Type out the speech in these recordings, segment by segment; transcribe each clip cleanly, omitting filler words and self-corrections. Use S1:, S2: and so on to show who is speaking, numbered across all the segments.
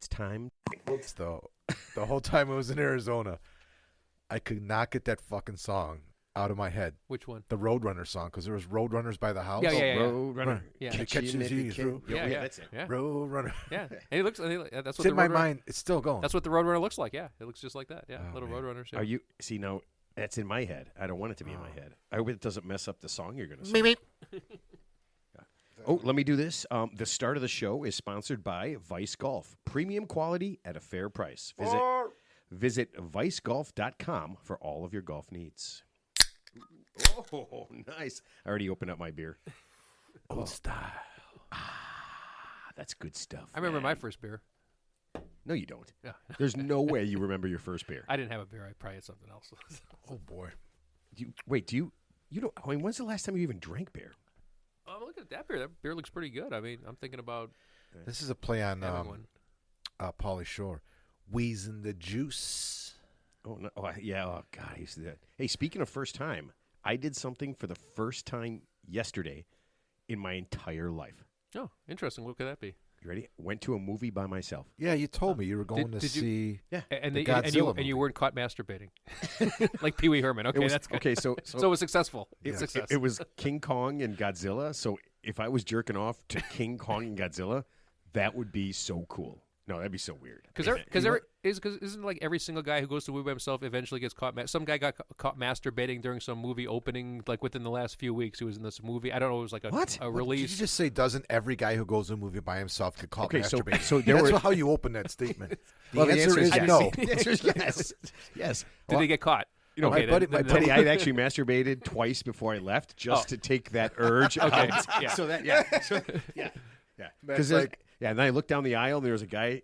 S1: It's time.
S2: The whole time I was in Arizona, I could not get that fucking song out of my head.
S3: Which one?
S2: The Roadrunner song, because there was Roadrunners by the house.
S3: Yeah.
S1: Roadrunner.
S3: Yeah.
S2: Catches you through.
S3: Yeah,
S1: that's it.
S3: Yeah.
S2: Roadrunner.
S3: Yeah. And it looks. That's what
S2: It's
S3: the
S2: in my
S3: Roadrunner-
S2: mind. It's still going.
S3: That's what the Roadrunner looks like. Yeah, it looks just like that. Yeah,
S2: Oh,
S3: little
S2: man.
S3: Roadrunners. Yeah.
S1: Are you see now? That's in my head. I don't want it to be in my head. I hope it doesn't mess up the song you're going to sing. Oh, let me do this. The start of the show is sponsored by Vice Golf. Premium quality at a fair price. Visit vicegolf.com for all of your golf needs. Oh, nice. I already opened up my beer.
S2: Old style.
S1: That's good stuff.
S3: I remember
S1: man.
S3: my first beer.
S1: No, you don't.
S3: Yeah.
S1: There's no way you remember your first beer.
S3: I didn't have a beer. I probably had something else.
S2: Oh boy.
S1: Do you don't? I mean, when's the last time you even drank beer?
S3: Oh, look at that beer. That beer looks pretty good. I mean, I'm thinking about
S2: This is a play on
S3: having one.
S2: Pauly Shore. Wheezing the juice.
S1: Oh no! Oh, yeah. Oh God, I used to do that. Hey, speaking of first time, I did something for the first time yesterday in my entire life.
S3: Oh, interesting. What could that be?
S1: You ready? Went to a movie by myself.
S2: Yeah, you told me you were going to
S3: did you-
S2: see.
S1: Yeah.
S3: And,
S2: The
S3: they, and you
S2: Godzilla movie.
S3: weren't caught masturbating, like Pee Wee Herman. Okay,
S1: It was,
S3: that's good.
S1: okay. So
S3: So it was successful.
S1: it,
S3: Success.
S1: it was King Kong and Godzilla. So if I was jerking off to King Kong and Godzilla, that would be so cool. No, that'd be so weird.
S3: Because isn't like every single guy who goes to a movie by himself eventually gets caught. Some guy got caught masturbating during some movie opening, like within the last few weeks. He was in this movie. I don't know. It was like
S1: What?
S3: a
S2: Did
S3: release.
S2: you just say doesn't every guy who goes to a movie by himself get caught
S1: Okay, so-
S2: masturbating?
S1: so there
S2: That's
S1: were-
S2: how you open that statement. The
S1: Well,
S2: answer is
S1: yes.
S2: no.
S1: The answer is yes. Yes.
S3: Did they get caught?
S1: You know,
S2: my buddy-
S1: Teddy, I actually masturbated twice before I left just to take that urge
S3: Okay,
S1: out.
S3: yeah.
S1: So that, yeah. So, yeah. Because and then I looked down the aisle, and there was a guy,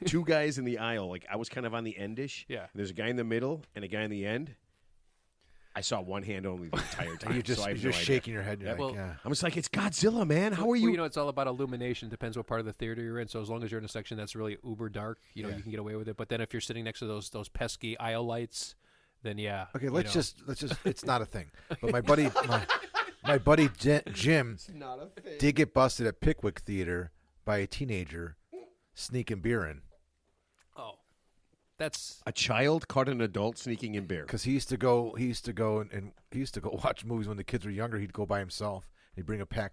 S1: two guys in the aisle. Like, I was kind of on the endish.
S3: Yeah.
S1: And there's a guy in the middle and a guy in the end. I saw one hand only the entire time.
S2: You're just,
S1: so I have
S2: you're
S1: no
S2: just
S1: idea.
S2: shaking your head. You're
S3: Well,
S2: like, yeah.
S1: I'm just like, it's Godzilla, man. How are
S3: Well,
S1: you?
S3: you know, it's all about illumination. Depends what part of the theater you're in. So as long as you're in a section that's really uber dark, you know, you can get away with it. But then if you're sitting next to those pesky aisle lights, then yeah.
S2: Okay,
S3: you
S2: let's
S3: know.
S2: just. It's not a thing. But my buddy, my buddy Jim, did get busted at Pickwick Theater by a teenager sneaking beer in.
S3: Oh, that's
S1: A child caught an adult sneaking in beer.
S2: Because he used to go and he used to go watch movies when the kids were younger. He'd go by himself. He'd bring a backpack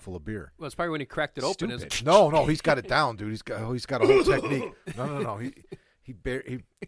S2: full of beer.
S3: well. It's probably when he cracked it open.
S1: Stupid.
S2: No, he's got it down, dude. He's got a whole technique. No.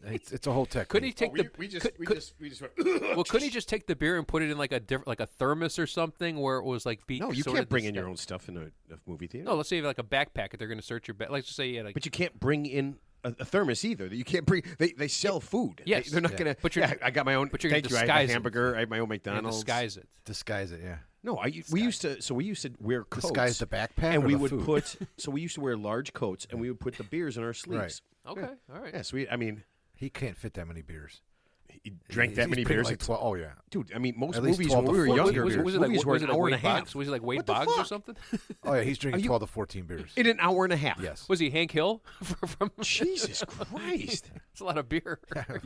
S2: It's a whole technique.
S3: Couldn't he take the?
S1: We just went.
S3: Well, couldn't he just take the beer and put it in like a thermos or something where it was like
S1: No, you can't bring in your own stuff in a movie theater.
S3: No, let's say you have like a backpack and they're going to search your bag. Let's just say you had like.
S1: But you can't bring in a thermos either. You can't bring. They sell food.
S3: Yes.
S1: They're not
S2: Yeah.
S1: going to.
S3: But you're-
S1: I got my own.
S3: but you're gonna
S1: thank you. I have
S3: disguise
S1: a
S3: it.
S1: hamburger. I have my own
S3: and
S1: McDonald's.
S3: disguise it.
S2: Disguise it, yeah.
S1: No, we used to. So we used to wear coats.
S2: Disguise the backpack,
S1: and
S2: or
S1: we
S2: the
S1: would
S2: food?
S1: put. So we used to wear large coats, and we would put the beers in our sleeves.
S3: Okay, all right.
S1: Yeah. So I mean,
S2: He can't fit that many beers.
S1: he drank that
S2: He's
S1: many
S2: pretty
S1: beers.
S2: Like 12, oh yeah.
S1: Dude, I mean, most
S2: At least
S1: movies
S2: 12
S1: when
S2: to
S1: we were
S2: 14
S1: younger,
S2: beers.
S3: Was it like
S1: movies were
S3: was
S1: an
S3: it like
S1: hour and a
S3: Wade
S1: half.
S3: Boggs? Was it like Wade
S1: What the
S3: Boggs or
S1: fuck?
S3: something?
S2: Oh yeah, he's drinking
S1: you-
S2: 12 to 14 beers.
S1: In an hour and a half.
S2: Yes.
S3: Was he Hank Hill from?
S1: Jesus Christ.
S3: It's a lot of beer.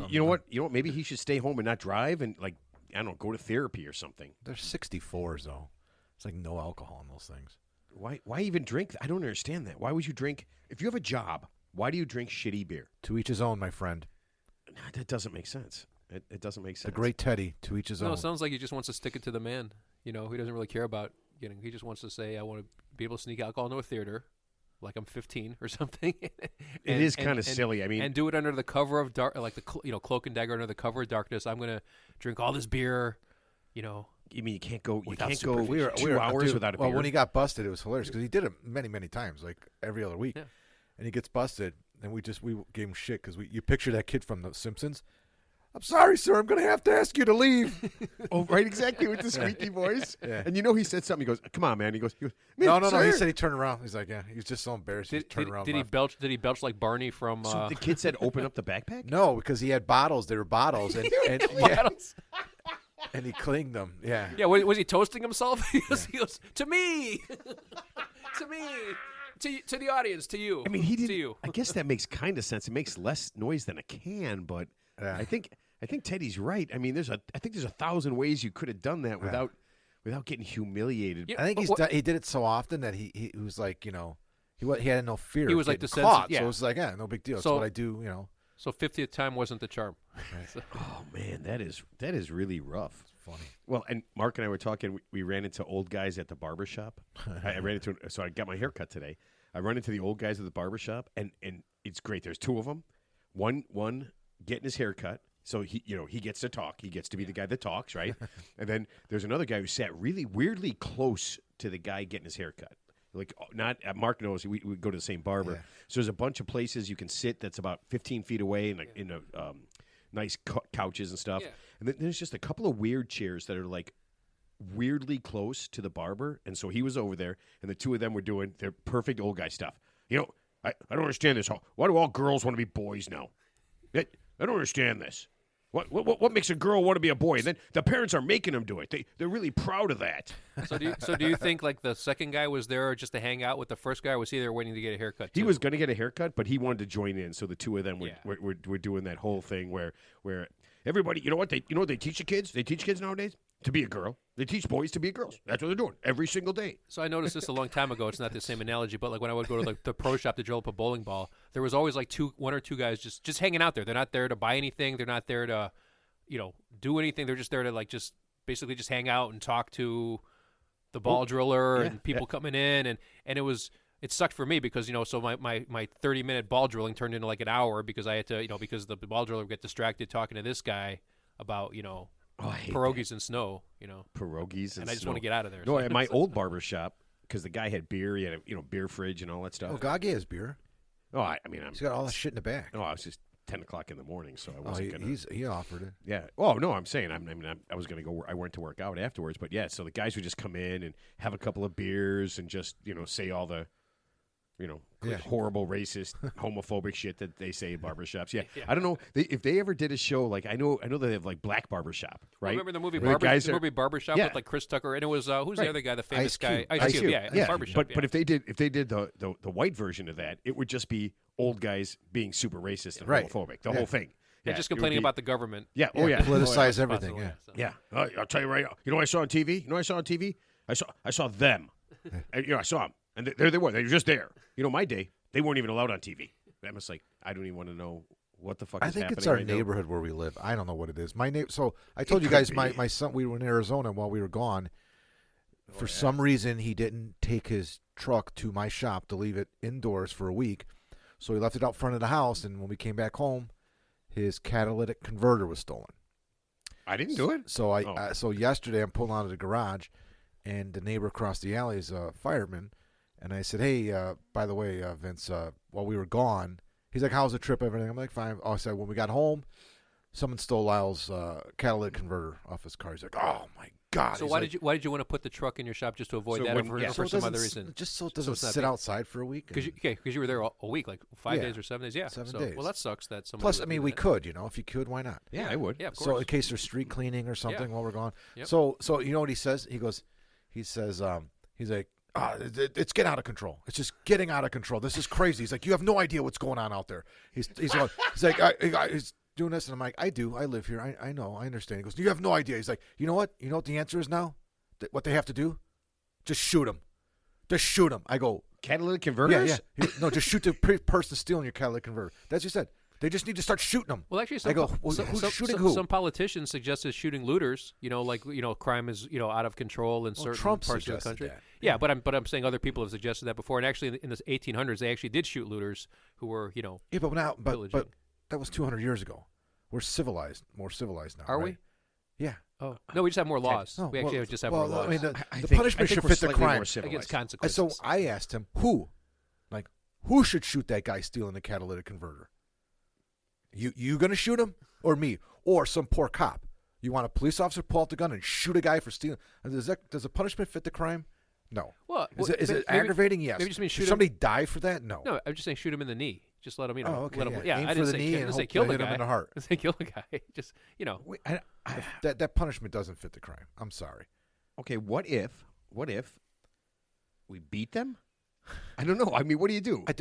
S1: You know what? Maybe he should stay home and not drive, and like I don't know, go to therapy or something.
S2: They're 64s though. It's like no alcohol in those things.
S1: Why even drink? I don't understand that. Why would you drink if you have a job? Why do you drink shitty beer?
S2: To each his own, my friend.
S1: Nah, that doesn't make sense. It doesn't make sense.
S2: The great Teddy. To each his
S3: No,
S2: own.
S3: it sounds like he just wants to stick it to the man. You know, he doesn't really care about getting. He just wants to say, "I want to be able to sneak alcohol into a theater, like I'm 15 or something."
S1: It is kind of silly. I mean,
S3: and do it under the cover of dark, like the cloak and dagger under the cover of darkness. I'm gonna drink all this beer. You know,
S1: you mean you can't go? You
S3: without
S1: can't go
S3: supervision.
S1: 2 hours
S2: dude,
S1: without a
S2: well,
S1: beer.
S2: when he got busted, it was hilarious because he did it many, many times, like every other week.
S3: Yeah.
S2: And he gets busted, and we gave him shit because you picture that kid from The Simpsons. I'm sorry, sir. I'm going to have to ask you to leave.
S1: Oh, right, exactly, with the squeaky voice.
S2: Yeah.
S1: And
S2: No.
S1: He said something. He goes, "Come on, man." He goes,
S2: No.
S1: sir."
S2: He said he turned around. He's like, yeah. He was just so embarrassed. He turned around.
S3: Did he
S2: left.
S3: belch? Did he belch like Barney from?
S1: So the kid said, "Open up the backpack."
S2: No, because he had bottles. They were bottles, and yeah,
S3: bottles?
S2: and he clinged them. Yeah.
S3: Yeah, was he toasting himself? He goes, to me, to me, to the audience, to you.
S1: I mean, he
S3: to
S1: didn't.
S3: you.
S1: I guess that makes kind of sense. It makes less noise than a can, but
S2: Yeah.
S1: I think Teddy's right. I mean, I think there's 1,000 ways you could have done that without getting humiliated.
S3: Yeah.
S2: I think
S3: But
S2: he did it so often that he was like, He had no fear.
S3: He
S2: of
S3: was like
S2: getting
S3: the
S2: caught,
S3: yeah.
S2: So it was like, no big deal. It's
S3: So-
S2: what I do.
S3: So 50th time wasn't the charm.
S1: Oh man, that is really rough.
S2: Funny.
S1: Well, and Mark and I were talking. We ran into old guys at the barber shop. I ran into. So I got my hair cut today. I run into the old guys at the barber shop, and it's great. There's two of them. One getting his hair cut. So he gets to talk. He gets to be the guy that talks, right? And then there's another guy who sat really weirdly close to the guy getting his hair cut. Like not Mark knows we go to the same barber.
S2: Yeah.
S1: So there's a bunch of places you can sit that's about 15 feet away in the nice couches and stuff.
S3: Yeah.
S1: And then there's just a couple of weird chairs that are like weirdly close to the barber. And so he was over there, and the two of them were doing their perfect old guy stuff. I don't understand this. Why do all girls want to be boys now? I don't understand this. What makes a girl want to be a boy? And then the parents are making them do it. They're really proud of that.
S3: So do you think like the second guy was there just to hang out with the first guy, or was he there waiting to get a haircut?
S1: He
S3: too?
S1: was going to get a haircut, but he wanted to join in. So the two of them were
S3: Yeah.
S1: were doing that whole thing where everybody, what they teach the kids? They teach kids nowadays to be a girl. They teach boys to be girls. That's what they're doing every single day.
S3: So I noticed this a long time ago. It's not the same analogy, but like when I would go to the pro shop to drill up a bowling ball, there was always like one or two guys just hanging out there. They're not there to buy anything. They're not there to do anything. They're just there to like just basically just hang out and talk to the ball driller and people coming in, and it sucked for me because so my 30-minute ball drilling turned into like an hour because I had to because the ball driller would get distracted talking to this guy about
S1: I hate
S3: pierogies and snow
S1: pierogies
S3: and I just want to get out of there.
S1: No, at my old barber shop, because the guy had beer, he had a beer fridge and all that stuff.
S2: Oh, Gage has beer.
S1: Oh, I mean,
S2: He's got all that shit in the back.
S1: No, I was just 10 o'clock in the morning, so I wasn't gonna.
S2: He offered it.
S1: Yeah. Oh no, I'm saying I was gonna go. I went to work out afterwards, but yeah. So the guys would just come in and have a couple of beers and just say all the horrible, racist, homophobic shit that they say in barbershops. Yeah. I don't know if they ever did a show like I know they have like Black Barbershop, right?
S3: Remember the movie
S1: Where
S3: Barbershop with like Chris Tucker, and it was who's the other guy, the famous
S2: Ice
S3: guy,
S2: Cube.
S3: Ice Cube, yeah, Barbershop.
S1: But if they did the white version of that, it would just be old guys being super racist and homophobic. The whole thing.
S3: Yeah, just complaining about the government.
S1: Yeah. Oh yeah.
S2: Politicize everything. Yeah.
S1: Yeah. I'll tell you right now. You know what I saw on TV? I saw them. And, I saw them. And there they were. They were just there. My day, they weren't even allowed on TV. I'm just like, I don't even want to know what the fuck is happening.
S2: I think it's our
S1: right
S2: neighborhood where we live. I don't know what it is. So I told you guys my son, we were in Arizona while we were gone. For some reason, he didn't take his truck to my shop to leave it indoors for a week. So he left it out front of the house, and when we came back home, his catalytic converter was stolen.
S1: I didn't do it.
S2: So so yesterday I'm pulling out of the garage, and the neighbor across the alley is a fireman, and I said, "Hey, by the way, Vince, while we were gone," he's like, "How's the trip? Everything?" I'm like, "Fine." Oh, I said, "When we got home, someone stole Lyle's catalytic converter off his car." He's like, "Oh my God!"
S3: So why did you want to put the truck in your shop just to avoid
S1: So
S3: that,
S1: when-
S3: or
S1: yeah.
S3: for some other reason?
S2: Just so it doesn't
S3: it's not
S2: sit
S3: big.
S2: outside for a week.
S3: Because you were there a week, like 5 days or 7 days. Yeah,
S2: 7
S3: so,
S2: days.
S3: Well, that sucks. That somebody.
S2: Plus,
S3: would
S2: I mean,
S3: do
S2: we
S3: that.
S2: could, if you could, why not?
S1: Yeah, I would.
S3: Yeah, of course.
S2: So in case there's street cleaning or something while we're gone.
S3: Yep.
S2: So you know what he says? He says, he's like, it's getting out of control. It's just getting out of control. This is crazy. He's like, you have no idea what's going on out there. He's like, he's doing this, and I'm like, I do. I live here. I know. I understand. He goes, you have no idea. He's like, you know what? You know what the answer is now? What they have to do? Just shoot him. Just shoot him. I go,
S1: Catalytic converters?
S2: yeah. No, just shoot the person stealing your catalytic converter. That's what he said. They just need to start shooting them.
S3: Well, actually,
S2: I go, who's shooting who?
S3: Some politicians suggested shooting looters. Crime is out of control in certain
S2: Trump
S3: parts of the
S2: suggested
S3: country.
S2: that.
S3: Yeah, but I'm saying other people have suggested that before. And actually, in the 1800s, they actually did shoot looters who were
S2: Yeah, but now,
S3: pillaging.
S2: but that was 200 years ago. We're civilized, more civilized now.
S3: Are
S2: right?
S3: we?
S2: Yeah.
S3: Oh no, we just have more laws.
S2: No,
S3: we actually
S2: well,
S3: just have
S2: well,
S3: more laws.
S2: I mean,
S1: I
S2: the
S1: think-
S2: punishment
S1: I think
S2: should
S1: we're
S2: fit the
S1: slightly
S2: crime.
S1: more civilized.
S3: against
S2: And
S3: consequences.
S2: so I asked him, who? Like, who should shoot that guy stealing the catalytic converter? You gonna shoot him or me or some poor cop? You want a police officer pull out the gun and shoot a guy for stealing? Does the punishment fit the crime? No.
S3: Well,
S2: Is it
S3: maybe-
S2: aggravating? Yes.
S3: maybe just mean shoot
S2: Should
S3: him-
S2: somebody die for that? No.
S3: No, I'm just saying shoot him in the knee. Just let him,
S2: Oh, okay.
S3: let him.
S2: Yeah.
S3: Yeah,
S2: Aim
S3: I
S2: for
S3: didn't
S2: the
S3: say,
S2: knee
S3: I
S2: and
S3: didn't say
S2: hope
S3: kill
S2: to
S3: the
S2: hit him
S3: guy.
S2: in the heart.
S3: I didn't say kill the guy. Just
S1: Wait,
S2: That punishment doesn't fit the crime. I'm sorry.
S1: okay, what if we beat them? I don't know. I mean, what do you do?
S2: I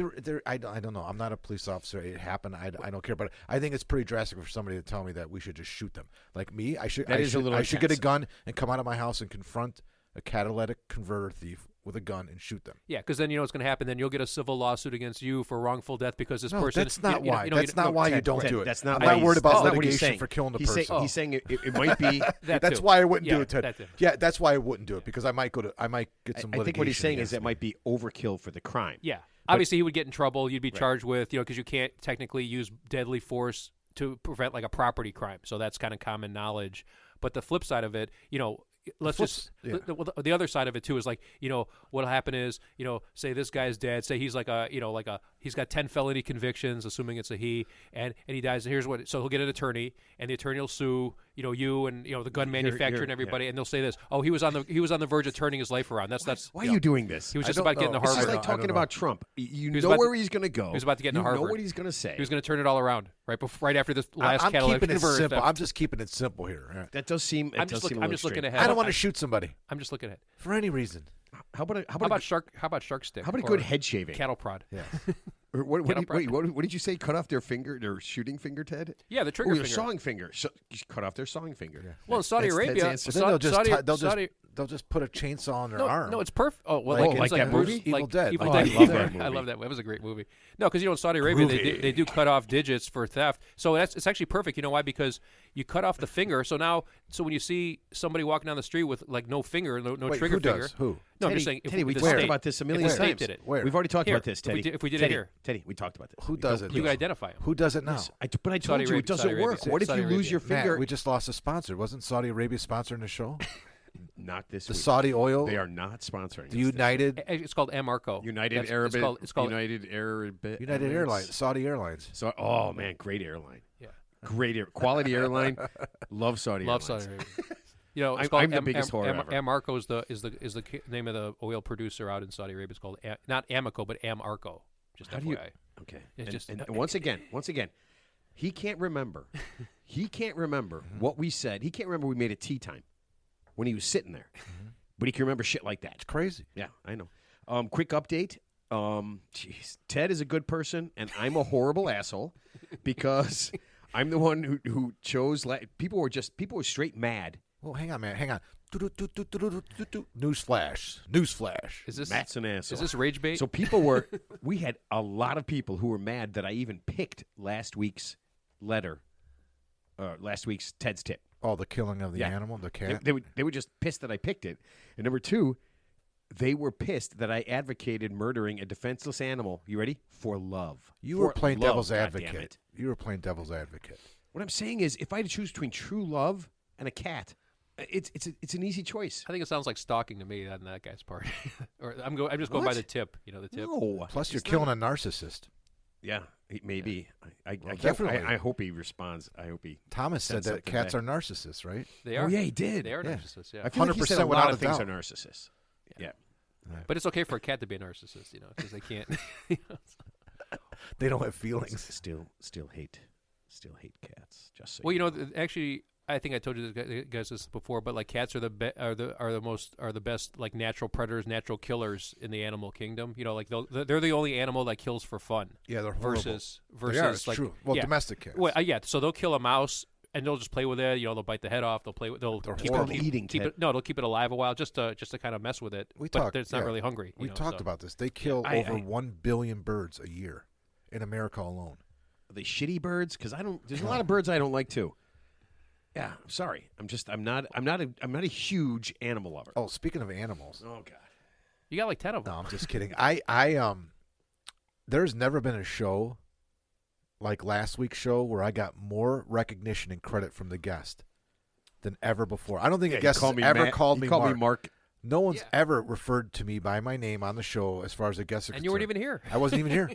S2: don't know. I'm not a police officer. It happened. I don't care. But I think it's pretty drastic for somebody to tell me that we should just shoot them. Like me, I should
S1: That is a little
S2: I should get a
S1: intense.
S2: gun and come out of my house and confront a catalytic converter thief with a gun and shoot them.
S3: Yeah, because then you know what's going to happen. Then you'll get a civil lawsuit against you for wrongful death because this
S2: No,
S3: person.
S2: that's not why.
S3: You know,
S2: That's not why you
S1: Ted,
S2: don't
S1: Ted,
S2: do it.
S1: That's not
S2: I'm
S1: why
S2: not worried
S1: he's-
S2: about
S1: that's not what he's
S2: litigation
S1: saying.
S2: for killing the
S1: He's
S2: person.
S1: He's saying it might be.
S3: That
S2: That's
S3: too.
S2: why I wouldn't do
S3: Yeah,
S2: it, Ted.
S3: that too.
S2: Yeah, that's why I wouldn't do it because I might get some
S1: I
S2: litigation.
S1: think what he's saying is
S2: against
S1: it
S2: me.
S1: might be overkill for the crime.
S3: Yeah. Obviously, he would get in trouble. You'd be charged with, because you can't technically use deadly force to prevent like a property crime. So that's kind of common knowledge. But the flip side of it, let's just the other side of it too is like, what'll happen is, say this guy's dead, say he's like he's got 10 felony convictions, assuming it's a he, and he dies. And so he'll get an attorney, and the attorney will sue, you and the gun manufacturer and everybody, and they'll say this, oh, he was on the verge of turning his life around. That's
S1: Why are you doing this?
S3: He was
S2: I
S3: just
S2: don't
S3: about getting to
S2: know.
S1: It's
S3: Harvard.
S1: just like
S2: I don't
S1: talking
S2: know.
S1: about Trump. You
S3: was
S1: know
S3: about
S1: where
S3: to-
S1: he's going to go.
S3: he was about to get into
S1: You know
S3: Harvard.
S1: what he's going to say.
S3: He was going to turn it all around right after this last
S2: I'm
S3: Cadillac
S2: keeping it
S3: converter
S2: simple.
S3: theft.
S2: I'm just keeping it simple here.
S1: That does seem.
S3: I'm just looking ahead.
S2: I don't want to shoot somebody
S3: I'm just looking ahead.
S2: for any reason.
S1: How about
S3: How about shark stick?
S1: how about a
S3: or
S1: good head shaving?
S3: cattle prod?
S2: Yeah.
S1: Or what,
S3: Get up
S1: wait, what did you say? Cut off their shooting finger, Ted?
S3: Yeah, the trigger
S1: Oh,
S3: finger.
S1: your sawing finger. You cut off their sawing finger.
S2: Yeah.
S3: Well, in Saudi
S1: That's
S3: Arabia,
S1: answer.
S2: Then
S3: Saudi,
S2: they'll just put a chainsaw on their
S3: no,
S2: arm.
S3: no, it's perfect. Oh, well,
S2: Like-
S3: it's
S1: like that
S3: Bruce-
S1: movie?
S2: Evil Dead.
S3: Evil
S1: Oh, I
S3: Dead.
S1: love that movie.
S3: I love that. That was a great movie. No, because in Saudi Arabia they do cut off digits for theft. So it's actually perfect. You know why? Because you cut off the finger. So when you see somebody walking down the street with like no finger, no
S2: Wait,
S3: trigger
S2: who
S3: finger.
S2: does? Who?
S3: No, I'm
S1: Teddy,
S3: just saying.
S1: Teddy, we
S3: the
S1: talked
S3: state-
S1: about this a
S3: if
S1: million
S3: the state
S1: times.
S3: did it.
S2: Where?
S1: We've already talked
S3: Here,
S1: about this,
S3: if we
S1: Teddy.
S3: did- if we did it
S1: Teddy,
S3: here.
S1: Teddy, we talked about this.
S2: Who does it?
S3: You can identify him.
S2: Who does it now?
S1: But I told
S3: Saudi
S1: you
S3: Arabia,
S1: it doesn't
S3: Saudi
S1: work.
S3: Arabia.
S1: What if
S3: Saudi
S1: you lose
S3: Arabia.
S1: your finger?
S2: Matt, we just lost a sponsor. Wasn't Saudi Arabia sponsoring the show?
S1: Not this
S2: The
S1: week.
S2: Saudi oil?
S1: They are not sponsoring
S2: The
S1: us.
S2: United
S3: It's called Amarco.
S1: United
S3: That's-
S1: Arab.
S3: It's called
S1: United Arab.
S2: United Airlines, Saudi Airlines.
S1: So, oh man, great airline.
S3: Yeah.
S1: Great quality airline. Love Saudi
S3: Love
S1: Airlines.
S3: Saudi Arabia. It's
S1: I'm
S3: called
S1: the biggest whore ever.
S3: Amarco is the name of the oil producer out in Saudi Arabia. It's called not Amoco, but Amarco. Just
S1: How do
S3: FYI.
S1: you? Okay.
S3: It's
S1: And,
S3: just-
S1: and once again, he can't remember. He can't remember what we said. He can't remember we made a tea time when he was sitting there. But he can remember shit like that.
S2: It's crazy.
S1: Yeah, I know. Quick update. Jeez, Ted is a good person, and I'm a horrible asshole because I'm the one who chose. People were straight mad.
S2: Well, hang on, man. Hang on. Newsflash.
S3: Is this
S1: Matt's an asshole.
S3: is this rage bait?
S1: So we had a lot of people who were mad that I even picked last week's Ted's tip.
S2: Oh, the killing of the
S1: Yeah.
S2: animal, the cat.
S1: They were just pissed that I picked it. And number two, they were pissed that I advocated murdering a defenseless animal. You ready? For love.
S2: You
S1: For
S2: were playing
S1: love,
S2: devil's
S1: goddammit.
S2: advocate. You were playing devil's advocate.
S1: What I'm saying is, if I had to choose between true love and a cat, it's an easy choice.
S3: I think it sounds like stalking to me on that guy's part. Or I'm just going by
S1: What?
S3: the tip. The tip.
S1: No.
S2: Plus, you're
S1: it's
S2: killing
S1: not.
S2: a narcissist.
S1: Yeah, maybe. I can't-
S2: definitely.
S1: I hope he responds. I hope he.
S2: Thomas said
S1: Said
S2: that
S1: something
S2: cats
S1: back.
S2: are narcissists, right?
S3: They
S1: Oh
S3: are.
S1: yeah, he did.
S3: They are
S2: Yeah.
S3: narcissists. Yeah.
S1: I feel like he said a
S2: 100%
S1: lot
S2: without
S1: of
S2: a
S1: things are
S2: doubt.
S1: narcissists. Yeah.
S3: But it's okay for a cat to be a narcissist, because they can't.
S2: They don't have feelings.
S1: Still hate cats. Just so
S3: Well, actually, I think I told you guys this before, but like cats are the best like natural predators, natural killers in the animal kingdom. Like they're the only animal that kills for fun.
S2: Yeah, they're horrible.
S3: Versus
S2: They are, it's
S3: like
S2: true. Well,
S3: yeah.
S2: domestic cats.
S3: Well, yeah. So they'll kill a mouse and they'll just play with it. They'll bite the head off. They'll play with. They'll
S2: They're
S3: keep
S2: horrible.
S3: it,
S1: Eating,
S3: keep
S1: Ted.
S3: it. No, they'll keep it alive a while just to kind of mess with it.
S2: We
S3: but
S2: talked.
S3: it's not really hungry.
S2: We talked about this. They kill
S1: I-
S2: over
S1: I-
S2: 1 billion birds a year in America alone.
S1: Are they shitty birds? Because I don't. There's a lot of birds I don't like too. Yeah, I'm sorry. I'm not a huge animal lover.
S2: Oh, speaking of animals,
S1: Oh God.
S3: You got like 10 of them.
S2: no, I'm just kidding. There's never been a show like last week's show where I got more recognition and credit from the guest than ever before. I don't think a guest has ever called me Mark. No one's ever referred to me by my name on the show as far as the guests are
S3: And you weren't even
S2: concerned.
S3: here.
S2: I wasn't even here.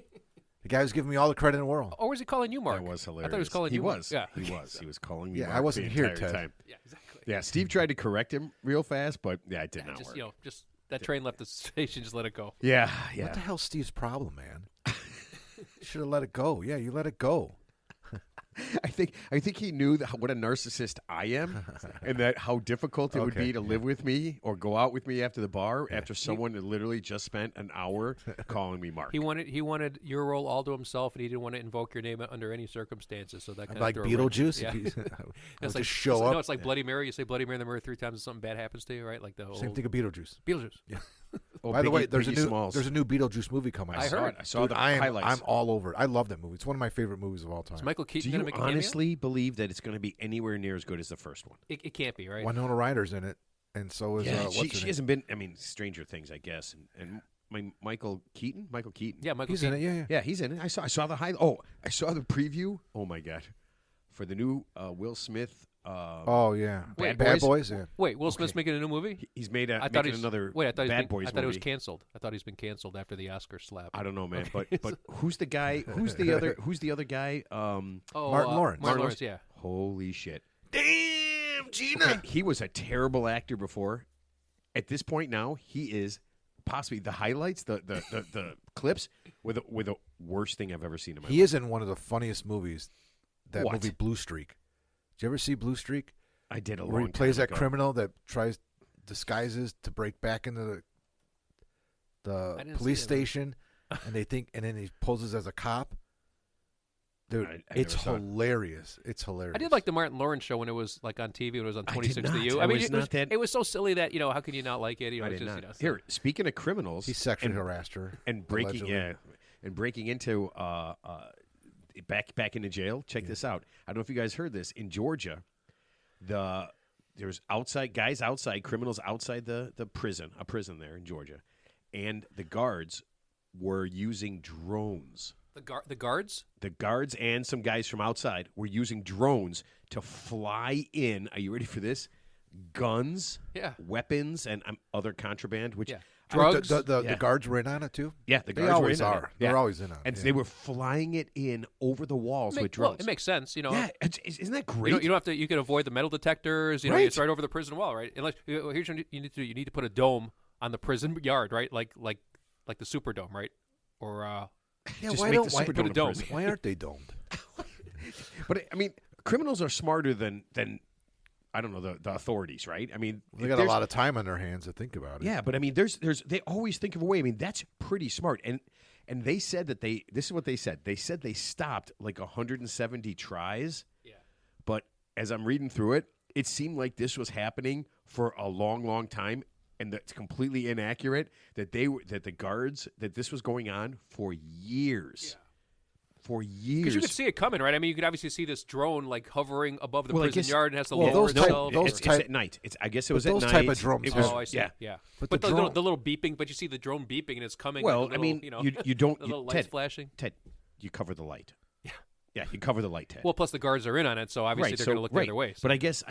S2: The guy was giving me all the credit in the world.
S3: Or was he calling you Mark?
S1: That was hilarious.
S3: I thought he was calling you Mark. Yeah.
S1: He was. He was calling me.
S2: Yeah,
S1: Mark
S2: I wasn't
S1: the
S2: here,
S1: entire
S2: Ted.
S1: time.
S3: Yeah, exactly.
S1: Yeah, Steve tried to correct him real fast, but it did not
S3: Just
S1: work.
S3: just that train left the station. Just let it go.
S1: Yeah,
S2: What the hell's Steve's problem, man? Should have let it go. Yeah, you let it go.
S1: I think he knew what a narcissist I am, and that how difficult it would
S2: Okay,
S1: be to live with me or go out with me after the bar after someone had literally just spent an hour calling me Mark.
S3: He wanted your role all to himself, and he didn't want to invoke your name under any circumstances. So that kind
S2: Like
S3: of threw a wrench.
S2: Beetlejuice.
S3: Yeah.
S2: If you, I would
S3: It's
S2: just show
S3: No,
S2: up.
S3: it's like Bloody Mary. You say Bloody Mary in the mirror 3 times, and something bad happens to you, right? Like the whole
S2: Same thing of Beetlejuice.
S3: Beetlejuice.
S2: Yeah.
S1: Oh,
S2: By the way, there's
S1: Biggie Smalls.
S2: a new Beetlejuice movie coming.
S3: I heard.
S1: I saw
S2: Dude,
S1: the
S2: I'm
S1: highlights.
S2: all over it. I love that movie. It's one of my favorite movies of all time.
S3: Is Michael Keaton
S1: Do
S3: going to
S1: you
S3: make a cameo?
S1: honestly believe that it's going to be anywhere near as good as the first one?
S3: It can't be, right?
S2: Winona Ryder's in it, and so is
S1: Yeah,
S2: what's
S1: she
S2: her name?
S1: hasn't been. I mean, Stranger Things, I guess, and Michael Keaton.
S3: Yeah, Michael
S2: He's
S3: Keaton.
S2: in it. Yeah.
S1: Yeah, he's in it. I saw the highlight. Oh, I saw the preview. Oh my god, for the new Will Smith.
S2: Oh yeah.
S1: Bad
S2: Bad
S1: Boys?
S2: Boys. Yeah.
S3: Wait, Will Smith's making a new movie?
S1: He's made
S3: I thought
S1: making another
S3: Wait, I thought
S1: Bad Boys
S3: I thought it was
S1: movie.
S3: canceled. I thought he's been canceled after the Oscar slap.
S1: I don't know, man, but who's the guy? Who's the other guy?
S2: Martin Lawrence.
S3: Martin
S1: Lawrence.
S3: Lawrence, yeah.
S1: Holy shit!
S2: Damn, Gina.
S1: Okay, he was a terrible actor before. At this point now, he is possibly the highlights, the clips were the worst thing I've ever seen in my life.
S2: He is in one of the funniest movies. That
S1: What?
S2: movie Blue Streak. Did you ever see Blue Streak?
S1: I did a long
S2: Where he
S1: time
S2: plays that
S1: ago.
S2: criminal that tries disguises to break back into
S3: I
S2: the
S3: didn't
S2: police
S3: see that movie.
S2: station, and then he poses as a cop. Dude,
S1: I
S2: it's
S1: never saw it.
S2: hilarious. It's hilarious.
S3: I did like the Martin Lawrence show when it was like on TV when it was on
S1: I did
S3: 26 to
S1: not.
S3: You.
S1: I
S3: mean,
S1: was
S3: it
S1: not
S3: was
S1: that-
S3: it was so silly that how can you not like it?
S1: I
S3: It's
S1: did
S3: just,
S1: not.
S3: so-
S1: Here, speaking of criminals,
S2: He sexually harassed her
S1: and breaking,
S2: allegedly.
S1: and breaking into back into jail. Check this out. I don't know if you guys heard this in Georgia. There's guys outside, criminals outside the prison, a prison there in Georgia, and the guards were using drones.
S3: The guards?
S1: The guards and some guys from outside were using drones to fly in. Are you ready for this? Guns,
S3: Yeah.
S1: weapons, and other contraband. Which
S3: Yeah.
S2: Drugs.
S3: Drugs?
S2: The
S1: Yeah.
S2: guards were in on it too.
S1: Yeah, the
S2: They
S1: guards
S2: always
S1: were in on
S2: are.
S1: it.
S2: They're
S1: Yeah.
S2: always in on it.
S1: And
S2: yeah.
S1: they were flying it in over the walls with drones.
S3: Well, it makes sense.
S1: Yeah, isn't that
S3: You
S1: great?
S3: don't have to. You can avoid the metal detectors.
S1: Right.
S3: It's right over the prison wall, right? Unless here's what you need to do. You need to put a dome on the prison yard, right? Like the Superdome, right? Or
S2: Yeah,
S1: Just
S2: why
S1: make
S2: don't
S1: the
S2: why,
S1: Superdome
S3: put a
S1: a
S3: dome.
S1: prison.
S2: why aren't they domed?
S1: But I mean, criminals are smarter than I don't know the authorities, right? I mean,
S2: They got a lot of time on their hands to think about it.
S1: Yeah, but I mean, there's they always think of a way. I mean, that's pretty smart. And they said that this is what they said. They said they stopped like 170 tries.
S3: Yeah.
S1: But as I'm reading through it, it seemed like this was happening for a long, long time, and that's completely inaccurate. That the guards that this was going on for years. For years.
S3: because you could see it coming, right? I mean, you could obviously see this drone like hovering above the
S1: Well, I
S3: prison
S1: guess-
S3: yard and has to
S2: well,
S3: lower
S2: those type-
S3: itself.
S2: those
S1: it's
S2: type-
S1: at night. I guess it
S2: but
S1: was at
S2: those
S1: night.
S2: type of drones
S1: It
S2: have-
S1: was,
S3: Oh, I see.
S1: Yeah.
S3: Yeah.
S2: But
S3: But
S2: the
S3: the
S2: drone-
S3: little beeping, but you see the drone beeping and it's coming.
S1: Well,
S3: with the
S1: I mean,
S3: little,
S1: you don't.
S3: the little lights
S1: Ted,
S3: flashing.
S1: Ted, you cover the light. Yeah, you cover the light, Ted.
S3: Well, plus the guards are in on it, so obviously
S1: right,
S3: they're
S1: so,
S3: going to look
S1: right.
S3: the other way. So.
S1: But I guess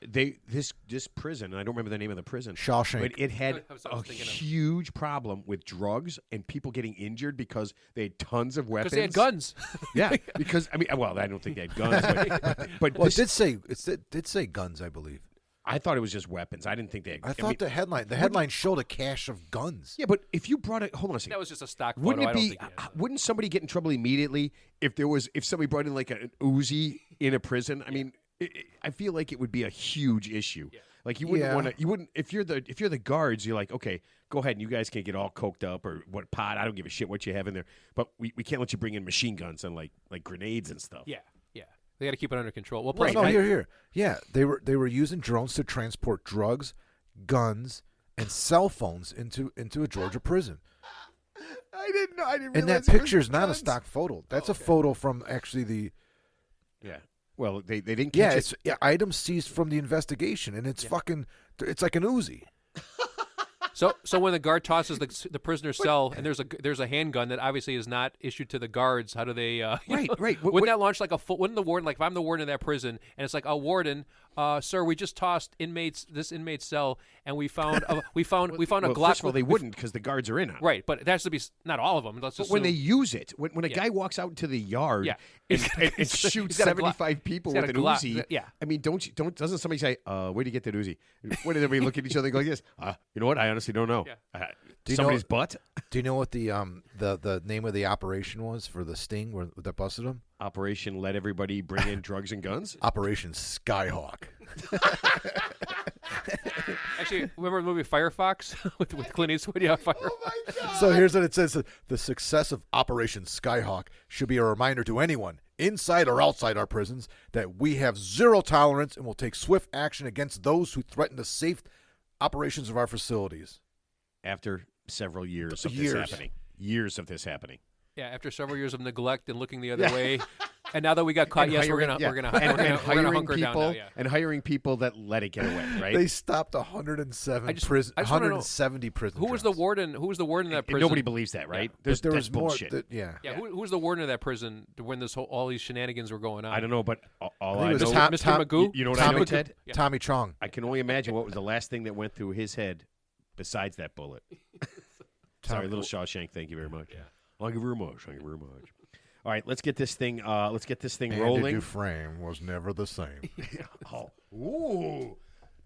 S1: this prison, and I don't remember the name of the prison.
S2: Shawshank.
S1: But it had
S3: I was
S1: a
S3: thinking of-
S1: huge problem with drugs and people getting injured because they had tons of weapons.
S3: Because they had guns.
S1: Yeah, because I mean, well, I don't think they had guns, but
S2: Well,
S1: this-
S2: it did say guns, I believe.
S1: I thought it was just weapons. I didn't think they had.
S2: I thought
S1: mean,
S2: the headline showed a cache of guns.
S1: yeah, but if you brought it, hold on a second.
S3: That was just a stock photo.
S1: Wouldn't
S3: I
S1: it
S3: don't
S1: be?
S3: think he had that.
S1: Wouldn't somebody get in trouble immediately if somebody brought in like an Uzi in a prison? I mean, I feel like it would be a huge issue.
S3: Yeah.
S1: Like you wouldn't
S2: Yeah.
S1: want to. You wouldn't if you're the guards. You're like, okay, go ahead and you guys can get all coked up or what pot. I don't give a shit what you have in there, but we can't let you bring in machine guns and like grenades and stuff.
S3: Yeah. They got to keep it under control. Well,
S1: Right.
S3: plus,
S2: No, here. Yeah, they were using drones to transport drugs, guns, and cell phones into a Georgia prison.
S1: I didn't know. I didn't.
S2: And that
S1: realize it was
S2: picture is not a
S1: guns.
S2: stock photo. That's a photo from actually the
S1: Yeah. Well, they didn't.
S2: yeah,
S1: Catch
S2: it's items seized from the investigation, and it's fucking. It's like an Uzi.
S3: So when the guard tosses the prisoner's cell and there's a handgun that obviously is not issued to the guards, how do they?
S1: Right.
S3: Wouldn't that launch like wouldn't the warden, like if I'm the warden of that prison and it's like, oh, warden, sir, we just tossed this inmate's cell and we found a
S1: well,
S3: Glock.
S1: First of all, they wouldn't because the guards are in on it.
S3: Right, but it has to be not all of them. Let's
S1: But
S3: just
S1: when they use it, when a
S3: Yeah.
S1: guy walks out into the yard
S3: Yeah.
S1: and
S3: He's
S1: shoots
S3: got a Glock.
S1: 75 people
S3: He's got
S1: with
S3: a
S1: an
S3: Glock.
S1: Uzi,
S3: Yeah.
S1: I mean, doesn't somebody say, where'd you get that Uzi? When did everybody look at each other and go like this? You know what? I honestly don't know.
S3: Yeah.
S2: Do you
S1: Somebody's
S2: know-
S1: butt?
S2: Do you know what the name of the operation was for the sting that busted him?
S1: Operation Let Everybody Bring in Drugs and Guns?
S2: Operation Skyhawk.
S3: actually remember the movie Firefox with Clint Eastwood? Yeah, Fire.
S2: So here's what it says: the success of Operation Skyhawk should be a reminder to anyone, inside or outside our prisons, that we have zero tolerance and will take swift action against those who threaten the safe operations of our facilities.
S1: After several years of
S2: Years.
S1: this happening. Years of this happening.
S3: Yeah, after several years of neglect and looking the other way, and now that we got caught,
S1: And
S3: yes,
S1: hiring-
S3: we're
S1: yeah.
S3: gonna
S1: and
S3: we're gonna
S1: hiring
S3: hunker down
S1: people
S3: now. Yeah.
S1: and hiring people that let it get away. Right.
S2: They stopped 107
S3: I just
S2: prison,
S3: wanna know,
S2: 170 prison.
S3: Who was the warden? Who was the warden of that
S1: And
S3: prison?
S1: nobody believes that, right?
S2: But there
S1: that's
S2: was more.
S1: bullshit.
S2: Yeah.
S3: Yeah, who was the warden of that prison when all these shenanigans were going on?
S1: I don't know, but all
S2: I
S1: I
S2: think it
S1: know,
S2: was
S3: Mr. Magoo.
S1: you know what
S2: Tommy
S1: I know,
S2: Magoo.
S1: Ted?
S3: Yeah.
S2: Tommy Chong.
S1: I can only imagine what was the last thing that went through his head besides that bullet. Sorry, little Shawshank. Thank you very much.
S3: Yeah.
S1: Thank you very much. Thank you very much. All right, let's get this thing.
S2: Andy
S1: Rolling.
S2: Dufresne was never the same.
S1: Oh, ooh,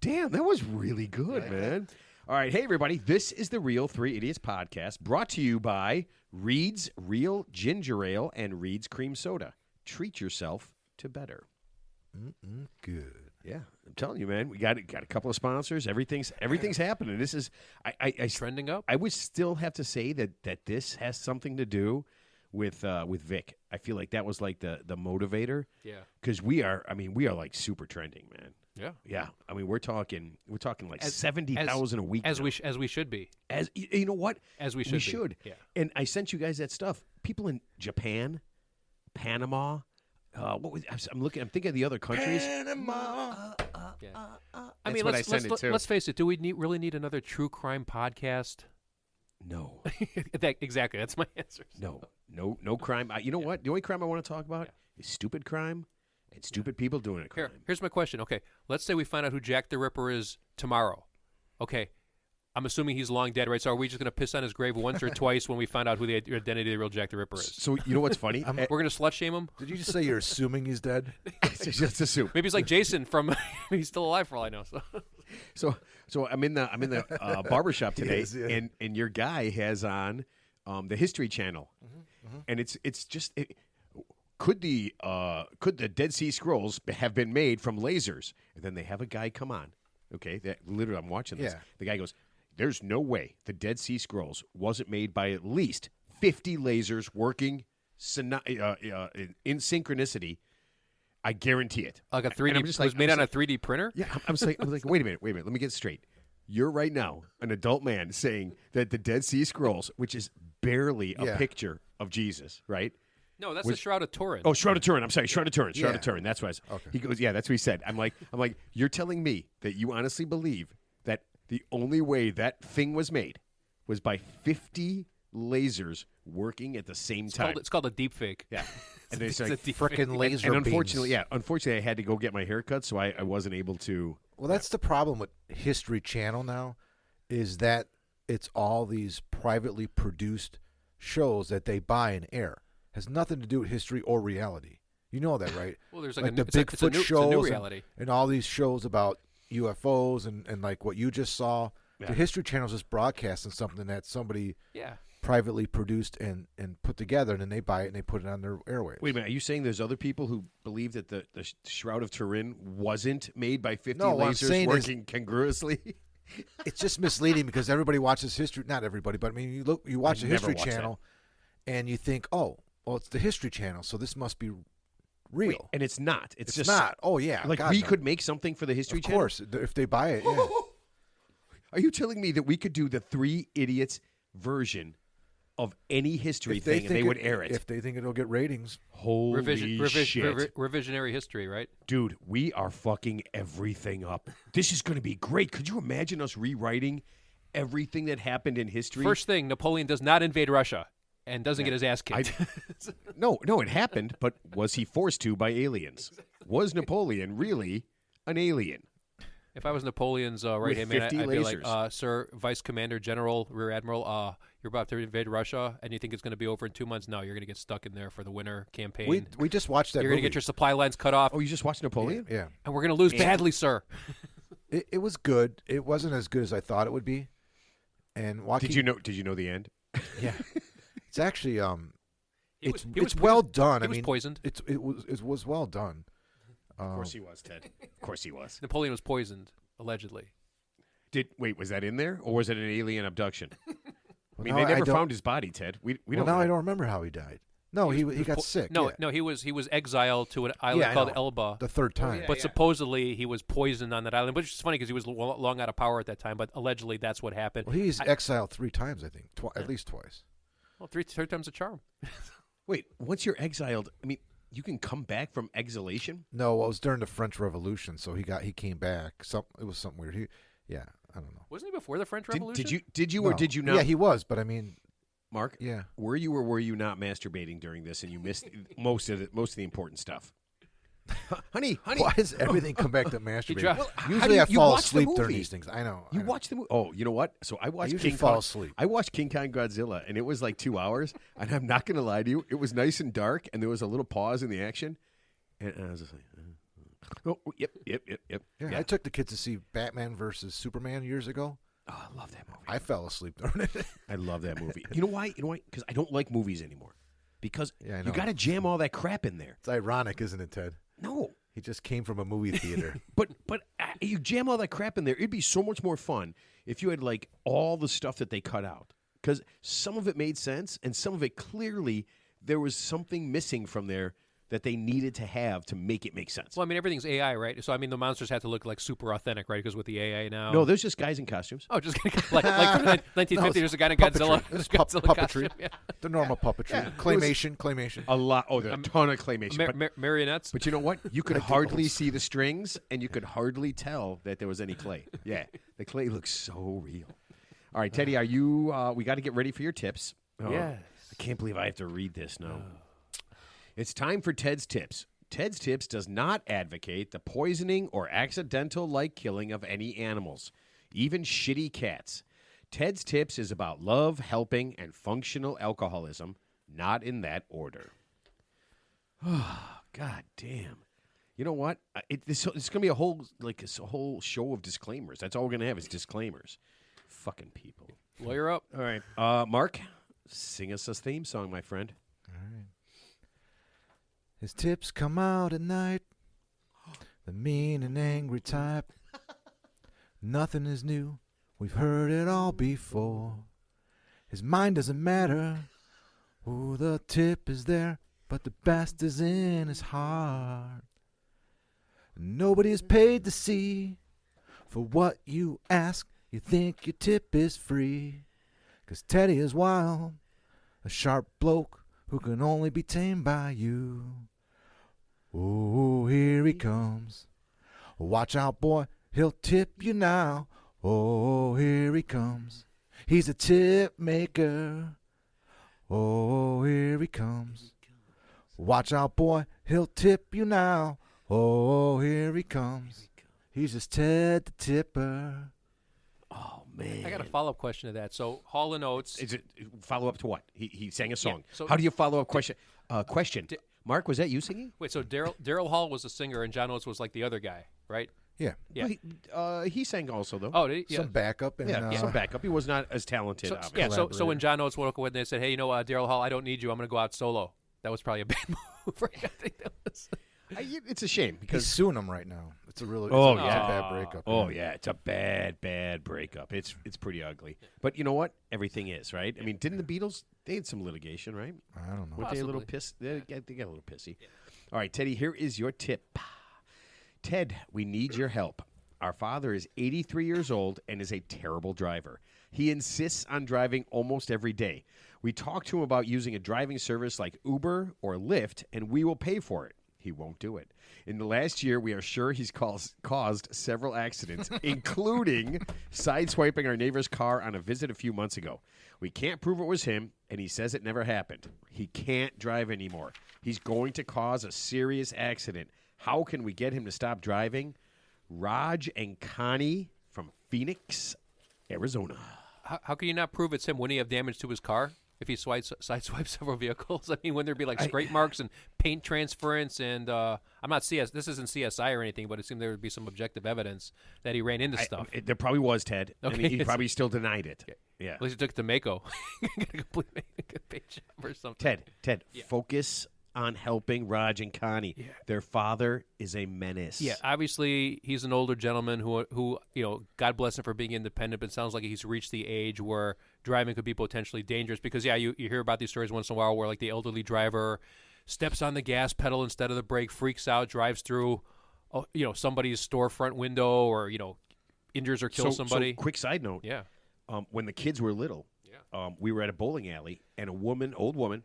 S1: damn, that was really good, man. All right, hey everybody, this is the Real Three Idiots podcast, brought to you by Reed's Real Ginger Ale and Reed's Cream Soda. Treat yourself to better.
S2: Good.
S1: Yeah, I'm telling you, man, we got a couple of sponsors. Everything's happening. This is I
S3: Trending up.
S1: I would still have to say that this has something to do with Vic. I feel like that was like the motivator.
S3: Yeah.
S1: Because we are like super trending, man.
S3: Yeah.
S1: Yeah. I mean, we're talking like 70,000 a week
S3: As
S1: now.
S3: we should be.
S1: As you know what?
S3: As we should.
S1: We
S3: be.
S1: should.
S3: Yeah.
S1: And I sent you guys that stuff. People in Japan, Panama. I'm thinking of the other countries.
S2: Panama.
S3: Yeah. I
S1: That's
S3: mean,
S1: what I send it to.
S3: let's face it. Do we really need another true crime podcast?
S1: No.
S3: Exactly. That's my answer.
S1: No crime. You know what? The only crime I want to talk about is stupid crime and stupid people doing a crime.
S3: Here's my question. Okay, let's say we find out who Jack the Ripper is tomorrow. Okay, I'm assuming he's long dead, right? So are we just going to piss on his grave once or twice when we find out who the identity of the real Jack the Ripper is?
S1: So you know what's funny?
S3: We're going to slut shame him?
S2: Did you just say you're assuming he's dead?
S1: Just assume.
S3: Maybe he's like Jason from he's still alive for all I know.
S1: So I'm in the barbershop today,
S2: is, yeah.
S1: and your guy has on the History Channel, and it's just could the Dead Sea Scrolls have been made from lasers? And then they have a guy come on. Okay, that literally I'm watching this.
S2: Yeah.
S1: The guy goes, "There's no way the Dead Sea Scrolls wasn't made by at least 50 lasers working in synchronicity. I guarantee it."
S3: Like a 3D,
S1: And I'm just
S3: it was
S1: like-
S3: made
S1: I'm
S3: on
S1: just
S3: a 3D printer?
S1: Yeah, I was like, wait a minute. Let me get straight. You're right now an adult man saying that the Dead Sea Scrolls, which is barely a
S2: Yeah.
S1: picture of Jesus, right?
S3: No, that's the Shroud of Turin.
S1: Oh, Shroud of Turin. I'm sorry, Shroud of Turin. Shroud
S2: Yeah.
S1: of Turin. That's what
S2: Okay.
S1: he goes. Yeah, that's what he said. I'm like, you're telling me that you honestly believe that the only way that thing was made was by 50 lasers working at the same time.
S3: It's called a deep fake.
S1: Yeah, and
S3: It's
S1: it's
S3: a
S1: like,
S3: deep
S2: Frickin'
S3: fake.
S2: laser
S1: and unfortunately,
S2: beams.
S1: unfortunately, I had to go get my hair cut, so I wasn't able to.
S2: Well, that's the problem with History Channel now, is that it's all these privately produced shows that they buy and air. Has nothing to do with history or reality. You know that, right?
S3: Well, there's like,
S2: like
S3: a,
S2: the
S3: it's a-
S2: Bigfoot
S3: it's a new
S2: shows
S3: reality.
S2: and all these shows about UFOs and like what you just saw.
S1: Yeah.
S2: The History Channel is just broadcasting something that somebody
S3: Yeah.
S2: privately produced and put together, and then they buy it and they put it on their airwaves.
S1: Wait a minute. Are you saying there's other people who believe that the Shroud of Turin wasn't made by 50
S2: No, what I'm
S1: lasers
S2: saying is-
S1: working congruously?
S2: It's just misleading because everybody watches history. Not everybody, but I mean, you watch the
S1: never
S2: History
S1: watch
S2: Channel, and you think, oh, well, it's the History Channel, so this must be real.
S1: Wait, and it's not. It's just
S2: not. Oh yeah,
S1: like
S2: God,
S1: we
S2: no.
S1: could make something for the History
S2: Of
S1: Channel.
S2: course, if they buy it. Yeah.
S1: Are you telling me that we could do the Three Idiots version of any history thing and they
S2: think
S1: would air it?
S2: If they think it'll get ratings.
S1: Holy shit.
S3: Revisionary history, right?
S1: Dude, we are fucking everything up. This is going to be great. Could you imagine us rewriting everything that happened in history?
S3: First thing, Napoleon does not invade Russia and doesn't get his ass kicked.
S1: No, it happened, but was he forced to by aliens? Was Napoleon really an alien?
S3: If I was Napoleon's right-hand man,
S1: 50
S3: I'd be like,
S1: lasers.
S3: Sir, Vice Commander, General, Rear Admiral, you're about to invade Russia, and you think it's going to be over in 2 months? No, you're going to get stuck in there for the winter campaign.
S2: We just watched that
S3: You're going
S2: movie.
S3: to get your supply lines cut off,
S1: Oh, you just watched Napoleon?
S2: Yeah.
S3: and we're going to lose badly, sir.
S2: It was good. It wasn't as good as I thought it would be. And Joaquin,
S1: Did you know the end?
S2: Yeah. It's actually
S3: He was
S2: it's well done.
S3: He
S2: I
S3: was
S2: mean,
S3: poisoned.
S2: it was well done.
S1: Of course he was, Ted. Of course he was.
S3: Napoleon was poisoned, allegedly.
S1: Wait, was that in there, or was it an alien abduction? I mean,
S2: now
S1: they
S2: I
S1: never
S2: don't-
S1: found his body, Ted. We
S2: Well,
S1: don't
S2: now
S1: know.
S2: I don't remember how he died. No, he got sick.
S3: No,
S2: yeah.
S3: no, he was exiled to an island
S2: I
S3: called
S2: know.
S3: Elba.
S2: The third time.
S3: But supposedly he was poisoned on that island, which is funny because he was long out of power at that time. But allegedly that's what happened.
S2: Well, he's exiled 3 times, I think, at least twice.
S3: Well, third time's a charm.
S1: Wait, once you're exiled, I mean, you can come back from exilation?
S2: No, it was during the French Revolution, so he came back. It was something weird. I don't know.
S3: Wasn't he before the French Revolution?
S1: Did you
S2: No.
S1: or did you not?
S2: Yeah, he was, but I mean,
S1: Mark?
S2: yeah.
S1: Were you or were you not masturbating during this and you missed most of the important stuff? honey.
S2: Why does everything come back to masturbating?
S3: dropped-
S1: Well, how
S2: Usually
S1: do
S2: I
S1: you
S2: fall
S1: watch the
S2: asleep during
S1: movie?
S2: these things. I know.
S1: You watch the movie? Oh, you know what? So I watched
S2: usually
S1: King
S2: fall
S1: Kong.
S2: asleep.
S1: I watched King Kong Godzilla, and it was like 2 hours. And I'm not going to lie to you, it was nice and dark, and there was a little pause in the action, and I was just like, oh, yep.
S2: Yeah, I took the kids to see Batman versus Superman years ago.
S1: Oh, I love that movie.
S2: I fell asleep during it.
S1: I love that movie. You know why? Because I don't like movies anymore. Because
S2: Yeah, I
S1: you
S2: know.
S1: got to jam all that crap in there.
S2: It's ironic, isn't it, Ted?
S1: No,
S2: He just came from a movie theater.
S1: but you jam all that crap in there. It'd be so much more fun if you had like all the stuff that they cut out. Because some of it made sense, and some of it clearly there was something missing from there that they needed to have to make it make sense.
S3: Well, I mean, everything's AI, right? So, I mean, the monsters have to look like super authentic, right? Because with the AI now.
S1: No, there's just guys in costumes.
S3: Oh, just like from the 1950s, there's a guy in Godzilla.
S2: It's
S3: Godzilla
S2: puppetry.
S3: costume, yeah.
S2: The normal puppetry.
S1: Yeah.
S2: Claymation.
S1: A lot. Oh, there's a ton of claymation.
S3: Marionettes.
S1: But you know what? You could hardly see the strings, and you could hardly tell that there was any clay. Yeah, the clay looks so real. All right, Teddy, are you? We got to get ready for your tips. Oh,
S3: Yes.
S1: I can't believe I have to read this now. It's time for Ted's Tips. Ted's Tips does not advocate the poisoning or accidental like killing of any animals, even shitty cats. Ted's Tips is about love, helping, and functional alcoholism, not in that order. Oh, God damn. You know what? It's going to be a whole show of disclaimers. That's all we're going to have is disclaimers. Fucking people.
S3: Lawyer up.
S1: All right. Mark, sing us a theme song, my friend.
S2: His tips come out at night. The mean and angry type. Nothing is new. We've heard it all before. His mind doesn't matter. Oh, the tip is there, but the best is in his heart. Nobody is paid to see. For what you ask, you think your tip is free. 'Cause Teddy is wild, a sharp bloke who can only be tamed by you. Oh, here he comes. Watch out, boy, he'll tip you now. Oh, here he comes. He's a tip maker. Oh, here he comes. Watch out, boy, he'll tip you now. Oh, here he comes. He's just Ted the Tipper.
S1: Oh, man.
S3: I got a follow-up question to that. So, Hall & Oates.
S1: Is it follow up to what? He sang a song.
S3: so-
S1: How do you follow up question? Question. Mark, was that you singing?
S3: Wait, so Daryl Hall was the singer, and John Oates was like the other guy, right?
S2: Yeah.
S3: Yeah.
S1: Well, he sang also, though.
S3: Oh, did he? Yeah.
S2: Some backup. And,
S1: yeah, some backup. He was not as talented,
S3: So,
S1: obviously.
S3: yeah, so when John Oates woke up and they said, hey, you know, Daryl Hall, I don't need you. I'm going to go out solo. That was probably a bad move. Right? I think that was.
S1: It's a shame
S2: he's
S1: because
S2: suing him right now. It's a really
S1: Oh,
S2: it's a
S1: yeah.
S2: bad breakup.
S1: oh yeah, it's a bad breakup. It's pretty ugly. But you know what? Everything is right. I mean, didn't the Beatles? They had some litigation, right?
S2: I don't know.
S1: Weren't they a little
S3: Possibly.
S1: pissed? They got a little pissy. All right, Teddy, here is your tip. Ted, we need your help. Our father is 83 years old and is a terrible driver. He insists on driving almost every day. We talked to him about using a driving service like Uber or Lyft, and we will pay for it. He won't do it. In the last year, we are sure he's caused several accidents, including sideswiping our neighbor's car on a visit a few months ago. We can't prove it was him, and he says it never happened. He can't drive anymore. He's going to cause a serious accident. How can we get him to stop driving? Raj and Connie from Phoenix, Arizona.
S3: How can you not prove it's him? Wouldn't he have damage to his car if he sideswiped several vehicles? I mean, wouldn't there be like scrape marks and paint transference? And I'm not CS. This isn't CSI or anything, but it seemed there would be some objective evidence that he ran into stuff.
S1: There probably was, Ted. I mean,
S3: Okay.
S1: he probably still denied it. Yeah.
S3: At least he took it to Mako. Get a complete paint job or something.
S1: Ted, focus on helping Raj and Connie.
S3: Yeah.
S1: Their father is a menace.
S3: Yeah, obviously he's an older gentleman who God bless him for being independent, but it sounds like he's reached the age where driving could be potentially dangerous because, you hear about these stories once in a while where, like, the elderly driver steps on the gas pedal instead of the brake, freaks out, drives through, somebody's storefront window or, injures or kills somebody.
S1: So, quick side note.
S3: Yeah.
S1: When the kids were little, we were at a bowling alley, and old woman,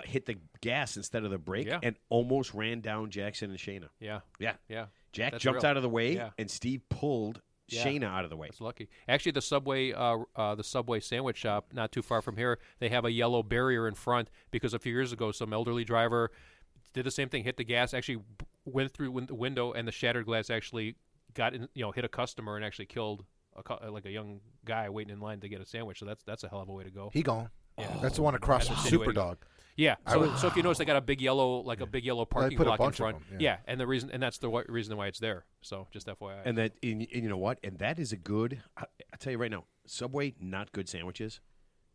S1: hit the gas instead of the brake and almost ran down Jackson and Shayna.
S3: Yeah.
S1: Yeah.
S3: Yeah.
S1: Jack
S3: That's
S1: jumped
S3: real.
S1: out of the way,
S3: Yeah.
S1: and Steve pulled Shayna out of the way.
S3: That's lucky. Actually, the Subway sandwich shop not too far from here, they have a yellow barrier in front because a few years ago some elderly driver did the same thing, hit the gas, actually went through the window, and the shattered glass actually got in, hit a customer and actually killed a young guy waiting in line to get a sandwich. So that's a hell of a way to go.
S2: He gone.
S3: Yeah.
S2: That's the one across from
S3: Wow.
S2: Superdog.
S3: Yeah. So if you notice, they got a big yellow parking
S2: put a
S3: block in
S2: bunch of
S3: front.
S2: them,
S3: Yeah, and that's the reason why it's there. So just FYI.
S1: And you know what? And that is a good. I'll tell you right now, Subway, not good sandwiches.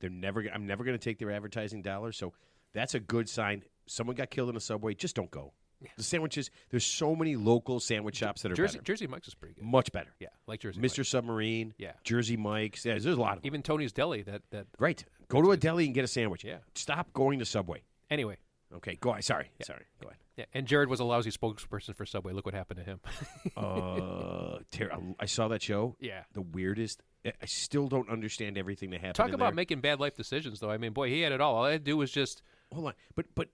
S1: I'm never going to take their advertising dollars. So that's a good sign. Someone got killed in a Subway. Just don't go. Yeah. The sandwiches. There's so many local sandwich shops that are better.
S3: Jersey Mike's is pretty good.
S1: Much better.
S3: Yeah, like Jersey
S1: Mr.
S3: Mike's.
S1: Submarine.
S3: Yeah.
S1: Jersey Mike's. Yeah, there's a lot of them.
S3: Even Tony's Deli. That
S1: Right. Go to a deli and get a sandwich.
S3: Yeah.
S1: Stop going to Subway.
S3: Anyway.
S1: Okay. Go on. Sorry. Go ahead.
S3: Yeah, and Jared was a lousy spokesperson for Subway. Look what happened to him.
S1: I saw that show.
S3: Yeah.
S1: The weirdest. I still don't understand everything that happened.
S3: Talk
S1: in
S3: about
S1: there.
S3: making bad life decisions, though. I mean, boy, he had it all. All I had to do was just.
S1: Hold on, but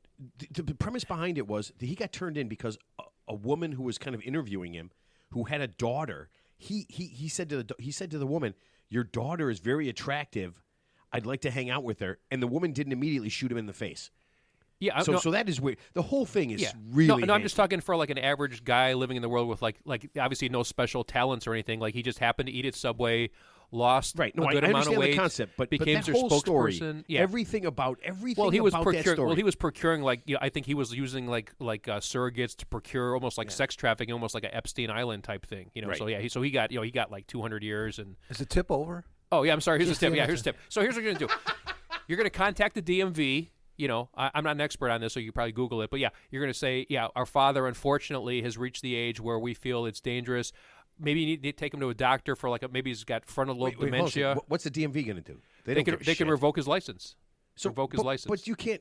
S1: the premise behind it was that he got turned in because a woman who was kind of interviewing him, who had a daughter, he said to the woman, "Your daughter is very attractive. I'd like to hang out with her," and the woman didn't immediately shoot him in the face.
S3: Yeah,
S1: So that is weird. The whole thing is
S3: yeah.
S1: really.
S3: No, I'm just talking for like an average guy living in the world with like obviously no special talents or anything. Like he just happened to eat at Subway. Lost
S1: right. No,
S3: a good
S1: I
S3: amount
S1: understand
S3: of weight,
S1: the concept, but
S3: became
S1: that
S3: their
S1: whole
S3: spokesperson.
S1: Story,
S3: Yeah.
S1: everything about
S3: that story.
S1: Well,
S3: he was procuring I think he was using like surrogates to procure almost like sex trafficking, almost like an Epstein Island type thing.
S1: Right.
S3: So yeah, he got like 200 years and.
S2: Is the tip over?
S3: Oh yeah, I'm sorry. Here's the tip. Yeah, here's the tip. So here's what you're gonna do. You're gonna contact the DMV. I'm not an expert on this, so you can probably Google it. But yeah, you're going to say, our father, unfortunately, has reached the age where we feel it's dangerous. Maybe you need to take him to a doctor for maybe he's got frontal lobe dementia.
S1: What's the DMV going to do?
S3: They can revoke his license. Revoke his license.
S1: But you can't.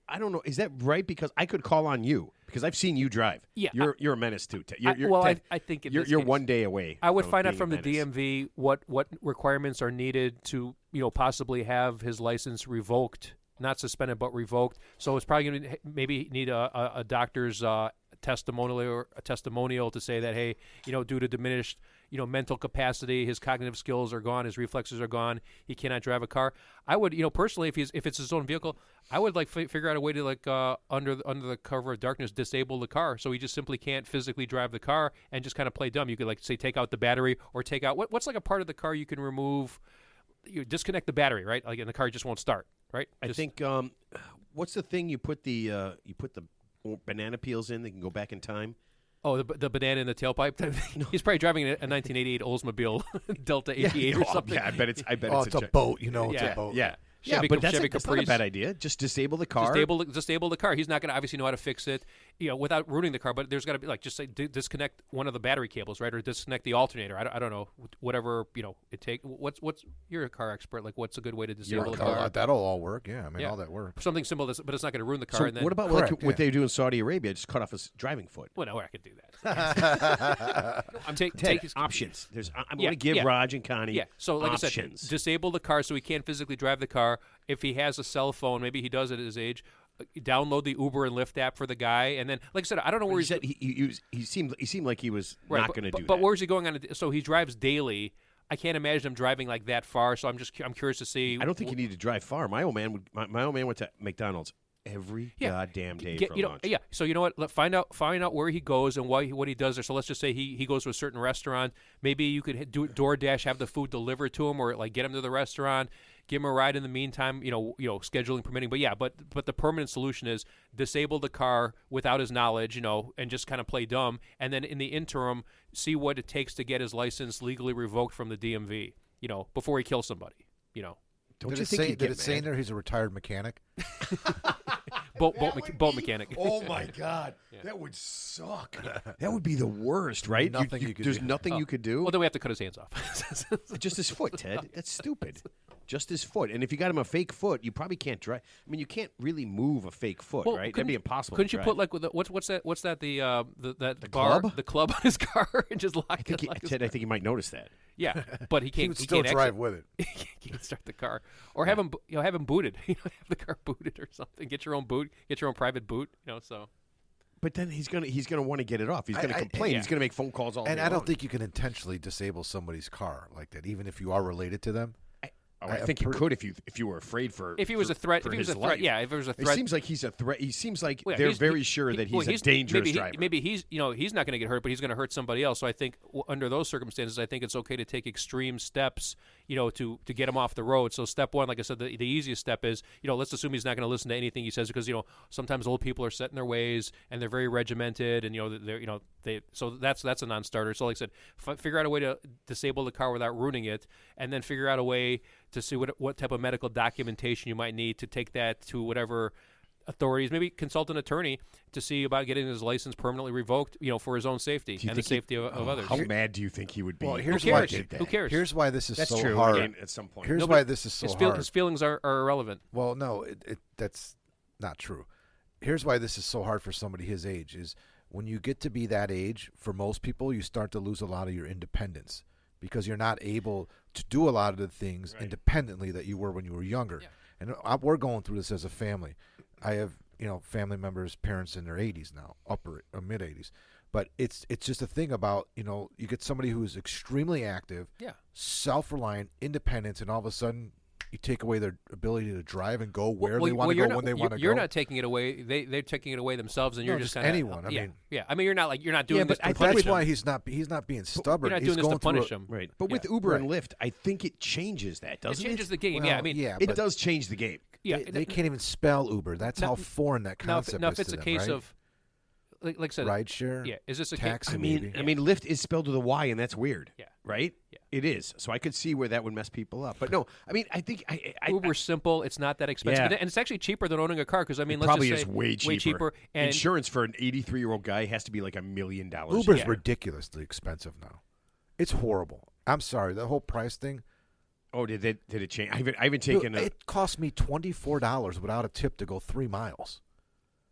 S1: I don't know. Is that right? Because I could call on you because I've seen you drive.
S3: Yeah,
S1: you're a menace too.
S3: I think
S1: you're 1 day away.
S3: I would find out from the
S1: menace.
S3: DMV what requirements are needed to possibly have his license revoked. Not suspended, but revoked. So it's probably going to maybe need a doctor's testimonial to say that, hey, due to diminished, mental capacity, his cognitive skills are gone, his reflexes are gone, he cannot drive a car. I would, personally, if it's his own vehicle, I would figure out a way to under the cover of darkness disable the car, so he just simply can't physically drive the car and just kind of play dumb. You could say take out the battery or take out what's like a part of the car you can remove. You disconnect the battery, right? And the car just won't start. Right.
S1: I think what's the thing you put the banana peels in that can go back in time?
S3: Oh, the banana in the tailpipe. He's probably driving a 1988 Oldsmobile Delta 88 or something.
S1: Yeah, I bet it's
S2: it's a boat. It's a boat.
S1: Yeah.
S3: Chevy,
S1: but that's
S3: Chevy
S1: not a
S3: Caprice.
S1: bad idea. Just disable the car.
S3: Disable the car. He's not going to obviously know how to fix it, without ruining the car. But there's got to be just say disconnect one of the battery cables, right, or disconnect the alternator. I don't know, whatever it take. What's you're a car expert? Like, what's a good way to disable the car?
S2: That'll all work. Yeah, all that works.
S3: Something simple, but it's not going to ruin the car.
S1: So
S3: and then,
S1: what about what they do in Saudi Arabia? Just cut off his driving foot.
S3: Well, no, I could do that.
S1: Take options. I'm going to give Raj and Connie.
S3: Yeah. So like
S1: options.
S3: I said, disable the car so he can't physically drive the car. If he has a cell phone, maybe he does at his age. Download the Uber and Lyft app for the guy, and then, like I said, I don't know where
S1: he seemed like he was not going to do that.
S3: But where's he going on? So he drives daily. I can't imagine him driving like that far. So I'm curious to see.
S1: I don't think you need to drive far. My old man went to McDonald's every goddamn day for lunch.
S3: Yeah. So you know what? Find out where he goes and what he does there. So let's just say he goes to a certain restaurant. Maybe you could do DoorDash, have the food delivered to him, or get him to the restaurant. Give him a ride in the meantime, scheduling permitting. But the permanent solution is disable the car without his knowledge, and just kind of play dumb. And then in the interim, see what it takes to get his license legally revoked from the DMV, before he kills somebody,
S1: Don't you think
S2: did it say in there he's a retired mechanic?
S3: boat mechanic.
S1: Oh my God, that would suck. That would be the worst, right?
S2: Nothing you could
S1: There's
S2: do.
S1: nothing you could do.
S3: Well, then we have to cut his hands off.
S1: Just his foot, Ted. That's stupid. Just his foot. And if you got him a fake foot, you probably can't drive. I mean, you can't really move a fake foot,
S3: Well,
S1: right? That'd
S3: couldn't-
S1: be impossible.
S3: Couldn't
S1: to
S3: you
S1: drive.
S3: put like what's that the
S1: club?
S3: the club on his car and just lock
S1: I think
S3: it? Like
S1: Ted, I think you might notice that.
S3: yeah, but he
S2: He
S3: can't.
S2: would
S3: He
S2: still
S3: can't
S2: drive with it.
S3: he can't start the car, or have him have him booted. Have the car booted or something. Get your own boot. Get your own private boot. So.
S1: But then he's gonna want to get it off. He's gonna complain.
S3: yeah.
S1: He's gonna make phone calls all
S2: And
S1: day
S2: I don't
S1: long.
S2: think you can intentionally disable somebody's car like that, even if you are related to them.
S1: I think you could if you were afraid for
S3: If he was a threat,
S1: for
S3: if he was
S1: his
S3: a threat,
S1: life.
S3: yeah. If it was a
S1: It
S3: threat,
S1: seems like he's a threat. He seems like
S3: well,
S1: they're
S3: he's-
S1: very sure that
S3: well,
S1: he's a dangerous
S3: maybe
S1: driver.
S3: Maybe he's he's not going to get hurt, but he's going to hurt somebody else. So I think under those circumstances, I think it's okay to take extreme steps, to get him off the road. So step one, like I said, the easiest step is let's assume he's not going to listen to anything he says because sometimes old people are set in their ways and they're very regimented and they're so that's a non-starter. So like I said, figure out a way to disable the car without ruining it, and then figure out a way to see what type of medical documentation you might need to take that to whatever authorities. Maybe consult an attorney to see about getting his license permanently revoked, for his own safety and the safety of others.
S1: How mad do you think he would be?
S2: Well,
S1: if
S2: here's
S1: he
S2: why-
S1: did that?
S3: Who cares?
S2: Here's why this is
S1: That's
S2: so
S1: true.
S2: hard.
S1: Again, at some point.
S2: Here's
S3: Nobody-
S2: why this is so
S3: his,
S2: hard.
S3: his feelings are irrelevant.
S2: Well, no, that's not true. Here's why this is so hard for somebody his age is when you get to be that age, for most people, you start to lose a lot of your independence because you're not able to do a lot of the things independently that you were when you were younger.
S3: Yeah.
S2: And we're going through this as a family. I have, family members, parents in their 80s now, upper or mid 80s. But it's just a thing about, you get somebody who is extremely active,
S3: Yeah.
S2: self-reliant, independent, and all of a sudden you take away their ability to drive and go where they want to
S3: you're
S2: go
S3: not-
S2: when they want to go.
S3: You're not taking it away. They're taking it away themselves, and
S2: No,
S3: you're just
S2: just
S3: kinda,
S2: anyone. I
S3: yeah,
S2: mean-
S3: yeah. I mean, you're not doing this
S1: but I
S3: to
S1: think
S3: punish
S2: That's
S3: them.
S2: why he's not being stubborn.
S3: You're not
S2: He's
S3: doing this to
S2: going through
S3: punish
S2: a-
S3: them.
S1: Right. But
S3: Yeah.
S1: with Uber and
S2: Right.
S1: Lyft, I think it changes that,
S3: It
S1: doesn't it?
S3: changes the game.
S2: Well,
S3: yeah, I mean,
S2: yeah,
S1: It
S2: but
S1: does change the game.
S3: yeah.
S2: they can't even spell Uber. That's
S3: Now-
S2: how foreign that concept
S3: now,
S2: is
S3: if it's
S2: to
S3: a
S2: them,
S3: case
S2: right?
S3: of, like I said,
S2: rideshare,
S3: yeah, is this a
S2: taxi,
S3: case?
S2: maybe.
S1: I mean, Lyft is spelled with a Y, and that's weird.
S3: Yeah.
S1: Right.
S3: Yeah.
S1: It is. So I could see where that would mess people up. But no, I mean, I think
S3: Uber's simple. It's not that expensive,
S1: Yeah.
S3: and it's actually cheaper than owning a car. Because I mean,
S1: it
S3: let's
S1: probably
S3: just
S1: is
S3: say
S1: way cheaper.
S3: And
S1: Insurance for an 83-year-old guy has to be like $1 million.
S2: Uber's
S3: Yeah.
S2: ridiculously expensive now. It's horrible. I'm sorry, the whole price thing.
S1: Oh, did it change? I haven't
S2: Dude,
S1: taken.
S2: it cost me $24 without a tip to go 3 miles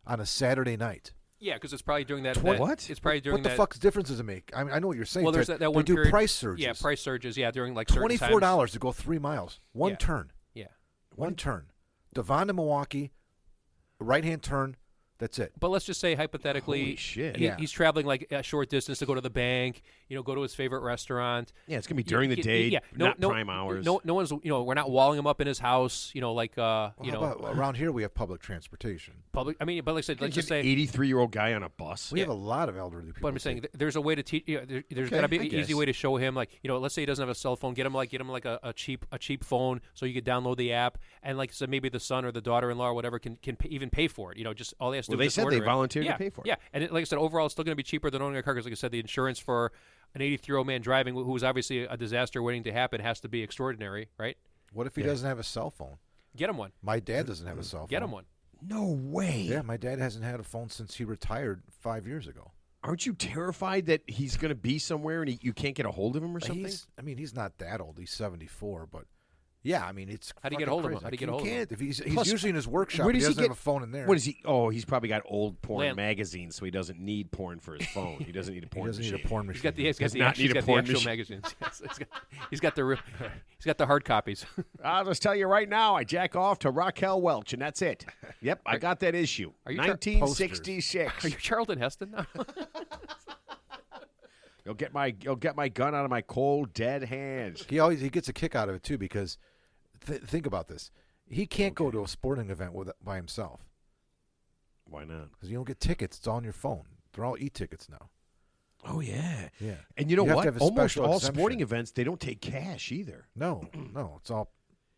S2: on a Saturday night.
S3: yeah, because it's probably during that.
S1: What?
S3: It's probably during
S2: What the
S3: that.
S2: fuck's difference does it make? I mean, I know what you're saying.
S3: Well, there's
S2: Ted.
S3: that one
S2: they do
S3: period.
S2: price surges.
S3: Yeah, price surges. Yeah, during like certain
S2: $24
S3: times.
S2: to go 3 miles, one
S3: Yeah.
S2: turn,
S3: Yeah.
S2: one turn. Devon to Milwaukee, right hand turn. That's it.
S3: But let's just say hypothetically,
S1: Holy shit.
S2: Yeah.
S3: he's traveling like a short distance to go to the bank, go to his favorite restaurant.
S1: Yeah, it's gonna be during the day, not prime hours.
S3: No one's, we're not walling him up in his house, like,
S2: Well, how about, around here we have public transportation.
S3: public. I mean, but like I said, let's just say,
S1: 83-year-old guy on a bus.
S2: We have a lot of elderly people.
S3: but I'm saying there's a way to teach. There's
S1: Okay,
S3: got to be
S1: I
S3: an easy
S1: guess.
S3: way to show him, like, let's say he doesn't have a cell phone, get him like a cheap phone, so you could download the app, and like I said, maybe the son or the daughter-in-law or whatever can even pay for it. Just all they have to
S1: Well,
S3: do
S1: they
S3: is just
S1: said they
S3: order it.
S1: volunteered to
S3: Yeah,
S1: pay for it.
S3: Yeah, and like I said, overall, it's still going to be cheaper than owning a car because, like I said, the insurance for an 83-year-old man driving who's obviously a disaster waiting to happen has to be extraordinary, right?
S2: What if he doesn't have a cell phone?
S3: Get him one.
S2: My dad doesn't have a cell phone.
S3: Get him one.
S1: No way.
S2: Yeah, my dad hasn't had a phone since he retired 5 years ago.
S1: Aren't you terrified that he's going to be somewhere and you can't get a hold of him or something?
S2: He's not that old. He's 74, but yeah, I mean, it's
S3: How do you get
S2: fucking
S3: hold of him?
S2: crazy.
S3: How do you get
S2: You
S3: hold of him?
S2: can't. If he's
S1: Plus,
S2: usually in his workshop,
S1: where
S2: he
S1: does he
S2: doesn't
S1: get-
S2: have a phone in there.
S1: What is he? Oh, he's probably got old porn
S3: Land-
S1: magazines, so he doesn't need porn for his phone. He doesn't need a
S2: He
S1: porn
S2: doesn't need
S1: machine.
S2: a porn
S3: He's
S2: machine.
S3: got the
S1: Does not need a porn
S3: actual
S1: machine.
S3: magazines. Yes, he's got the hard copies.
S1: I'll just tell you right now, I jack off to Raquel Welch, and that's it. Yep, I got that issue.
S3: Are you
S1: 1966.
S3: Are you Charlton Heston now?
S1: You'll get my gun out of my cold dead hands.
S2: He gets a kick out of it too because think about this. He can't go to a sporting event by himself
S1: Why not?
S2: because you don't get tickets. It's all on your phone. They're all e-tickets now.
S1: Oh yeah,
S2: Yeah.
S1: And you know
S2: You have
S1: what?
S2: to have a
S1: Almost
S2: special
S1: all
S2: exemption.
S1: sporting events they don't take cash either.
S2: No, it's all.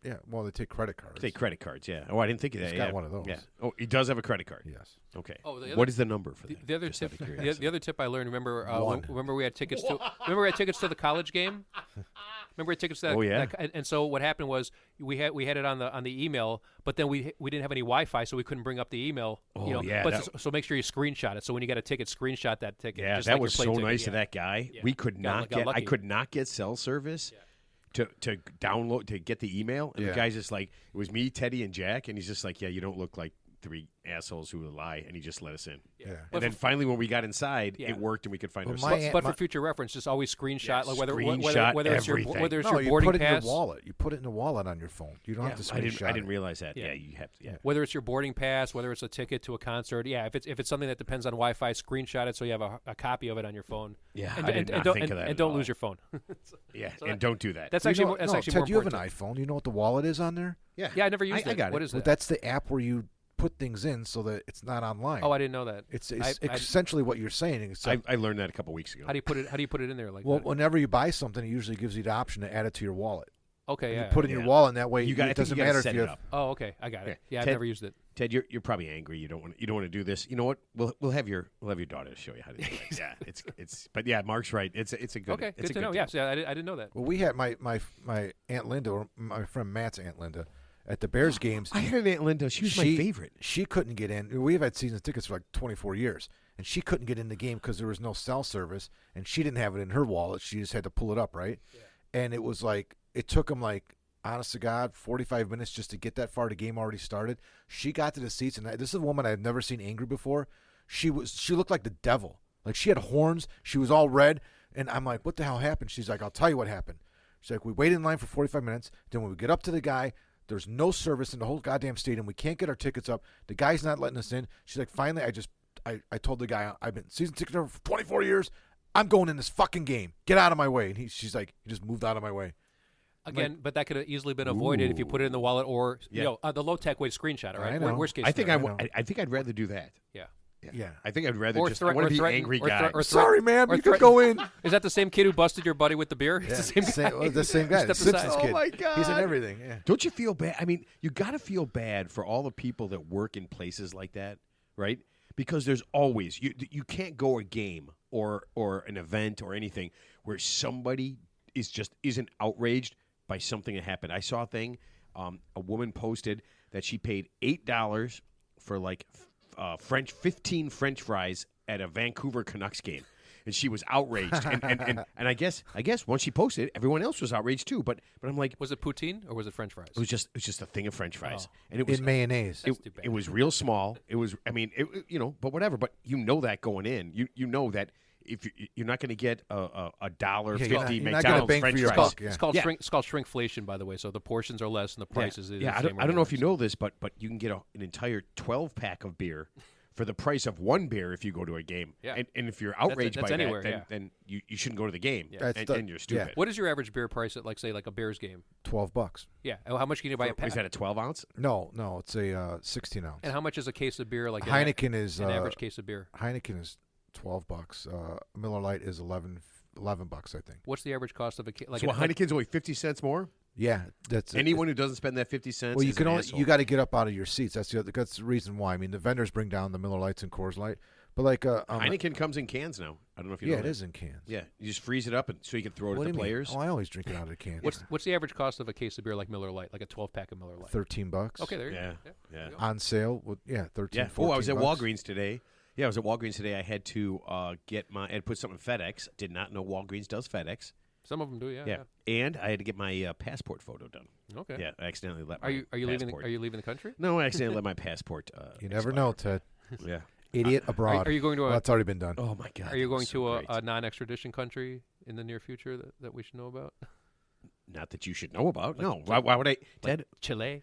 S2: Yeah, well, they take credit cards.
S1: They take credit cards. Yeah. Oh, I didn't think of that.
S2: He's got
S1: yeah.
S2: one of those.
S1: Yeah. Oh, he does have a credit card.
S2: Yes.
S1: Okay.
S3: Oh, the other-
S1: what is the number for that?
S3: The other
S1: Just out
S3: tip,
S1: of curiosity.
S3: the other tip I learned. Remember
S2: One.
S3: we had tickets to. Remember we had tickets to the college game. Remember tickets that?
S1: Oh, yeah.
S3: And so what happened was we had it on the email, but then we didn't have any Wi-Fi, so we couldn't bring up the email.
S1: Oh, yeah,
S3: But so make sure you screenshot it. So when you get a ticket, screenshot that ticket.
S1: Yeah,
S3: just
S1: that
S3: like
S1: was
S3: your plane
S1: so
S3: ticket.
S1: nice
S3: Yeah.
S1: of that guy.
S3: Yeah.
S1: We could not
S3: got
S1: get. I
S3: lucky.
S1: could not get cell service. To download to get the email, and the guy's just like, it was me, Teddy, and Jack, and he's just like, yeah, you don't look like three assholes who lie, and he just let us in.
S2: Yeah.
S1: And then finally, when we got inside,
S3: Yeah.
S1: it worked, and we could find our
S2: my
S1: stuff.
S3: But for future reference, just always screenshot, like whether it's your
S1: everything.
S3: whether it's
S2: No,
S3: your
S2: you
S3: boarding
S2: put it
S3: pass.
S2: in your wallet. You put it in the wallet on your phone. You don't have to
S1: I
S2: screenshot
S1: didn't
S2: it.
S1: realize that.
S3: Yeah.
S1: Yeah, you have to. Yeah.
S3: Whether it's your boarding pass, whether it's a ticket to a concert, if it's something that depends on Wi-Fi, screenshot it so you have a copy of it on your phone.
S1: Yeah,
S3: and,
S1: I did
S3: and,
S1: not
S3: and don't,
S1: think of that
S3: and
S1: at
S3: don't
S1: all.
S3: lose your phone.
S1: Yeah,
S3: So
S1: and don't do that.
S3: That's
S2: You
S3: actually
S2: know-
S3: more, that's
S2: no,
S3: actually
S2: Ted,
S3: more
S2: you have an
S3: important.
S2: iPhone. You know what the wallet is on there?
S1: Yeah,
S3: Yeah, I never used it.
S1: I got
S3: What
S1: it.
S3: is
S2: Well,
S3: that?
S2: that's the app where you put things in so that it's not online.
S3: Oh, I didn't know that.
S2: It's
S3: I-
S2: essentially what you're saying. Except,
S1: I learned that a couple weeks ago.
S3: How do you put it? How do you put it in there? Like
S2: well,
S3: that?
S2: whenever you buy something, it usually gives you the option to add it to your wallet.
S3: Okay,
S2: And
S3: yeah.
S2: you put it in your
S1: Yeah.
S2: wallet, and that way
S1: I
S2: it
S1: think
S2: doesn't
S1: you gotta
S2: matter
S1: set
S2: if you
S1: it
S2: have.
S1: up.
S3: Oh, okay, I got it. Yeah, I've
S1: Ted-
S3: never used it.
S1: Ted, you're probably angry. You don't want to do this. You know what? We'll have your daughter show you how to do it. Yeah, it's. But yeah, Mark's right. It's a good.
S3: Okay,
S1: it's
S3: good
S1: a
S3: to know.
S1: deal.
S3: Yeah, so I didn't know that.
S2: Well, we had my Aunt Linda, or my friend Matt's Aunt Linda, at the Bears games.
S1: I had an Aunt Linda. She was my favorite.
S2: She couldn't get in. We've had season tickets for like 24 years, and she couldn't get in the game because there was no cell service, and she didn't have it in her wallet. She just had to pull it up, right? Yeah. And it was like, it took them like, honest to God, 45 minutes just to get that far. The game already started. She got to the seats, and this is a woman I've never seen angry before. She looked like the devil. Like she had horns. She was all red, and I'm like, what the hell happened? She's like, I'll tell you what happened. She's like, we waited in line for 45 minutes. Then when we get up to the guy, there's no service in the whole goddamn stadium. We can't get our tickets up. The guy's not letting us in. She's like, finally, I told the guy, I've been season ticket holder for 24 years. I'm going in this fucking game. Get out of my way. And she's like, he just moved out of my way.
S3: Again, but that could have easily been avoided if you put it in the wallet or the low tech way to screenshot it. Right?
S2: I know.
S3: Worst case.
S1: I think
S3: scenario.
S1: I think I'd rather do that.
S3: Yeah.
S2: Yeah.
S1: I think I'd rather
S3: Or
S1: just.
S3: threat-
S1: I want
S3: or
S1: to be
S3: threaten-
S1: angry
S3: or
S1: guy.
S3: threat- or
S2: Sorry, ma'am.
S3: or
S2: You could
S3: threaten-
S2: go in.
S3: Is that the same kid who busted your buddy with the beer? It's the same guy.
S2: The same guy.
S3: Step
S2: Simpsons
S3: aside.
S2: kid.
S1: Oh, my God.
S2: He's in everything. Yeah.
S1: Don't you feel bad? I mean, you got to feel bad for all the people that work in places like that, right? Because there's always you can't go a game or an event or anything where somebody isn't outraged by something that happened. I saw a thing. A woman posted that she paid $8 for like 15 French fries at a Vancouver Canucks game. And she was outraged, and I guess once she posted it, everyone else was outraged too. But I'm like,
S3: Was it poutine or was it French fries?
S1: it was just a thing of French fries,
S3: Oh.
S1: and it was
S2: In mayonnaise.
S3: That's too bad.
S1: it was real small. It was, I mean, but whatever. But you know that going in, you know that if you're not going to get a $1.50
S2: Yeah, you're not gonna
S1: McDonald's
S2: bang for
S1: French
S2: your
S1: fries.
S2: buck. Yeah.
S3: It's called
S1: Yeah.
S3: it's called shrinkflation, by the way. So the portions are less and the prices. Is
S1: Yeah,
S3: the
S1: I
S3: same
S1: don't know if you
S3: whatever.
S1: know this, but you can get an entire 12-pack of beer for the price of one beer if you go to a game.
S3: Yeah.
S1: And if you're outraged
S3: that's
S1: by
S3: anywhere,
S1: that, then you shouldn't go to the game.
S3: Yeah.
S2: That's
S1: And you're stupid.
S3: What is your average beer price at, like, say, like a Bears game?
S2: $12.
S3: Yeah. How much can you buy a pack?
S1: Is that a 12 ounce?
S2: No, it's a 16 ounce.
S3: And how much is a case of beer? Like
S2: Heineken is
S3: an average case of beer.
S2: Heineken is $12. Miller Lite is $11, I think.
S3: What's the average cost of a case? Like
S1: So Heineken's only 50 cents more?
S2: Yeah, that's
S1: Anyone who doesn't spend that 50 cents
S2: Well, you
S1: is
S2: can
S1: an
S2: only
S1: asshole.
S2: you got to get up out of your seats. That's the reason why. I mean, the vendors bring down the Miller Lights and Coors Light, but like
S1: Heineken comes in cans now. I don't know if you know
S2: yeah, it
S1: that.
S2: is in cans.
S1: Yeah, you just freeze it up so you can throw it
S2: What
S1: at
S2: do
S1: the
S2: you mean?
S1: players.
S2: Oh, I always drink it out of the can.
S3: What's the average cost of a case of beer like Miller Lite, like a 12-pack of Miller Lite?
S2: $13.
S3: Okay, there you
S1: Yeah,
S3: go.
S1: yeah.
S3: There you go.
S2: On sale. Yeah, 13.
S1: Yeah. Oh, I was at
S2: $14.
S1: Walgreens today. Yeah, I was at Walgreens today. I had to put something in FedEx. Did not know Walgreens does FedEx.
S3: Some of them do, yeah.
S1: Yeah, and I had to get my passport photo done.
S3: Okay.
S1: Yeah, I accidentally let.
S3: Are you leaving?
S1: passport.
S3: Are you leaving the country?
S1: No, I accidentally let my passport.
S2: You never
S1: expire.
S2: know, Ted.
S1: Yeah.
S2: Idiot abroad.
S3: Are you going to
S2: Well,
S3: a?
S2: that's already been done.
S1: Oh my God.
S3: Are you
S1: that
S3: going
S1: was
S3: to
S1: so
S3: a,
S1: great.
S3: a non-extradition country in the near future that we should know about?
S1: Not that you should know about. No. Why would I? Ted.
S3: Chile.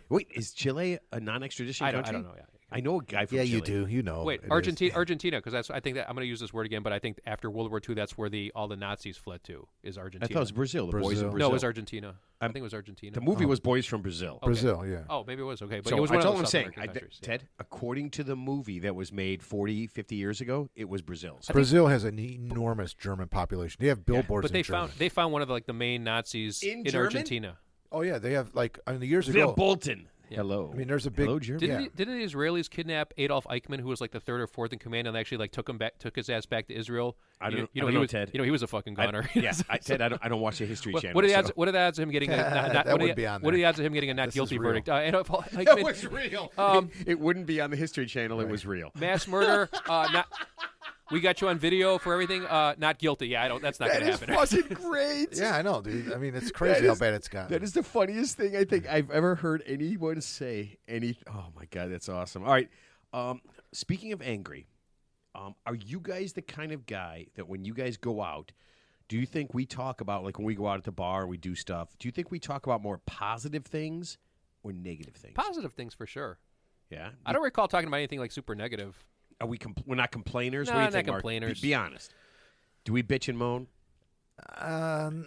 S1: Wait, is Chile a non-extradition
S3: I
S1: country?
S3: don't know. Yeah.
S1: I know a guy from
S2: Yeah,
S1: Chile.
S2: you do. You know.
S3: Wait,
S2: it is.
S3: Argentina, because I think that I'm going to use this word again, but I think after World War II, that's where all the Nazis fled to is
S1: I
S3: Argentina.
S1: thought it was Brazil. The boys
S2: Brazil.
S1: of
S3: No,
S1: Brazil.
S3: it was Argentina. I think it was Argentina.
S1: The movie was Boys from Brazil.
S3: Okay.
S2: Brazil, yeah.
S3: Oh, maybe it was okay, but
S1: So
S3: it was one
S1: that's
S3: of
S1: all
S3: those
S1: I'm
S3: South
S1: saying.
S3: American countries. Yeah.
S1: Ted, according to the movie that was made 40, 50 years ago, it was Brazil. So
S2: Brazil has an enormous German population. They have billboards
S3: But they
S2: in German.
S3: found one of the main Nazis
S1: In
S3: in
S1: German?
S3: Argentina.
S2: Oh yeah, they have like the years
S1: They're
S2: ago.
S1: Bolton. Hello.
S2: I mean, there's a big.
S1: Hello, Germany.
S3: Didn't the Israelis kidnap Adolf Eichmann, who was like the third or fourth in command, and they actually like took his ass back to Israel?
S1: I don't
S3: he
S1: know,
S3: was,
S1: Ted.
S3: he was a fucking goner.
S1: Ted, I don't watch the History Channel.
S3: What are the odds?
S1: so-
S3: What are the odds of him getting a
S2: That
S3: what
S2: would be on
S3: what are
S2: there.
S3: the odds of him getting a not
S2: This is
S3: guilty
S2: real.
S3: verdict? Adolf Eichmann,
S1: That was real.
S3: Um,
S1: It wouldn't be on the History Channel. It was real.
S3: mass murder. Not. We got you on video for everything. Not guilty. Yeah, I don't. That's not
S1: That
S3: going to
S1: is
S3: happen.
S1: fucking great.
S2: Yeah, I know, dude. I mean, it's crazy how bad it's gotten.
S1: That is the funniest thing I think I've ever heard anyone say. Oh my god, that's awesome. All right. Speaking of angry, are you guys the kind of guy that when you guys go out, do you think we talk about, like when we go out at the bar and we do stuff, do you think we talk about more positive things or negative things?
S3: Positive things for sure.
S1: Yeah.
S3: I don't recall talking about anything like super negative.
S1: Are we? We're not complainers.
S3: No,
S1: what do you
S3: not
S1: think, Mark?
S3: complainers.
S1: Be honest. Do we bitch and moan?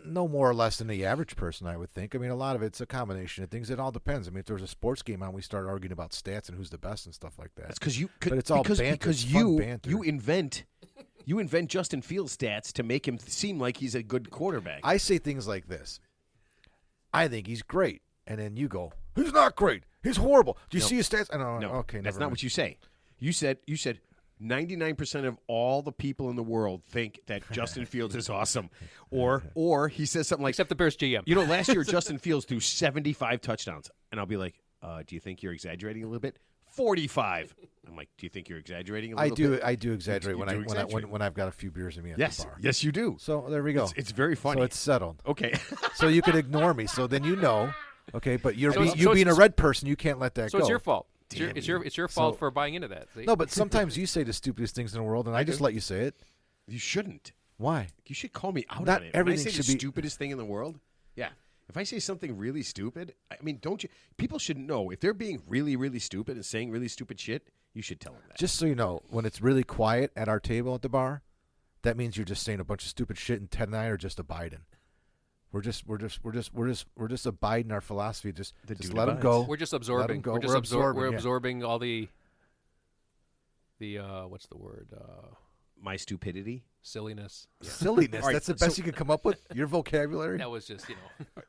S2: No more or less than the average person, I would think. I mean, a lot of it's a combination of things. It all depends. I mean, if there was a sports game on, we start arguing about stats and who's the best and stuff like that.
S1: That's because you.
S2: But it's all banter.
S1: Because
S2: It's fun banter.
S1: you invent Justin Fields stats to make him seem like he's a good quarterback.
S2: I say things like this. I think he's great. And then you go, he's not great. He's horrible. Do you see his stats? I don't know.
S1: No,
S2: Okay,
S1: that's
S2: never
S1: not
S2: mind.
S1: what you say. You said 99% of all the people in the world think that Justin Fields is awesome, or he says something like,
S3: Except the Bears GM.
S1: you know, last year Justin Fields threw 75 touchdowns, and I'll be like, do you think you're exaggerating a little bit? 45. I'm like, do you think you're exaggerating a little bit?
S2: I do exaggerate
S1: You
S2: when
S1: do
S2: I
S1: exaggerate.
S2: when I've got a few beers in me at
S1: Yes,
S2: the bar.
S1: yes, you do.
S2: So there we go.
S1: It's very funny.
S2: So it's settled.
S1: Okay.
S2: So you can ignore me. So then you know. Okay, but
S3: So it's-
S2: you
S3: so
S2: being a
S3: it's-
S2: red person, you can't let that
S3: So
S2: go.
S3: it's your fault.
S1: Damn
S3: It's your fault
S2: So-
S3: for buying into that. See?
S2: No, but sometimes you say the stupidest things in the world, and I just
S1: do.
S2: let you say it.
S1: You shouldn't.
S2: Why?
S1: You should call me out
S2: Not
S1: on it.
S2: everything
S1: when I say
S2: should
S1: the
S2: be-
S1: stupidest thing in the world. Yeah. If I say something really stupid, I mean, don't you? People should know if they're being really, really stupid and saying really stupid shit. You should tell them that.
S2: Just so you know, when it's really quiet at our table at the bar, that means you're just saying a bunch of stupid shit, and Ted and I are just abiding. We're just abiding our philosophy. Just
S1: dude
S2: let them
S1: abides.
S2: go.
S3: We're just absorbing.
S2: go.
S3: We're just
S2: We're
S3: absorbing. We're
S2: yeah.
S3: absorbing all the what's the word?
S1: My stupidity.
S3: Silliness.
S2: Silliness.
S1: All right,
S2: That's the best you can come up with. Your vocabulary.
S3: That was just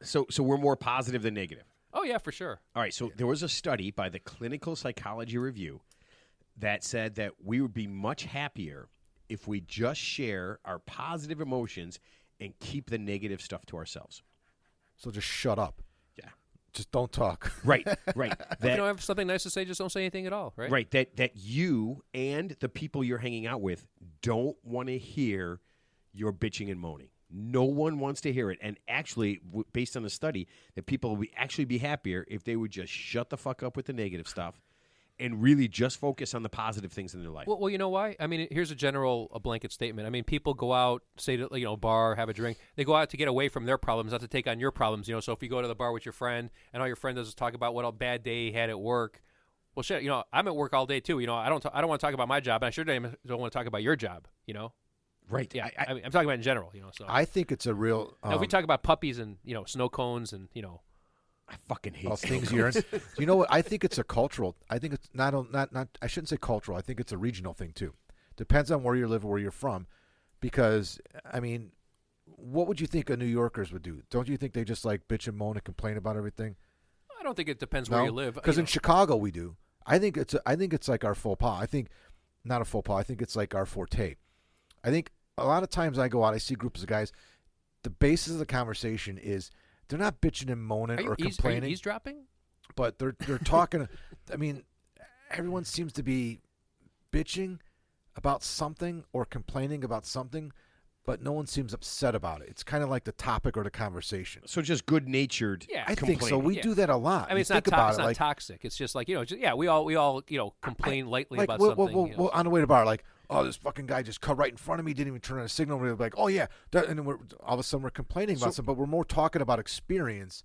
S1: So we're more positive than negative.
S3: Oh yeah, for sure.
S1: All right. So there was a study by the Clinical Psychology Review that said that we would be much happier if we just share our positive emotions and keep the negative stuff to ourselves.
S2: So just shut up.
S1: Yeah.
S2: Just don't talk.
S1: Right. Right.
S3: If you don't have something nice to say, just don't say anything at all, right?
S1: Right, that you and the people you're hanging out with don't want to hear your bitching and moaning. No one wants to hear it. And actually, based on the study, that people would actually be happier if they would just shut the fuck up with the negative stuff and really just focus on the positive things in their life.
S3: Well, you know why? I mean, here's a blanket statement. I mean, people go out, say to bar, have a drink. They go out to get away from their problems, not to take on your problems. You know, so if you go to the bar with your friend and all your friend does is talk about what a bad day he had at work. Well, shit, you know, I'm at work all day too. You know, I don't want to talk about my job, and I sure don't want to talk about your job. You know,
S1: right.
S3: yeah. I mean, I'm talking about in general. You know, so
S2: I think it's a real.
S3: now, if we talk about puppies and snow cones and
S1: I fucking hate
S2: things
S1: snow
S2: you're in.
S1: cones.
S2: You know what? I think it's a cultural. I think it's not. I shouldn't say cultural. I think it's a regional thing too. Depends on where you live or where you're from, because I mean, what would you think New Yorkers would do? Don't you think they just like bitch and moan and complain about everything?
S3: I don't think it depends where you live.
S2: Because
S3: You
S2: in
S3: know.
S2: Chicago we do. I think it's like our faux pas. I think not a faux pas. I think it's like our forte. I think a lot of times I go out, I see groups of guys. The basis of the conversation is they're not bitching and moaning or
S3: Are you
S2: complaining,
S3: eavesdropping?
S2: but they're talking. I mean, everyone seems to be bitching about something or complaining about something, but no one seems upset about it. It's kind of like the topic or the conversation.
S1: So just good-natured.
S3: Yeah.
S2: I think so. We
S3: Yeah.
S2: do that a lot.
S3: I mean,
S2: You
S3: it's not
S2: think about
S3: it's
S2: it,
S3: not
S2: like,
S3: toxic. It's just like we all complain lightly about
S2: we'll,
S3: something.
S2: We'll,
S3: you know.
S2: we'll, on the way to the bar, like, oh, this fucking guy just cut right in front of me, didn't even turn on a signal. We're like, oh yeah, and then all of a sudden we're complaining about something, but we're more talking about experience.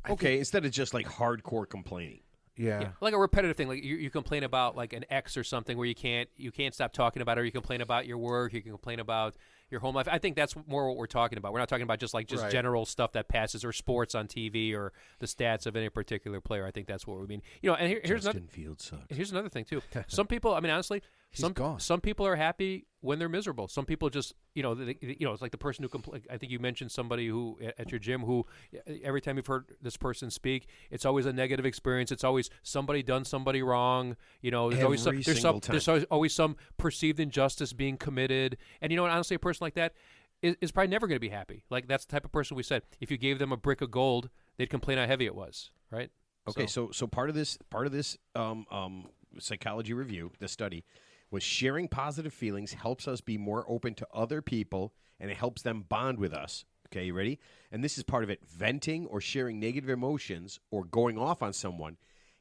S1: Okay, instead of just like hardcore complaining.
S2: Yeah.
S3: Yeah, like a repetitive thing. Like you complain about like an ex or something where you can't stop talking about it. Or you complain about your work. You can complain about your home life. I think that's more what we're talking about. We're not talking about just
S2: Right.
S3: general stuff that passes or sports on TV or the stats of any particular player. I think that's what we mean. You know, and here's another
S1: Justin Fields sucks.
S3: here's another thing too. Some people, I mean, honestly,
S2: gone.
S3: Some people are happy when they're miserable. Some people just, it's like the person who I think you mentioned somebody who at your gym who every time you've heard this person speak, it's always a negative experience. It's always somebody done somebody wrong. There's always some perceived injustice being committed. And honestly, a person like that is probably never going to be happy. Like that's the type of person we said. If you gave them a brick of gold, they'd complain how heavy it was, right?
S1: Okay, so part of this psychology review, the study, was sharing positive feelings helps us be more open to other people, and it helps them bond with us. Okay, you ready? And this is part of it. Venting or sharing negative emotions or going off on someone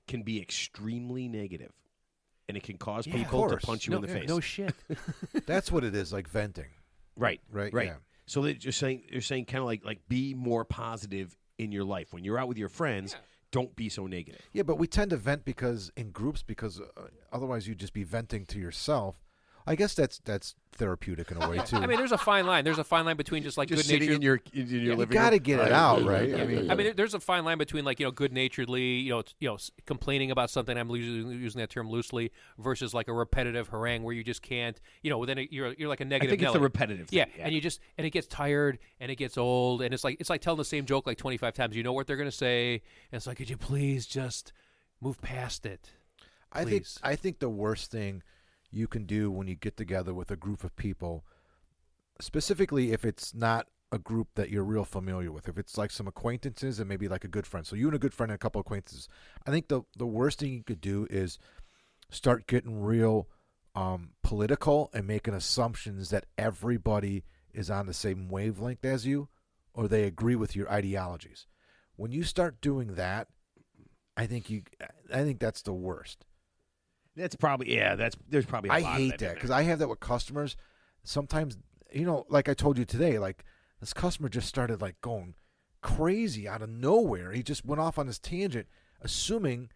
S1: can be extremely negative, and it can cause people to punch you in the face.
S3: No shit.
S2: That's what it is, like venting.
S1: Right.
S2: Yeah.
S1: So you're saying kind of like be more positive in your life when you're out with your friends. Yeah. Don't be so negative.
S2: Yeah, but we tend to vent because otherwise you'd just be venting to yourself. I guess that's therapeutic in a way too.
S3: I mean, there's a fine line. There's a fine line between just like
S1: just
S3: good nature.
S1: Sitting in your living room.
S2: You got to get it out, right?
S3: Yeah. I mean, there's a fine line between like good-naturedly, complaining about something. I'm using that term loosely, versus like a repetitive harangue where you just can't, then you're like a negative.
S1: I think it's the repetitive thing.
S3: Yeah, and it gets tired and it gets old, and it's like telling the same joke like 25 times. You know what they're gonna say, and it's like, could you please just move past it? Please.
S2: I think the worst thing you can do when you get together with a group of people, specifically if it's not a group that you're real familiar with, if it's like some acquaintances and maybe like a good friend. So you and a good friend and a couple of acquaintances. I think the worst thing you could do is start getting real political and making assumptions that everybody is on the same wavelength as you or they agree with your ideologies. When you start doing that, I think that's the worst.
S1: That's probably there's probably a lot
S2: I
S1: of
S2: hate that because I have that with customers. Sometimes, like I told you today, like this customer just started like going crazy out of nowhere. He just went off on this tangent, assuming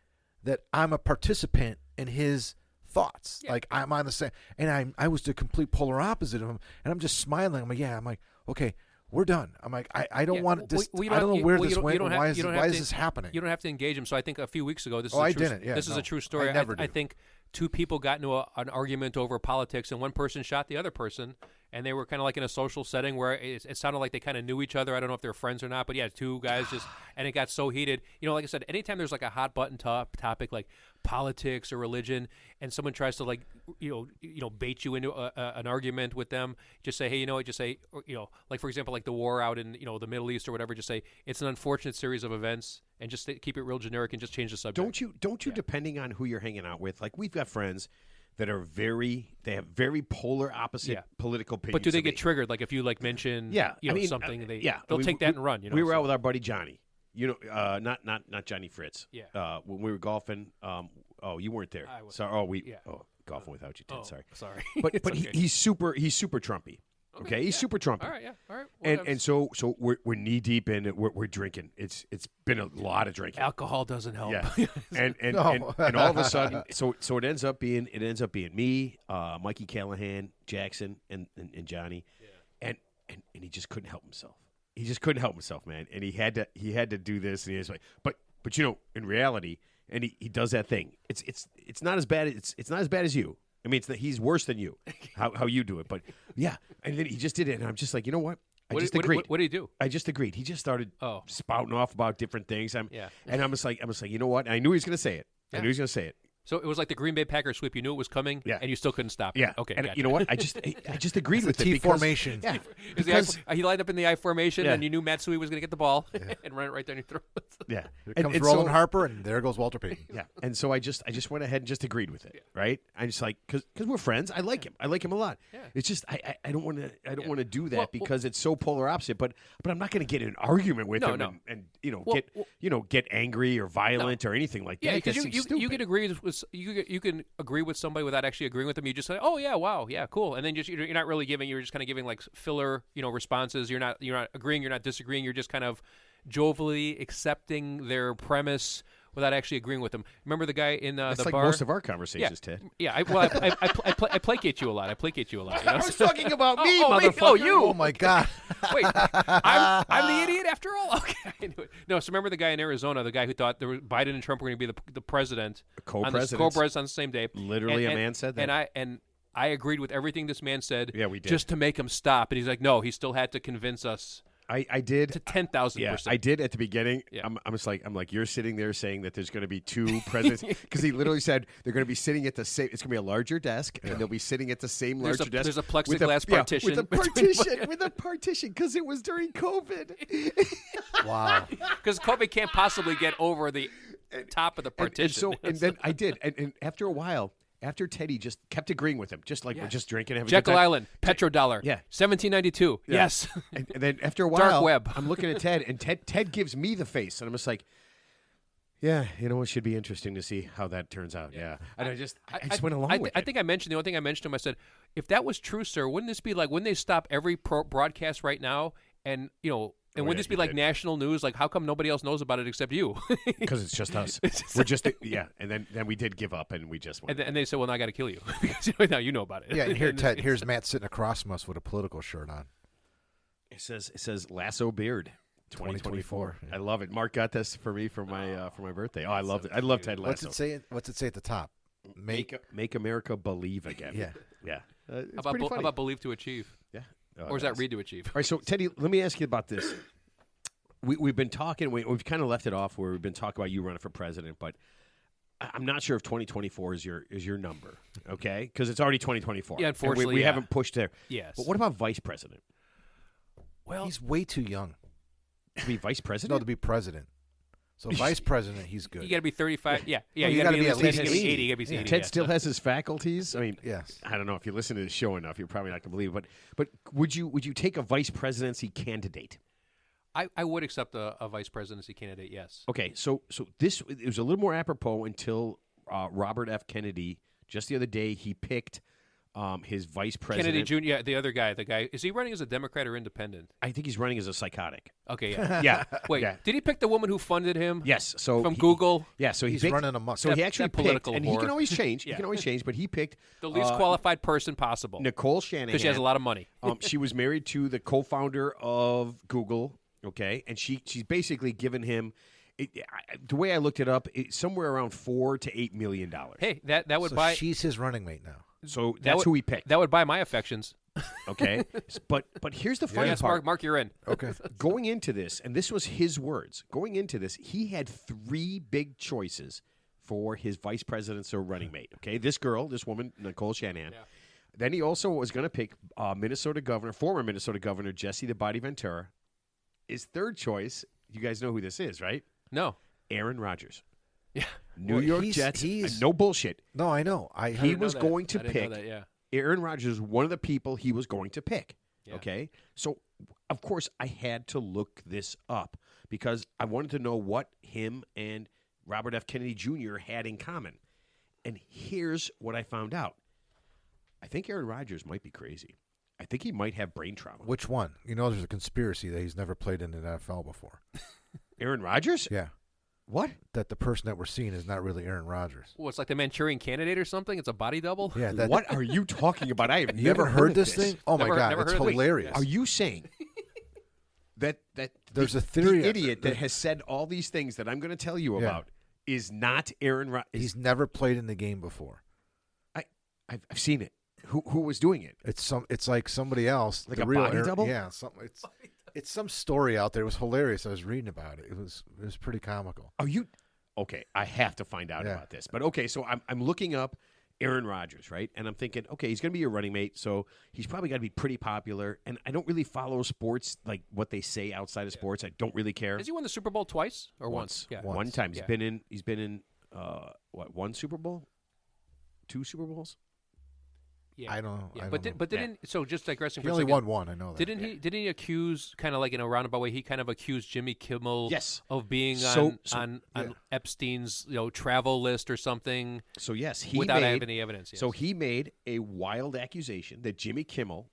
S2: that I'm a participant in his thoughts. Yeah. Like I'm on the same, and I was the complete polar opposite of him. And I'm just smiling. I'm like, okay, we're done. I'm like, I don't want this. I don't know where this went. Why is this happening?
S3: You don't have to engage him. So I think a few weeks ago, this is a true story. I think two people got into an argument over politics, and one person shot the other person, and they were kind of like in a social setting where it sounded like they kind of knew each other. I don't know if they're friends or not, but yeah, two guys and it got so heated. Like I said, anytime there's like a hot button topic like politics or religion, and someone tries to like bait you into an argument with them, just say, hey, like for example, like the war out in the Middle East or whatever, just say it's an unfortunate series of events, and just keep it real generic and just change the subject.
S1: Don't you depending on who you're hanging out with, like we've got friends that are they have very polar opposite political opinions.
S3: But do they get triggered? Like if you like mention something, they'll take that and run.
S1: We were out with our buddy Johnny. Not Johnny Fritz. Yeah. When we were golfing. You weren't there. Sorry. Golfing without you, Ted.
S3: Sorry.
S1: But okay. he's super Trumpy. Okay, he's super Trumpy.
S3: All right, yeah, all right. Well,
S1: and so we're knee deep in it. We're drinking. It's been a lot of drinking.
S3: Alcohol doesn't help.
S1: Yeah. and all of a sudden, so it ends up being me, Mikey Callahan, Jackson, and Johnny, and he just couldn't help himself. He just couldn't help himself, man. And he had to do this, and he was like, but in reality, and he does that thing. It's not as bad. It's not as bad as you. I mean, he's worse than you, how you do it. But, yeah, and then he just did it, and I'm just like, you know what? I just agreed.
S3: What did he do?
S1: I just agreed. He just started spouting off about different things. And I'm just like, you know what? I knew he was going to say it. I knew he was going to say it.
S3: So it was like the Green Bay Packers sweep. You knew it was coming, and you still couldn't stop it.
S1: Yeah.
S3: Okay.
S1: And
S3: gotcha.
S1: you know what? I just agreed with
S2: the T formation.
S1: Yeah.
S3: He lined up in the I formation, and you knew Matsui was going to get the ball and run it right down your throat.
S1: Yeah.
S2: Here comes Roland Harper, and there goes Walter Payton.
S1: Yeah. And so I just went ahead and just agreed with it. Right. I just like because we're friends. I like him. I like him a lot. Yeah. It's just I don't want to do that because it's so polar opposite. But I'm not going to get in an argument with him and get angry or violent or anything like that.
S3: Yeah, because you can agree with you can agree with somebody without actually agreeing with them. You just say, "Oh yeah, wow, yeah, cool," and then you're not really giving. You're just kind of giving like filler, responses. You're not agreeing. You're not disagreeing. You're just kind of jovially accepting their premise without actually agreeing with them. Remember the guy in the
S1: like
S3: bar?
S1: Most of our conversations, Ted.
S3: Yeah, I placate you a lot.
S1: I was talking about me, motherfucker.
S3: Oh, you.
S2: Oh my God.
S3: Wait, I'm the idiot after all. Okay, I knew it. No, so remember the guy in Arizona, the guy who thought Biden and Trump were going to be the president,
S1: co-presidents
S3: on the same day.
S1: Literally, a man said that.
S3: And I agreed with everything this man said.
S1: Yeah, we did.
S3: Just to make him stop. And he's like, no, he still had to convince us
S1: I did.
S3: to 10,000%.
S1: Yeah, I did at the beginning.
S3: Yeah.
S1: I'm like, you're sitting there saying that there's going to be two presidents because he literally said they're going to be sitting at the same. It's going to be a larger desk, and they'll be sitting at the same larger desk.
S3: There's a plexiglass partition.
S1: with a partition, with a partition, because it was during COVID.
S2: Wow.
S3: Because COVID can't possibly get over the top of the partition.
S1: And then I did, and after a while. After Teddy just kept agreeing with him, just like we're just drinking, having a good
S3: Jekyll
S1: time.
S3: Island, petrodollar,
S1: Yeah.
S3: 1792.
S1: Yeah.
S3: Yes.
S1: And then after a while,
S3: Dark web.
S1: I'm looking at Ted, and Ted gives me the face, and I'm just like, yeah, it should be interesting to see how that turns out. Yeah. And I just went along with it.
S3: I think I mentioned, the only thing I mentioned to him, I said, if that was true, sir, wouldn't this be like, wouldn't they stop every broadcast right now? And, and wouldn't this be like national news? Like, how come nobody else knows about it except you?
S1: Because it's just us. We're just, and then we did give up, and we just went.
S3: And they said, well, now I got to kill you. Because now you know about it.
S2: Yeah, and here, Ted, here's Matt sitting across from us with a political shirt on.
S1: It says Lasso Beard 2024. I love it. Mark got this for me for my birthday. Oh, I loved it. I love Ted Lasso.
S2: What's it say at the top?
S1: Make America believe again.
S2: Yeah.
S1: Yeah. It's
S3: How
S1: pretty funny.
S3: about believe to achieve?
S1: Yeah.
S3: Or is that read to achieve?
S1: All right, so Teddy, let me ask you about this. We've been talking. We've kind of left it off where we've been talking about you running for president, but I'm not sure if 2024 is your number. Okay, because it's already 2024.
S3: Yeah, unfortunately,
S1: we haven't pushed there.
S3: Yes.
S1: But what about vice president?
S3: Well,
S2: He's way too young.
S1: To be vice president?
S2: No, to be president. So vice president, he's good.
S3: you got to be 35. Yeah,
S2: No,
S3: you got to be
S2: at least
S3: 80.
S2: 80.
S3: You got to be 80.
S1: Ted
S3: yeah.
S1: still has his faculties. I mean,
S2: Yes.
S1: I don't know if you listen to the show enough, you're probably not going to believe it. But would you take a vice presidency candidate?
S3: I would accept a vice presidency candidate. Yes.
S1: Okay, so this it was a little more apropos until Robert F. Kennedy just the other day he picked his vice president.
S3: Kennedy Jr. Yeah, the other guy. The guy, is he running as a Democrat or independent?
S1: I think he's running as a psychotic.
S3: Okay. Yeah.
S1: Yeah.
S3: Wait.
S1: Yeah.
S3: Did he pick the woman who funded him?
S1: Yes. So
S3: From Google.
S1: Yeah. So
S2: He's
S1: picked,
S2: running amok.
S1: So he
S3: That-
S1: actually
S3: that political
S1: picked, and he
S3: whore.
S1: can always change.
S3: Yeah.
S1: He can always change, but he picked
S3: The least qualified person possible.
S1: Nicole Shanahan
S3: Because she has a lot of money.
S1: She was married to the co-founder of Google. Okay, and she's basically given him. The way I looked it up, it's somewhere around $4 to $8 million.
S3: Hey, that would
S2: So
S3: buy.
S2: she's his running mate now.
S1: So that's who he picked.
S3: That would buy my affections.
S1: Okay, but here's the funny
S3: Yes,
S1: part.
S3: Mark, you're in.
S2: Okay.
S1: Going into this, and this was his words. Going into this, he had 3 big choices for his vice presidential running mate. Okay, this woman, Nicole Shanahan.
S3: Yeah.
S1: Then he also was going to pick former Minnesota Governor Jesse the Body Ventura. His third choice, you guys know who this is, right?
S3: No.
S1: Aaron Rodgers.
S3: Yeah.
S1: New
S2: Well,
S1: York
S2: he's-
S1: Jets.
S2: he's-
S1: No bullshit.
S2: No, I know.
S3: I
S1: He
S3: didn't know
S1: was
S3: that.
S1: going to
S3: I didn't know
S1: pick.
S3: that, yeah.
S1: Aaron Rodgers was one of the people he was going to pick.
S3: Yeah.
S1: Okay? So, of course, I had to look this up because I wanted to know what him and Robert F. Kennedy Jr. had in common. And here's what I found out. I think Aaron Rodgers might be crazy. I think he might have brain trauma.
S2: Which one? You know, there's a conspiracy that he's never played in the NFL before.
S1: Aaron Rodgers?
S2: Yeah.
S1: What?
S2: That the person that we're seeing is not really Aaron Rodgers.
S3: Well, it's like the Manchurian Candidate or something. It's a body double.
S2: Yeah. That,
S1: What are you talking about? I have
S2: You
S1: never
S2: ever heard
S1: of
S2: this thing? Oh
S3: Never-
S2: my God,
S3: never
S2: it's
S3: heard of it.
S2: hilarious.
S1: Are you saying that
S2: There's
S1: the,
S2: a theory-
S1: the idiot that has said all these things that I'm going to tell you
S2: Yeah.
S1: about is not Aaron Rodgers?
S2: He's never played in the game before.
S1: I've seen it. Who was doing it?
S2: It's like somebody else.
S1: Like
S2: the
S1: a
S2: real
S1: body
S2: Aaron-
S1: double?
S2: Yeah, something. It's some story out there. It was hilarious. I was reading about it. It was pretty comical.
S1: Are you okay? I have to find out
S2: Yeah.
S1: about this. But okay, so I'm looking up Aaron Rodgers, right? And I'm thinking, okay, he's going to be your running mate, so he's probably got to be pretty popular. And I don't really follow sports, like what they say outside of sports. I don't really care.
S3: Has he won the Super Bowl twice or once? Yeah.
S2: Once.
S1: One time. He's
S3: Yeah.
S1: been in one Super Bowl, 2 Super Bowls.
S3: Yeah.
S2: I don't know.
S3: Yeah.
S2: I
S3: But
S2: don't know.
S3: but didn't so just digressing
S2: He
S3: for a
S2: only
S3: second.
S2: won one. I know that.
S3: Didn't he accuse, kind of like in a roundabout way, he kind of accused Jimmy Kimmel
S1: Yes.
S3: of being
S1: So-
S3: on
S2: yeah.
S3: Epstein's travel list or something
S1: So yes, he
S3: without
S1: made,
S3: having any evidence? Yes.
S1: So he made a wild accusation that Jimmy Kimmel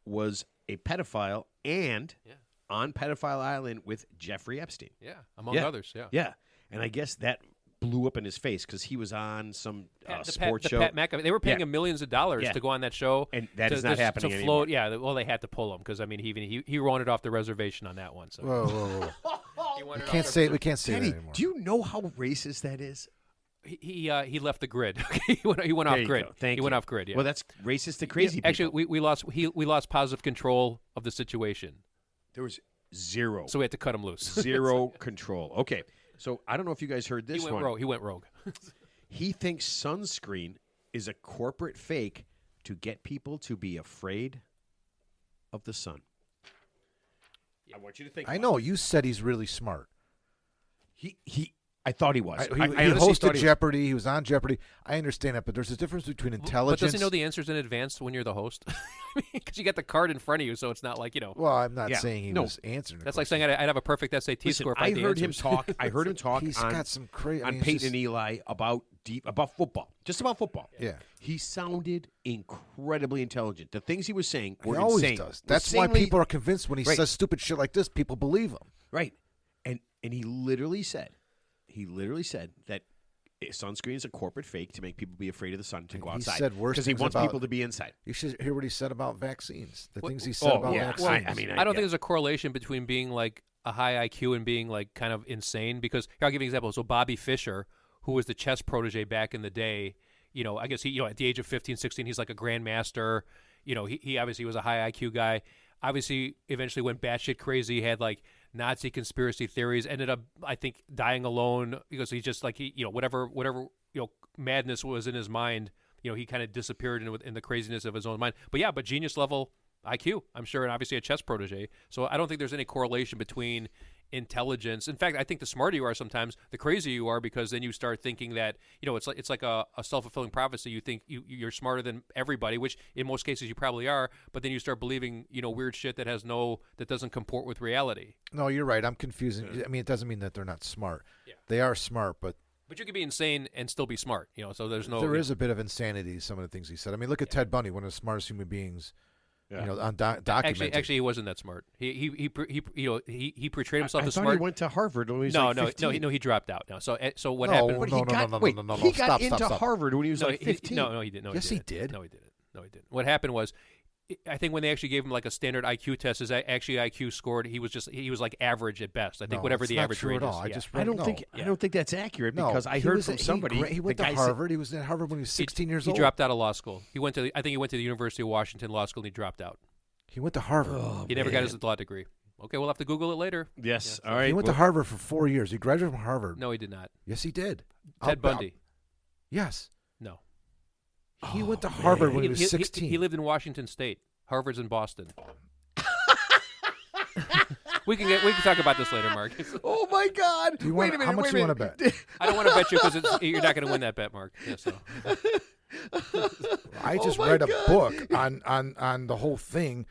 S1: was a pedophile and
S3: Yeah.
S1: on Pedophile Island with Jeffrey Epstein.
S3: yeah, among
S1: Yeah.
S3: others, yeah.
S1: Yeah, and I guess that blew up in his face because he was on some
S3: The
S1: sports show.
S3: Pat McAfee, they were paying
S1: Yeah.
S3: him millions of dollars
S1: Yeah.
S3: to go on that show,
S1: And that
S3: to,
S1: is not
S3: to-
S1: happening
S3: to
S1: anymore.
S3: float. Yeah, well, they had to pull him because I mean, he wanted off the reservation on that one. So
S2: Whoa, whoa, whoa.
S3: he wanted
S2: We
S3: off
S2: can't
S3: the-
S2: say. We can't say
S1: Teddy,
S2: that anymore.
S1: do you know how racist that is?
S3: He left the grid. he went off
S1: There you
S3: grid.
S1: go. Thank
S3: he went
S1: you.
S3: off grid. Yeah.
S1: Well, that's racist to crazy people.
S3: Actually, we lost positive control of the situation,
S1: there was zero.
S3: so we had to cut him loose.
S1: Zero control. Okay. So I don't know if you guys heard this
S3: He
S1: one.
S3: went rogue.
S1: He thinks sunscreen is a corporate fake to get people to be afraid of the sun. I want you to think.
S2: I know you said he's really smart.
S1: I thought he was.
S2: He
S1: I honestly
S2: hosted
S1: thought he was.
S2: Jeopardy. He was on Jeopardy. I understand that, but there's a difference between
S3: But
S2: intelligence.
S3: doesn't he know the answers in advance when you're the host? Because you got the card in front of you, so it's not like
S2: Well, I'm not
S1: Yeah.
S2: saying he
S1: No.
S2: was answering.
S3: That's like saying I'd have a perfect SAT
S1: Listen,
S3: score if
S1: I
S3: had the
S1: heard him
S3: answers.
S1: talk. I heard him talk
S2: He's
S1: on,
S2: got some crazy
S1: on Peyton and Eli about football, just about football.
S2: Yeah.
S1: He sounded incredibly intelligent. The things he was saying
S2: He
S1: were
S2: always
S1: insane.
S2: does. That's why
S1: Insanely-
S2: people are convinced when he
S1: Right.
S2: says stupid shit like this, people believe him.
S1: right. And he literally said that sunscreen is a corporate fake to make people be afraid of the sun to go
S2: He
S1: outside.
S2: said worse
S1: because he
S2: things
S1: wants
S2: about-
S1: people to be inside.
S2: You should hear what he said about vaccines. The
S3: Well,
S2: things he said about
S1: yeah.
S2: vaccines.
S1: I mean,
S3: I don't think there's a correlation between being like a high IQ and being like kind of insane. Because here, I'll give you an example. So Bobby Fischer, who was the chess protege back in the day, I guess he, at the age of 15, 16, he's like a grandmaster. He obviously was a high IQ guy. Obviously, eventually went batshit crazy. Had like Nazi conspiracy theories. Ended up, I think, dying alone because he's just like whatever madness was in his mind. He kind of disappeared in the craziness of his own mind. But genius level IQ, I'm sure, and obviously a chess protege. So I don't think there's any correlation between intelligence. In fact, I think the smarter you are sometimes, the crazier you are, because then you start thinking that, it's like a self-fulfilling prophecy. You think you're smarter than everybody, which in most cases you probably are, but then you start believing, weird shit that doesn't comport with reality.
S2: No, you're right. I'm confusing. I mean, it doesn't mean that they're not smart.
S3: Yeah.
S2: They are smart, but
S3: But you can be insane and still be smart, so there's no...
S2: there is a bit of insanity in some of the things he said. I mean, look at Ted Bundy, one of the smartest human beings, on documented.
S3: Actually, he wasn't that smart. He portrayed himself
S1: I
S3: as
S1: thought
S3: smart.
S1: he went to Harvard when he was
S3: no,
S1: like 15.
S3: he dropped out. No, so what
S2: No,
S3: happened?
S1: But
S2: No,
S1: he
S2: no,
S1: got
S2: no, no,
S1: wait,
S2: no, no,
S1: he
S2: no.
S1: got
S2: Stop.
S1: into Harvard when he was like 15.
S3: No, he didn't. No,
S2: Yes, he did.
S3: No, he didn't. What happened was, I think when they actually gave him like a standard IQ test, his actually IQ scored. He was like average at best. I think
S2: No,
S3: whatever
S2: it's
S3: the
S2: not
S3: average
S2: true
S3: range
S2: at all.
S3: is.
S2: I don't
S1: I don't think that's accurate because I heard from somebody.
S2: He went
S1: the
S2: to
S1: guy said-
S2: Harvard. He was in Harvard when he was 16 years
S3: He
S2: old.
S3: dropped out of law school. I think he went to the University of Washington Law School and he dropped out.
S2: He went to Harvard.
S3: He never got his law degree. Okay, we'll have to Google it later.
S1: Yes. All right.
S2: He went to
S1: well,
S2: Harvard for 4 years. He graduated from Harvard.
S3: No, he did not.
S2: Yes, he did.
S3: Ted Bundy.
S2: Yes.
S3: No.
S2: He went to Harvard when he was 16.
S3: He lived in Washington State. Harvard's in Boston. We can talk about this later, Mark.
S1: Oh my God!
S2: Do you
S1: Wait
S2: want-
S1: a minute.
S2: how much
S1: wait
S2: do you
S1: a
S2: wanna
S1: minute.
S2: bet?
S3: I don't want to bet you because you're not going to win that bet, Mark. Yeah, so.
S2: I just
S1: my
S2: read a
S1: God.
S2: book on the whole thing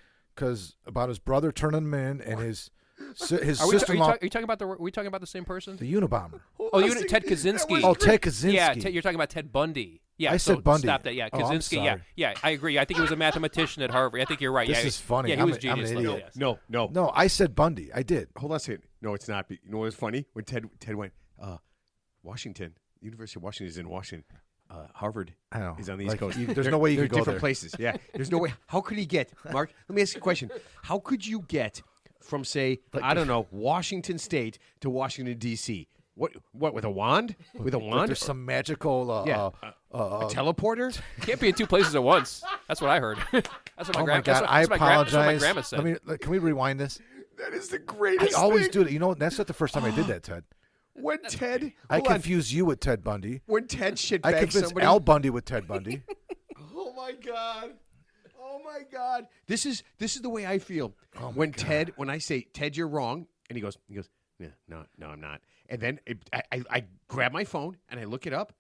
S2: about his brother turning him in and his
S3: Are we
S2: sister-in-law,
S3: talking about we talking about the same person?
S2: the Unabomber.
S3: Oh, Ted Kaczynski.
S2: Oh, Ted Kaczynski.
S3: Yeah, you're talking about Ted Bundy. Yeah,
S2: I
S3: so
S2: said Bundy.
S3: Stop that. Yeah,
S2: Oh, I'm
S3: Kaczynski.
S2: sorry.
S3: Yeah, I agree. I think he was a mathematician at Harvard. I think you're right.
S2: This
S3: yeah,
S2: is funny.
S3: Yeah, he
S2: I'm
S3: was
S2: a- I'm an
S3: genius.
S2: idiot.
S3: level, yes.
S1: No.
S2: No, I said Bundy. I did.
S1: Hold on a second. No, it's not. You know what's funny? When Ted went, Washington, University of Washington is in Washington. Harvard
S2: I know.
S1: is on the East
S2: Like,
S1: Coast.
S2: there's no way you
S1: They're
S2: could go
S1: different
S2: there.
S1: places. Yeah, there's no way. How could he get, Mark? Let me ask you a question. How could you get from, say, I don't know, Washington State to Washington D.C.? What with a wand? With a
S2: Like
S1: wand?
S2: there's some magical.
S1: Yeah. A teleporter?
S3: Can't be in two places at once. That's what I heard. That's what my
S2: Oh my
S3: grandma.
S2: God!
S3: That's
S2: I
S3: what my
S2: apologize.
S3: grandma said.
S2: Can we rewind this?
S1: That is the
S2: I
S1: greatest.
S2: always
S1: thing.
S2: do that. You know, that's not the first time I did that, Ted.
S1: When Ted,
S2: I
S1: hold on.
S2: confuse you with Ted Bundy.
S1: When Ted shit
S2: I
S1: bags
S2: convinced
S1: somebody.
S2: Al Bundy with Ted Bundy.
S1: Oh my God! Oh my God! This is the way I feel
S2: Oh my
S1: when
S2: God.
S1: Ted, when I say Ted, you're wrong, and he goes, yeah, no, I'm not. And then I grab my phone and I look it up,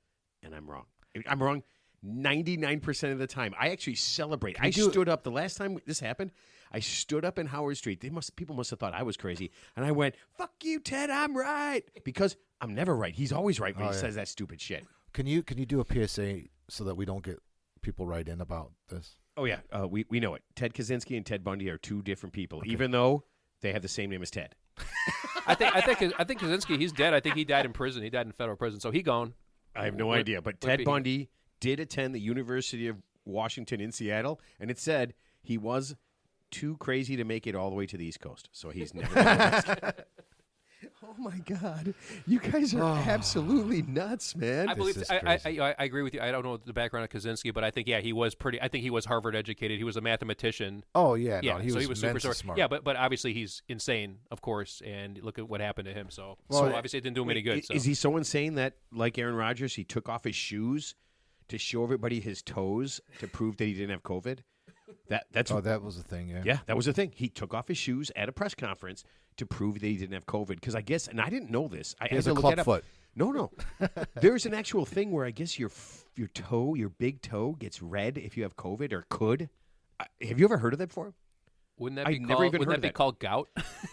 S1: and I'm wrong. I'm wrong 99% of the time. I actually celebrate. I stood up the last time this happened. I stood up in Howard Street. People must have thought I was crazy, and I went, "Fuck you, Ted. I'm right," because I'm never right. He's always right when he says that stupid shit.
S2: Can you do a PSA so that we don't get people right in about this?
S1: Oh yeah, we know it. Ted Kaczynski and Ted Bundy are two different people, even though they have the same name as Ted.
S3: I think Kaczynski. He's dead. I think he died in prison. He died in federal prison. So he gone.
S1: I have no idea, but Ted Bundy did attend the University of Washington in Seattle, and it said he was too crazy to make it all the way to the East Coast, so he's never been arrested. Oh my God, you guys are absolutely nuts, man.
S3: I believe
S2: is
S3: I agree with you. I don't know the background of Kaczynski, but I think he was pretty. I think he was Harvard educated. He was a mathematician.
S2: Oh yeah,
S3: Yeah,
S2: no, he
S3: so
S2: was
S3: he was super
S2: immensely
S3: smart.
S2: smart.
S3: Yeah, but obviously he's insane, of course, and look at what happened to him. So obviously it didn't do him any good. So.
S1: Is he so insane that, like Aaron Rodgers, he took off his shoes to show everybody his toes to prove that he didn't have COVID? That's
S2: that was the thing. Yeah.
S1: Yeah, that was the thing. He took off his shoes at a press conference to prove that he didn't have COVID. Because I guess, and I didn't know this. I
S2: He has
S1: had
S2: a
S1: to look
S2: club
S1: that up.
S2: foot.
S1: No. There's an actual thing where I guess your toe, your big toe, gets red if you have COVID or could. Have you ever heard of that before?
S3: Wouldn't that
S1: I'd
S3: be
S1: never
S3: called?
S1: even
S3: Wouldn't
S1: heard
S3: that
S1: of
S3: be called gout?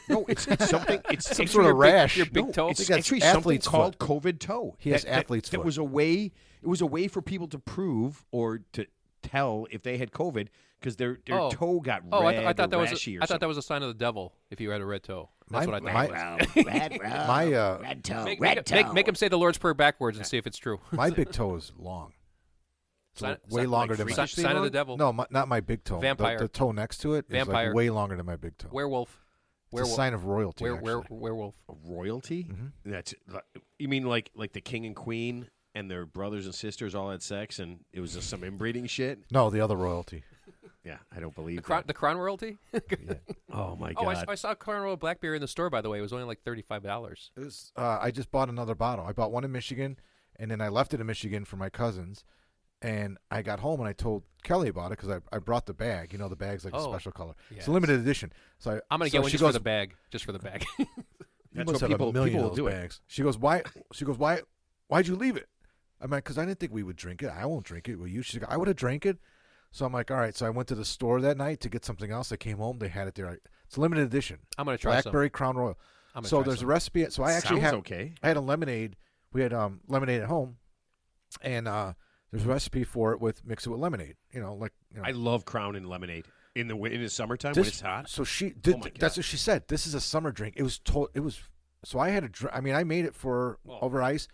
S1: No, it's something. It's
S2: Some
S1: actually
S2: sort of
S1: your
S2: rash.
S3: Your big
S1: no,
S3: toe.
S1: It's
S2: I think
S1: actually
S2: that's
S1: something
S2: athlete's
S1: called
S2: foot.
S1: COVID toe.
S2: He has
S1: That-
S2: athlete's
S1: that
S2: foot.
S1: was a way. It was a way for people to prove or to tell if they had COVID because their toe got red
S3: I thought that
S1: or
S3: was.
S1: rashy or
S3: I thought that
S1: something.
S3: was a sign of the devil if you had a red toe. That's what I thought.
S2: my-
S3: it was.
S1: Red toe.
S3: Make him say the Lord's Prayer backwards and see if it's true.
S2: My big toe is long. It's
S3: Sign-
S2: way
S3: sign-
S2: longer
S1: like
S2: than my
S1: freakishly
S3: sign of the
S1: long?
S3: devil.
S2: No, not my big toe.
S3: Vampire.
S2: The toe next to it is
S3: Vampire.
S2: like way longer than my big toe.
S3: Werewolf.
S2: It's a sign of royalty. actually.
S3: Werewolf.
S1: Royalty?
S2: Mm-hmm.
S1: That's you mean like the king and queen and their brothers and sisters all had sex and it was just some inbreeding shit?
S2: No, the other royalty.
S1: Yeah, I don't believe
S3: The crown royalty.
S1: Oh my
S3: Oh,
S1: God.
S3: I saw Crown Royal Blackberry in the store. By the way, it was only like $35.
S2: It was. I just bought another bottle. I bought one in Michigan, and then I left it in Michigan for my cousins. And I got home and I told Kelly about it because I brought the bag. You know, the bag's like a special color. It's a limited edition. So
S3: I'm gonna
S2: so
S3: get one
S2: she
S3: just for the bag. Just for the bag.
S2: You
S1: That's
S2: must
S1: what
S2: have
S1: people-
S2: a million
S1: people
S2: of
S1: will
S2: those
S1: do it.
S2: bags. She goes, why? She goes, why'd you leave it? I'm like, because I didn't think we would drink it. I won't drink it. Will you? She's like, I would have drank it. So I'm like, all right. So I went to the store that night to get something else. I came home. They had it there. It's a limited edition.
S3: I'm gonna try
S2: Blackberry Crown Royal.
S3: I'm gonna
S2: So
S3: try
S2: there's
S3: some.
S2: a recipe. So I actually
S1: Sounds
S2: had
S1: okay.
S2: I had a lemonade. We had lemonade at home, and there's a recipe for it with mix it with lemonade.
S1: I love Crown and lemonade in the summertime
S2: This-
S1: when it's hot.
S2: So she did.
S1: Oh my
S2: That's
S1: God.
S2: what she said. This is a summer drink. It was told. It was. So I had a drink. I mean, I made it for over ice.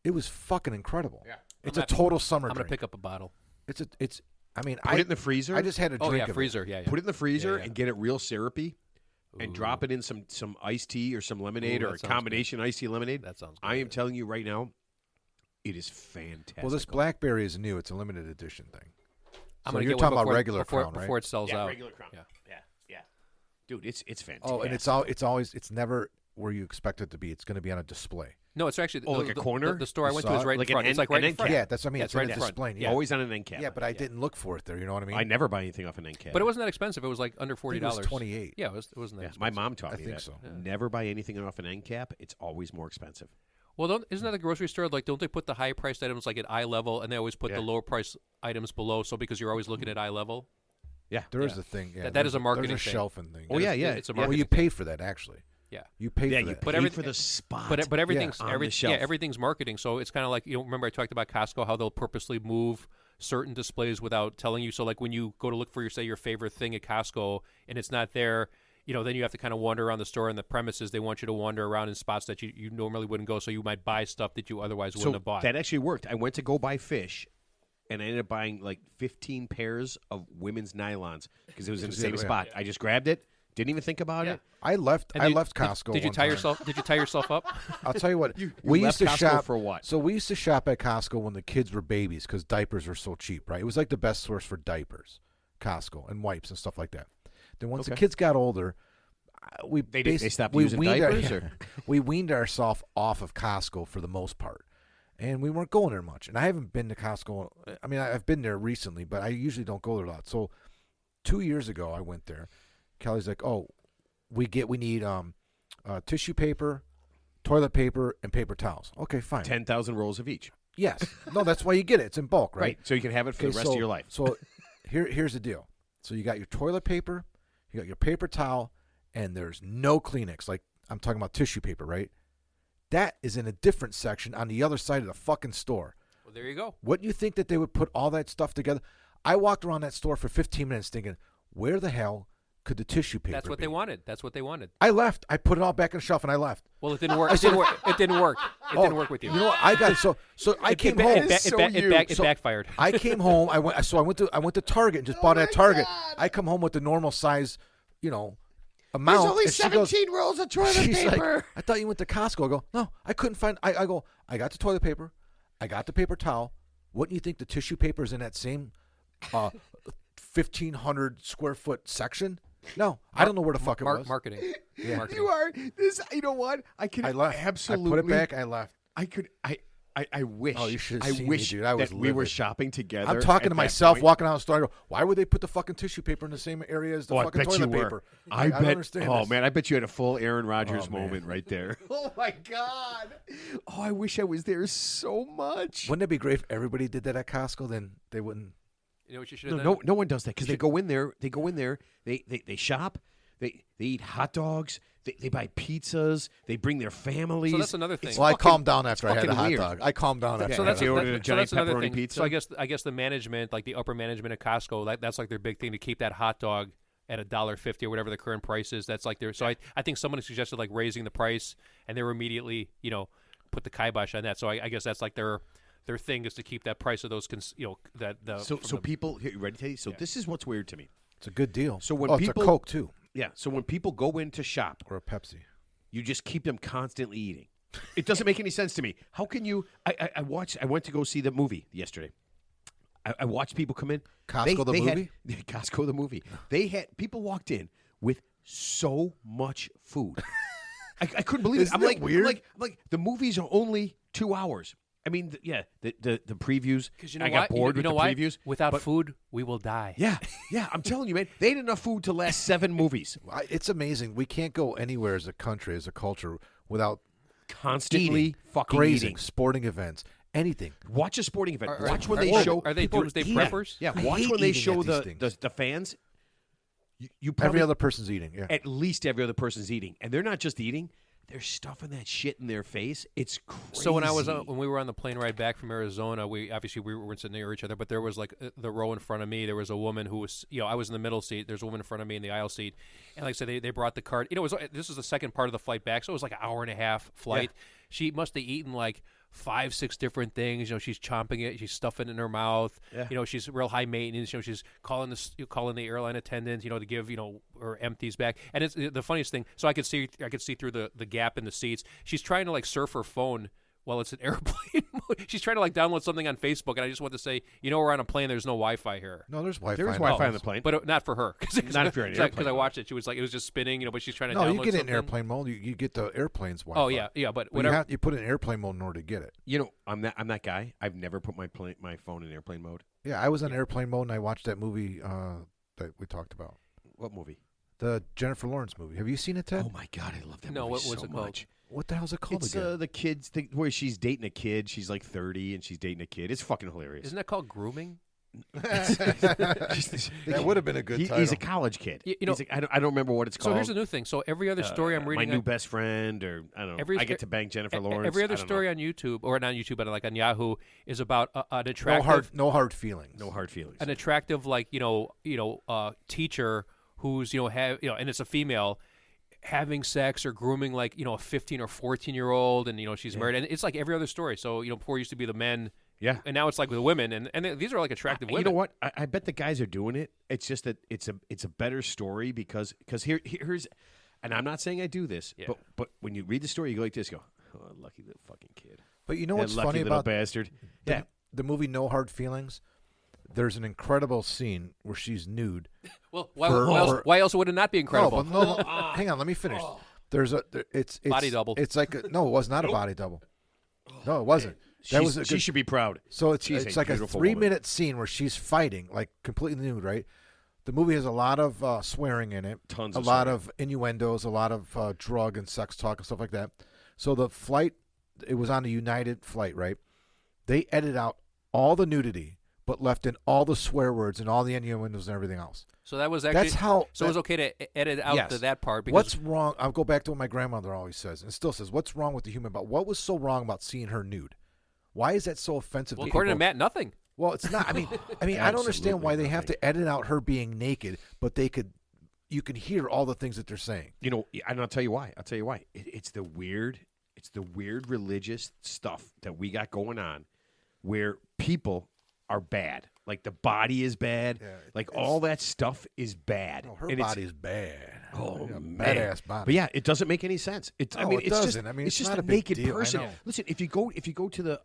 S2: It was fucking incredible.
S3: Yeah.
S2: It's
S3: I'm
S2: a
S3: happy-
S2: total summer
S3: I'm gonna
S2: drink.
S3: pick up a bottle.
S2: It's. I mean,
S1: Put it in the freezer.
S2: I just had a drink.
S3: Oh yeah,
S2: of it.
S3: freezer. Yeah.
S1: Put it in the freezer
S3: Yeah.
S1: and get it real syrupy, and drop it in some iced tea or some lemonade
S3: Ooh,
S1: or
S3: that
S1: a
S3: sounds
S1: combination iced tea lemonade.
S3: That sounds.
S1: I am
S3: good.
S1: telling you right now, it is fantastic.
S2: Well, this blackberry is new. It's a limited edition thing.
S3: I'm
S2: So
S3: gonna
S2: you're
S3: get
S2: talking
S3: one
S2: about
S3: before,
S2: regular
S3: before,
S2: Crown, right?
S3: before it sells out.
S1: regular Crown.
S3: Yeah.
S1: Yeah. Dude, it's fantastic.
S2: Oh, and it's never where you expect it to be. It's going to be on a display.
S3: No, it's actually
S1: like a corner?
S3: The store I
S2: You
S3: went
S2: saw
S3: to is
S2: it?
S3: right in
S1: Like an
S3: front. It's
S1: end-
S3: like right
S1: an
S3: in
S1: end
S3: front.
S2: Yeah, that's what I mean.
S3: Yeah,
S2: It's
S3: right
S2: on a
S3: in front.
S2: display.
S3: Yeah.
S1: Always on an end cap.
S2: Yeah, but I didn't look for it there. You know what I mean?
S1: I never buy anything off an end cap.
S3: But it wasn't that expensive. It was like under
S2: I
S3: $40.
S2: think it was 28.
S3: Yeah, it wasn't that
S1: Yeah,
S3: expensive.
S1: my mom taught
S2: I
S1: me
S2: think
S1: that.
S2: so. Yeah.
S1: Never buy anything off an end cap. It's always more expensive.
S3: Well, isn't that a grocery store? Like, don't they put the high priced items like at eye level, and they always put
S1: Yeah.
S3: the lower price items below? So because you're always looking at eye level.
S1: Yeah.
S2: There is
S3: Yeah.
S2: a thing. Yeah,
S3: That is a
S2: there's
S3: marketing
S2: There's a
S3: thing.
S2: shelving thing.
S1: Oh, yeah, yeah.
S3: It's a
S2: Well,
S3: marketing.
S2: you pay for that actually.
S3: Yeah.
S2: You pay
S1: Yeah,
S2: for
S1: you
S2: that.
S1: pay
S3: every-
S1: for the spot.
S3: But everything's
S1: on the shelf.
S3: everything's marketing. So it's kind of like remember I talked about Costco how they'll purposely move certain displays without telling you. So like when you go to look for your favorite thing at Costco and it's not there, then you have to kind of wander around the store and the premises. They want you to wander around in spots that you normally wouldn't go. So you might buy stuff that you otherwise wouldn't have bought.
S1: that actually worked. I went to go buy fish, and I ended up buying like 15 pairs of women's nylons because it was in the same
S2: yeah.
S1: spot. I just grabbed it, didn't even think about it.
S2: I left
S3: And
S2: Costco.
S3: Did you
S2: one
S3: tie
S2: time.
S3: yourself? Did you tie yourself up?
S2: I'll tell you what.
S1: You
S2: we
S1: left
S2: used to
S1: Costco
S2: shop
S1: for what?
S2: So we used to shop at Costco when the kids were babies because diapers were so cheap, right? It was like the best source for diapers, Costco, and wipes and stuff like that. Then once the
S1: Okay.
S2: kids got older,
S1: They stopped using diapers, or?
S2: we weaned ourselves off of Costco for the most part, and we weren't going there much. And I haven't been to Costco. I mean, I've been there recently, but I usually don't go there a lot. So 2 years ago, I went there. Kelly's like, "Oh, we need tissue paper, toilet paper, and paper towels." Okay, fine.
S1: 10,000 rolls of each.
S2: Yes. No, that's why you get it. It's in bulk, right?
S1: So you can have it for
S2: Okay,
S1: the rest of your life.
S2: So here's the deal. So you got your toilet paper, you got your paper towel, and there's no Kleenex. Like I'm talking about tissue paper, right? That is in a different section on the other side of the fucking store.
S3: Well, there you go.
S2: Wouldn't you think that they would put all that stuff together? I walked around that store for 15 minutes thinking, where the hell could the tissue paper
S3: That's what
S2: be?
S3: they wanted. That's what they wanted.
S2: I left. I put it all back on the shelf and I left.
S3: Well, it didn't work. It didn't work. It didn't work. It didn't work with you.
S2: You know what? I got so I came home.
S3: It backfired.
S2: I came home. I went to Target and just bought it at Target. I come home with the normal size, amount.
S1: There's only
S2: and she goes,
S1: 17 rolls of toilet
S2: she's
S1: paper.
S2: like, I thought you went to Costco. I go, no, I couldn't find. I go, I got the toilet paper. I got the paper towel. Wouldn't you think the tissue paper is in that same 1,500 square foot section? No, I don't know where the fuck it was.
S3: Marketing.
S2: Yeah.
S3: Marketing.
S1: You are this. You know what? I can
S2: I left.
S1: absolutely
S2: I put it back. I left.
S1: I could. I wish.
S2: Oh, you should
S1: I
S2: have seen me,
S1: wish
S2: dude. I was
S1: that we were
S2: livid.
S1: shopping together.
S2: I'm talking
S1: at
S2: to
S1: that
S2: myself,
S1: point.
S2: walking out the store. I go, why would they put the fucking tissue paper in the same area as the
S1: Oh, I
S2: fucking
S1: bet you
S2: toilet
S1: were.
S2: paper?
S1: I
S2: don't
S1: bet.
S2: understand
S1: Oh
S2: this.
S1: man, I bet you had a full Aaron Rodgers
S2: Oh, man.
S1: moment right there. Oh my god. Oh, I wish I was there so much.
S2: Wouldn't it be great if everybody did that at Costco? Then they wouldn't.
S3: You know what you should have
S1: No,
S3: done?
S1: no one does that because they go in there. They go in there. They shop. They eat hot dogs. They buy pizzas. They bring their families.
S3: So that's another thing.
S1: It's
S2: Well, I
S1: fucking-
S2: calmed down after I had
S1: fucking
S2: the hot
S1: weird.
S2: dog. I calmed down after.
S3: So
S2: I
S3: that's,
S2: had
S1: you
S2: the
S1: ordered a
S3: so
S1: giant
S3: that's another
S1: pepperoni
S3: thing.
S1: pizza?
S3: So I guess the management, like the upper management at Costco, that's like their big thing to keep that hot dog at $1.50 or whatever the current price is. That's like their. So I think someone suggested like raising the price, and they were immediately put the kibosh on that. So I guess that's like their thing is to keep that price of those
S1: So people here, you ready to tell you? So this is what's weird to me.
S2: It's a good deal.
S1: So when
S2: it's
S1: people-
S2: a Coke too,
S1: Yeah. So when people go in to shop,
S2: or a Pepsi.
S1: you just keep them constantly eating. It doesn't make any sense to me. How can you? I went to go see the movie yesterday. I watched people come in.
S2: Costco the movie?
S1: Costco the movie. They had people walked in with so much food. I couldn't believe it.
S2: Isn't it weird?
S1: I'm like the movies are only 2 hours. I mean, the previews.
S3: because you know
S1: I got
S3: what?
S1: bored
S3: you
S1: with
S3: know
S1: the
S3: why?
S1: previews.
S3: Without
S1: but-
S3: food, we will die.
S1: Yeah, I'm telling you, man. They had enough food to last 7 movies.
S2: It's amazing. We can't go anywhere as a country, as a culture, without
S1: Constantly
S2: eating,
S1: fucking
S2: grazing,
S1: eating.
S2: sporting events, anything.
S1: Watch a sporting event.
S3: Are-
S1: Watch when
S3: are-
S1: they
S3: are-
S1: show.
S3: are they
S1: people
S3: doomsday
S1: eating.
S3: preppers?
S1: Yeah,
S2: I
S1: watch
S2: hate
S1: when they
S2: eating
S1: show
S2: at these things.
S1: the fans. You probably,
S2: Every other person's eating. Yeah.
S1: at least every other person's eating, and they're not just eating; they're stuffing that shit in their face. It's crazy.
S3: So when we were on the plane ride back from Arizona, we weren't sitting near each other, but there was like the row in front of me. There was a woman who was, I was in the middle seat. There's a woman in front of me in the aisle seat, and like I said, they brought the cart. This is the second part of the flight back, so it was like an hour and a half flight.
S1: Yeah.
S3: She must have eaten like 5-6 different things. She's chomping it, she's stuffing it in her mouth.
S1: Yeah.
S3: She's real high maintenance. She's calling the airline attendant, to give her empties back. And it's the funniest thing. So I could see through the gap in the seats. She's trying to like surf her phone while it's in airplane mode. She's trying to like download something on Facebook, and I just want to say, we're on a plane. There's no Wi-Fi here.
S2: No, there's Wi-Fi.
S1: There's
S2: in
S1: Wi-Fi
S2: those.
S1: on the plane.
S3: But not for her.
S1: Not if you're in an
S3: Because
S1: airplane
S3: I
S1: mode.
S3: watched it. She was like, it was just spinning, but she's trying to
S2: No,
S3: download
S2: you get it in
S3: something.
S2: airplane mode. You get the airplane's Wi-Fi.
S3: Oh, yeah, but
S2: But
S3: whatever.
S2: you put it in airplane mode in order to get it.
S1: I'm that guy. I've never put my phone in airplane mode.
S2: Yeah, I was on airplane mode and I watched that movie that we talked about,
S1: What movie?
S2: the Jennifer Lawrence movie. Have you seen it, Ted?
S1: Oh my god, I love that
S3: No,
S1: movie
S3: what was
S1: so
S3: it called?
S1: much.
S2: What the hell's it called
S1: It's
S2: again?
S1: the kids where she's dating a kid. She's like 30 and she's dating a kid. It's fucking hilarious.
S3: Isn't that called grooming?
S2: That would have been a good title.
S1: He's a college kid.
S3: You
S1: He's I don't remember what it's
S3: So
S1: called.
S3: here's the new thing. So every other story I'm reading,
S1: My new best friend, or I don't know.
S3: Every
S1: I get
S3: sto-
S1: to bang Jennifer Lawrence.
S3: every other
S1: I don't
S3: story
S1: know.
S3: on YouTube, or not on YouTube, but like on Yahoo, is about an
S2: no
S3: attractive,
S2: hard feelings.
S1: No hard feelings.
S3: an attractive like teacher who's and it's a female having sex or grooming like a 15 or 14-year-old, and she's married, and it's like every other story. So before it used to be the men.
S1: Yeah.
S3: And now it's like with the women, and these are like attractive women.
S1: You know what? I bet the guys are doing it. It's just that it's a better story because here's, and I'm not saying I do this,
S3: Yeah.
S1: but when you read the story, you go like this, you go, oh, lucky little fucking kid.
S2: But you know
S1: That
S2: what's
S1: lucky
S2: funny
S1: little
S2: about
S1: bastard.
S2: the,
S1: Yeah.
S2: the movie No Hard Feelings? There's an incredible scene where she's nude.
S3: Well,
S2: For-
S3: why else would it not be incredible?
S2: No, hang on, let me finish. It's
S3: Body double.
S2: It's like no, it was not a body double. No, it wasn't. That was a
S1: She
S2: good-
S1: should be proud.
S2: So it's
S1: She's
S2: it's
S1: a
S2: like a
S1: beautiful woman.
S2: 3-minute scene where she's fighting, like completely nude, right? The movie has a lot of swearing in it,
S1: Tons
S2: a
S1: of
S2: lot
S1: swearing.
S2: of innuendos, a lot of drug and sex talk and stuff like that. So the flight, it was on a United flight, right? They edited out all the nudity, but left in all the swear words and all the innuendos and everything else.
S3: So that was actually
S2: That's how.
S3: So it was okay to edit out
S2: Yes.
S3: that part. Because
S2: What's wrong? I'll go back to what my grandmother always says, and still says, "What's wrong with the human body? What was so wrong about seeing her nude? Why is that so offensive?"
S3: well,
S2: to
S3: according to
S2: people?
S3: Matt, nothing.
S2: Well, it's not. I mean, I don't understand why they have to edit out her being naked, but you can hear all the things that they're saying.
S1: And I'll tell you why. It's the weird religious stuff that we got going on, where people are bad. Like the body is bad.
S2: Yeah,
S1: like all that stuff is bad.
S2: No, her
S1: And it's-
S2: body's bad.
S1: Oh,
S2: Yeah,
S1: man.
S2: badass body.
S1: But yeah, it doesn't make any sense. It's I
S2: No,
S1: mean,
S2: it
S1: it's just
S2: doesn't. I mean,
S1: it's
S2: it's
S1: just
S2: not
S1: a
S2: a big
S1: naked
S2: deal. I
S1: person.
S2: know.
S1: Listen, if you go to the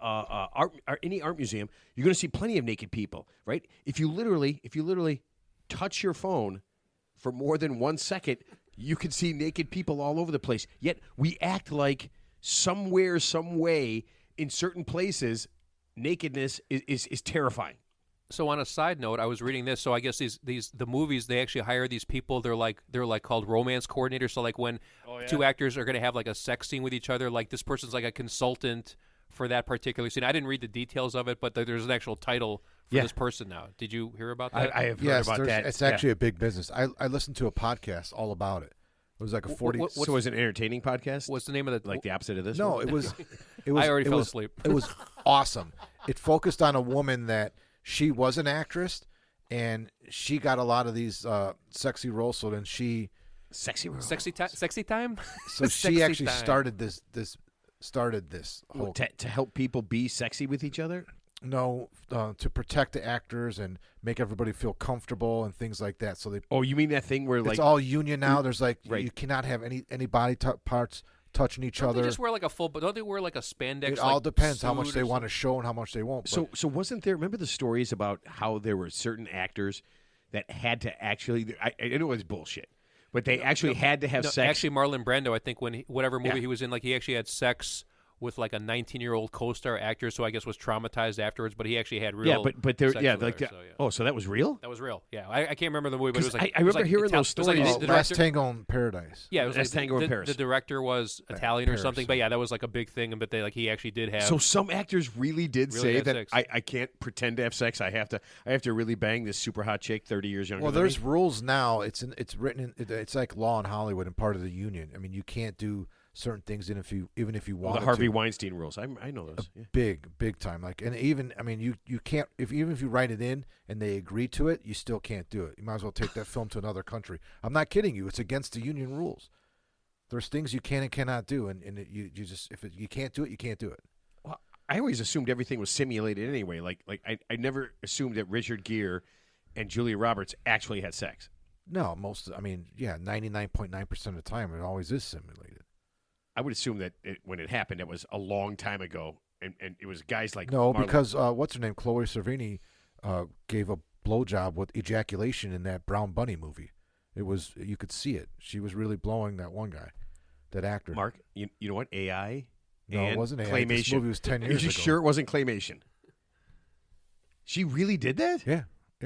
S1: any art museum, you're going to see plenty of naked people, right? If you literally touch your phone for more than 1 second, you can see naked people all over the place. Yet we act like somewhere, some way, in certain places, nakedness is terrifying.
S3: So on a side note, I was reading this. So I guess the movies, they actually hire these people. They're like called romance coordinators. So like when two actors are going to have like a sex scene with each other, like this person's like a consultant for that particular scene. I didn't read the details of it, but there's an actual title for this person now. Did you hear about that?
S1: I have heard about that.
S2: It's actually a big business. I listened to a podcast all about it. It was like a 40.
S1: So was it an entertaining podcast?
S3: What's the name of the
S1: Like the opposite of this?
S2: No,
S1: one?
S2: it was.
S3: I already fell asleep.
S2: It was awesome. It focused on a woman that she was an actress, and she got a lot of these sexy roles. So then she,
S1: sexy
S3: time.
S2: so
S3: Sexy
S2: she actually
S3: time.
S2: started this whole
S1: to help people be sexy with each other.
S2: to protect the actors and make everybody feel comfortable and things like that. So they.
S1: Oh, you mean that thing where like
S2: It's all union now. There's like
S1: Right.
S2: you cannot have any body parts touching each
S3: Don't
S2: other.
S3: they just wear like a full? But don't they wear like a spandex?
S2: It all
S3: like,
S2: depends how much
S3: suit
S2: they
S3: or
S2: want to show and how much they won't. But
S1: so wasn't there? Remember the stories about how there were certain actors that had to actually. I know it was bullshit, but they actually had to have sex.
S3: Actually, Marlon Brando, I think whatever movie
S1: Yeah.
S3: he was in, like he actually had sex with like a 19-year-old co-star actor, so I guess was traumatized afterwards. But he actually had real.
S1: yeah, but there,
S3: sex
S1: yeah,
S3: with
S1: like
S3: her, so, yeah.
S1: oh, so that was real.
S3: That was real. Yeah, I can't remember the movie, but it was
S1: 'Cause
S3: like
S1: I
S3: it was
S1: remember
S3: like
S1: hearing
S3: Ital-
S1: those
S3: it was like
S1: stories.
S3: the
S2: Last
S3: director-
S2: Tango in Paradise.
S3: Yeah, it was
S1: Last
S3: like
S1: Tango in
S3: the
S1: Paris.
S3: The director was Italian or
S2: Paris,
S3: something,
S2: yeah.
S3: but yeah, that was like a big thing. But he actually did have.
S1: So some actors really did
S3: Really
S1: say
S3: had
S1: that
S3: sex.
S1: I can't pretend to have sex. I have to really bang this super hot chick 30 years younger.
S2: Well,
S1: than
S2: there's
S1: me.
S2: rules now. It's written in. It's like law in Hollywood and part of the union. I mean, you can't do certain things even if you
S1: Well,
S2: want
S1: the Harvey
S2: to.
S1: Weinstein rules. I know those. Yeah.
S2: Big time. Like, and even I mean, you can't even if you write it in and they agree to it, you still can't do it. You might as well take that film to another country. I'm not kidding you. It's against the union rules. There's things you can and cannot do, and you just you can't do it, you can't do it.
S1: Well, I always assumed everything was simulated anyway. Like I never assumed that Richard Gere and Julia Roberts actually had sex.
S2: No, 99.9% of the time, it always is simulated.
S1: I would assume that when it happened, it was a long time ago, and it was guys like
S2: No,
S1: Marlon-
S2: because what's her name? Chloe Sevigny gave a blowjob with ejaculation in that Brown Bunny movie. It was you could see it. She was really blowing that one guy, that actor.
S1: Mark, you know what? AI
S2: No,
S1: and
S2: it wasn't AI.
S1: claymation.
S2: This movie was 10
S1: Are
S2: years
S1: you
S2: ago.
S1: sure it wasn't claymation? She really did that?
S2: Yeah,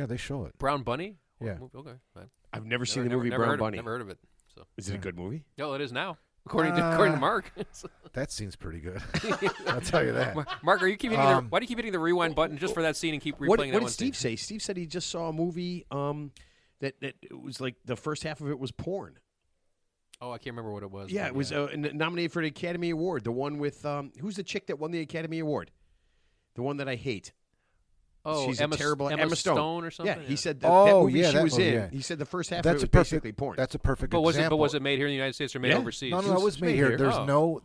S2: they show it.
S3: Brown Bunny.
S2: Yeah.
S3: Okay. Fine.
S1: I've never seen the movie
S3: never
S1: Brown
S3: heard
S1: Bunny.
S3: Never heard of it. So.
S1: Is it a good movie?
S3: No, it is now. According to Mark.
S2: That scene's pretty good. I'll tell you that.
S3: Mark, are you keep hitting why do you keep hitting the rewind button just for that scene and keep replaying
S1: What
S3: that
S1: did
S3: one
S1: Steve
S3: scene?
S1: say? Steve said he just saw a movie that it was like the first half of it was porn.
S3: Oh, I can't remember what it was.
S1: Yeah,
S3: but
S1: it was nominated for the Academy Award. The one with who's the chick that won the Academy Award? The one that I hate.
S3: Oh,
S1: She's
S3: Emma,
S1: a terrible
S3: Emma
S1: Stone
S3: or something.
S1: Yeah, he said that
S2: Oh,
S1: movie
S2: yeah,
S1: she
S2: that
S1: was
S2: movie,
S1: in.
S2: yeah.
S1: He said the first half
S2: That's
S1: of
S2: a
S1: it was
S2: perfect
S1: basically porn.
S2: That's a perfect
S3: But
S2: example.
S3: was it made here in the United States or made
S1: Yeah.
S3: overseas?
S2: No, it was made here. There's
S3: Oh.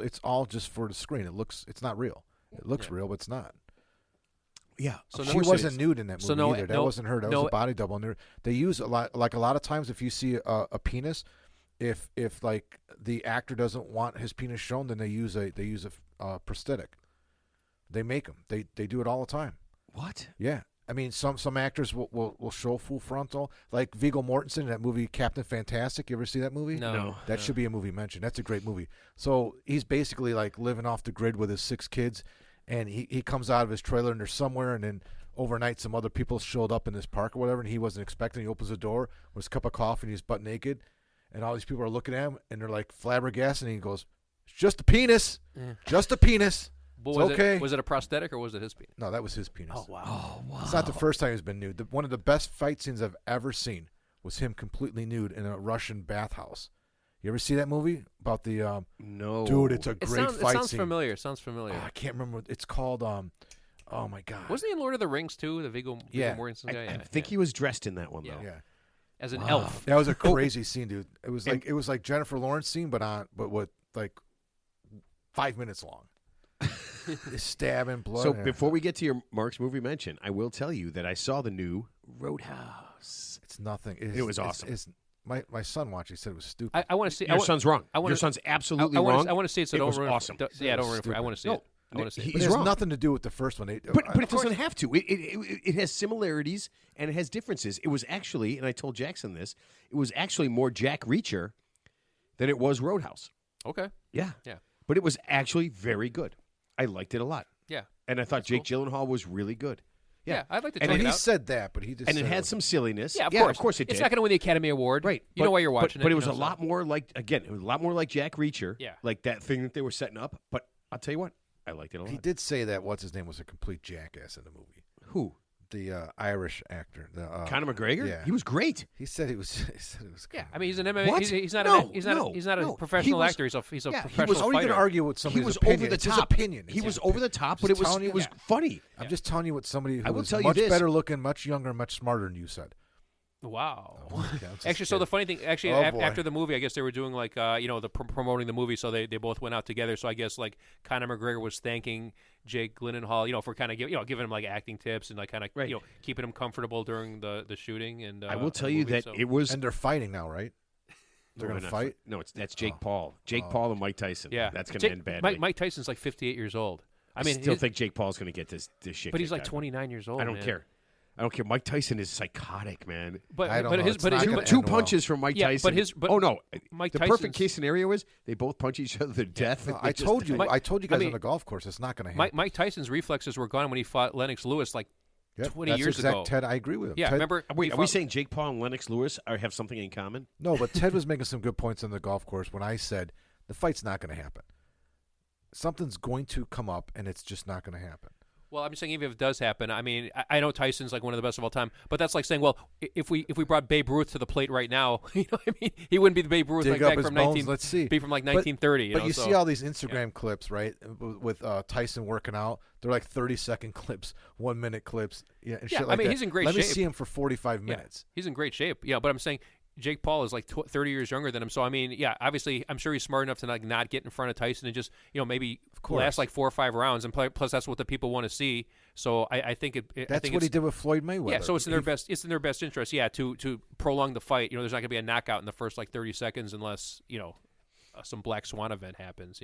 S2: it's all just for the screen. It's not real. It looks real, but it's not.
S1: Yeah,
S3: So
S1: of
S2: She
S1: course it
S2: wasn't
S1: is.
S2: nude in that movie
S3: So no-
S2: either. That
S3: no-
S2: wasn't her. That
S3: no-
S2: was a body double. And they use a lot of times if you see a penis, if like the actor doesn't want his penis shown, then they use a prosthetic. They make them. They do it all the time.
S1: What?
S2: Yeah. I mean, some actors will show full frontal, like Viggo Mortensen in that movie Captain Fantastic. You ever see that movie?
S3: No.
S2: That should be a movie mentioned. That's a great movie. So he's basically like living off the grid with his 6 kids, and he comes out of his trailer and they're somewhere, and then overnight some other people showed up in this park or whatever, and he wasn't expecting. He opens the door with his cup of coffee and he's butt naked, and all these people are looking at him and they're like flabbergasted, and he goes, "It's just a penis, just a penis."
S3: But
S2: It's
S3: was
S2: okay.
S3: Was it a prosthetic or was it his penis?
S2: No, that was his penis.
S3: Oh wow.
S2: It's not the first time he's been nude. One of the best fight scenes I've ever seen was him completely nude in a Russian bathhouse. You ever see that movie about the
S1: No,
S2: dude? It's a
S3: It
S2: great
S3: sounds,
S2: fight
S3: it sounds
S2: scene.
S3: familiar. It sounds familiar.
S2: Oh, I can't remember. It's called. Oh my god.
S3: Wasn't he in Lord of the Rings too? The Viggo
S2: Yeah.
S3: Mortensen guy.
S1: I think he was dressed in that one though.
S2: Yeah,
S3: as an
S1: Wow.
S3: elf.
S2: that was a crazy scene, dude. It was like Jennifer Lawrence scene, but with like 5 minutes long. It's stabbing blood.
S1: So before we get to your Mark's movie mention, I will tell you that I saw the new Roadhouse.
S2: it's nothing.
S1: It was awesome.
S2: My son watched. He said it was stupid.
S3: I want to see.
S1: Your son's wrong.
S3: wanna-
S1: Your son's absolutely
S3: I
S1: wrong.
S3: want to see it. So
S1: It
S3: don't
S1: was
S3: ruin
S1: awesome.
S3: Yeah, don't ruin it. I want to see
S1: No,
S3: it. I want to see
S1: he-
S3: it.
S2: But it
S1: he's
S2: has
S1: wrong.
S2: nothing to do with the first one.
S1: But it doesn't have to. It has similarities and it has differences. It was actually, and I told Jackson this, it was actually more Jack Reacher than it was Roadhouse.
S3: Okay.
S1: Yeah.
S3: Yeah.
S1: But it was actually very good. I liked it a lot.
S3: Yeah.
S1: And I thought Jake Gyllenhaal was really good.
S3: Yeah, I'd like to
S1: And
S3: check
S2: And
S3: it
S2: he
S3: out.
S2: said that, but he just
S1: And it
S2: said
S1: had some silliness.
S3: Yeah, of
S1: course it did.
S3: It's not going to win the Academy Award.
S1: Right.
S3: You know why you're watching it.
S1: But it
S3: you
S1: was
S3: know,
S1: a
S3: so-
S1: lot more like, again, it was a lot more like Jack Reacher.
S3: Yeah.
S1: Like that thing that they were setting up. But I'll tell you what, I liked it a lot.
S2: He did say that what's his name was a complete jackass in the movie.
S1: Who?
S2: The Irish actor,
S1: Conor McGregor?
S2: yeah.
S1: He was great.
S2: He said it was. He said it was.
S3: Yeah,
S2: kinda-
S3: I mean, he's an MMA.
S1: What?
S3: He's not.
S1: No,
S3: He's not.
S1: no,
S3: He's not a
S1: no.
S3: professional
S1: He was-
S3: actor. He's a
S1: yeah, he was
S3: professional
S2: How are you
S3: fighter.
S2: going to argue with
S1: He
S2: somebody's
S1: was
S2: opinion?
S1: over the
S2: It's
S1: top.
S2: his opinion.
S1: He
S2: It's
S1: was
S2: his-
S1: over the top, but
S2: Just
S1: it was
S2: telling you-
S1: funny.
S2: I'm just telling you what somebody
S1: I
S2: who
S1: will
S2: was
S1: tell you
S2: much
S1: this.
S2: better looking, much younger, much smarter than you said.
S3: Wow.
S2: Okay, I'm just
S3: Actually, so
S2: kidding.
S3: the funny thing, actually,
S2: Oh, boy.
S3: after the movie, I guess they were doing like, promoting the movie, so they both went out together. So I guess like Conor McGregor was thanking Jake Gyllenhaal, for kind of giving him like acting tips and like kind of
S1: Right.
S3: keeping him comfortable during the shooting. And
S1: I will tell
S3: the
S1: you
S3: movie,
S1: that
S3: so.
S1: it was.
S2: And they're fighting now, right? They're
S1: No,
S2: going to
S1: not
S2: fight.
S1: No, that's Jake
S2: Oh.
S1: Paul. Jake Paul and Mike Tyson.
S3: Yeah,
S1: That's going to end badly.
S3: Mike Tyson's like 58 years old.
S1: I
S3: mean,
S1: still
S3: his-
S1: think Jake Paul's going to get this shit.
S3: but he's
S1: kicked
S3: like
S1: out of him.
S3: 29 years old.
S1: I don't
S3: man.
S1: care. I don't care. Mike Tyson is psychotic, man.
S3: But
S2: I don't
S3: but
S2: know.
S3: his
S2: It's
S3: but
S2: not
S3: his
S2: gonna
S3: but,
S1: Two
S2: end well.
S1: punches from Mike
S3: Yeah, but
S1: Tyson.
S3: his- but
S1: oh no,
S3: Mike
S1: the
S3: Tyson's-
S1: perfect case scenario is they both punch each other to death.
S2: No,
S1: and
S2: I
S1: they
S2: told
S1: just-
S2: you.
S3: Mike-
S2: I told you
S3: I
S2: guys
S3: mean,
S2: on the golf course. It's not going to happen.
S3: Mike Tyson's reflexes were gone when he fought Lennox Lewis like
S2: Yep,
S3: 20
S2: that's
S3: years
S2: exact,
S3: ago.
S2: Ted, I agree with him.
S3: Yeah,
S2: Ted,
S3: remember?
S1: Wait,
S3: he
S1: are we
S3: fought-
S1: saying Jake Paul and Lennox Lewis have something in common?
S2: No, but Ted was making some good points on the golf course when I said the fight's not going to happen. Something's going to come up, and it's just not going to happen.
S3: Well, I'm saying even if it does happen, I mean, I know Tyson's like one of the best of all time, but that's like saying, well, if we brought Babe Ruth to the plate right now, you know what I mean? He wouldn't be the Babe Ruth
S2: Dig
S3: like
S2: up
S3: back
S2: his
S3: from
S2: bones, let's see.
S3: be from like
S2: But-
S3: 1930.
S2: But you
S3: so,
S2: see all these Instagram clips, right, with Tyson working out. They're like 30-second clips, 1 minute clips, and
S3: Yeah,
S2: shit
S3: I
S2: like
S3: mean,
S2: that.
S3: he's in great
S2: Let me
S3: shape.
S2: see him for 45
S3: yeah,
S2: minutes.
S3: he's in great shape. Yeah, but I'm saying Jake Paul is like 30 years younger than him. So I mean, yeah, obviously, I'm sure he's smart enough to not get in front of Tyson and just maybe
S2: course.
S3: last like 4 or 5 rounds. And plus, that's what the people want to see. So I think I
S2: That's
S3: think
S2: what he
S3: it's-
S2: did with Floyd Mayweather.
S3: Yeah, so it's in their best. It's in their best interest. Yeah, to prolong the fight. There's not going to be a knockout in the first like 30 seconds unless some black swan event happens.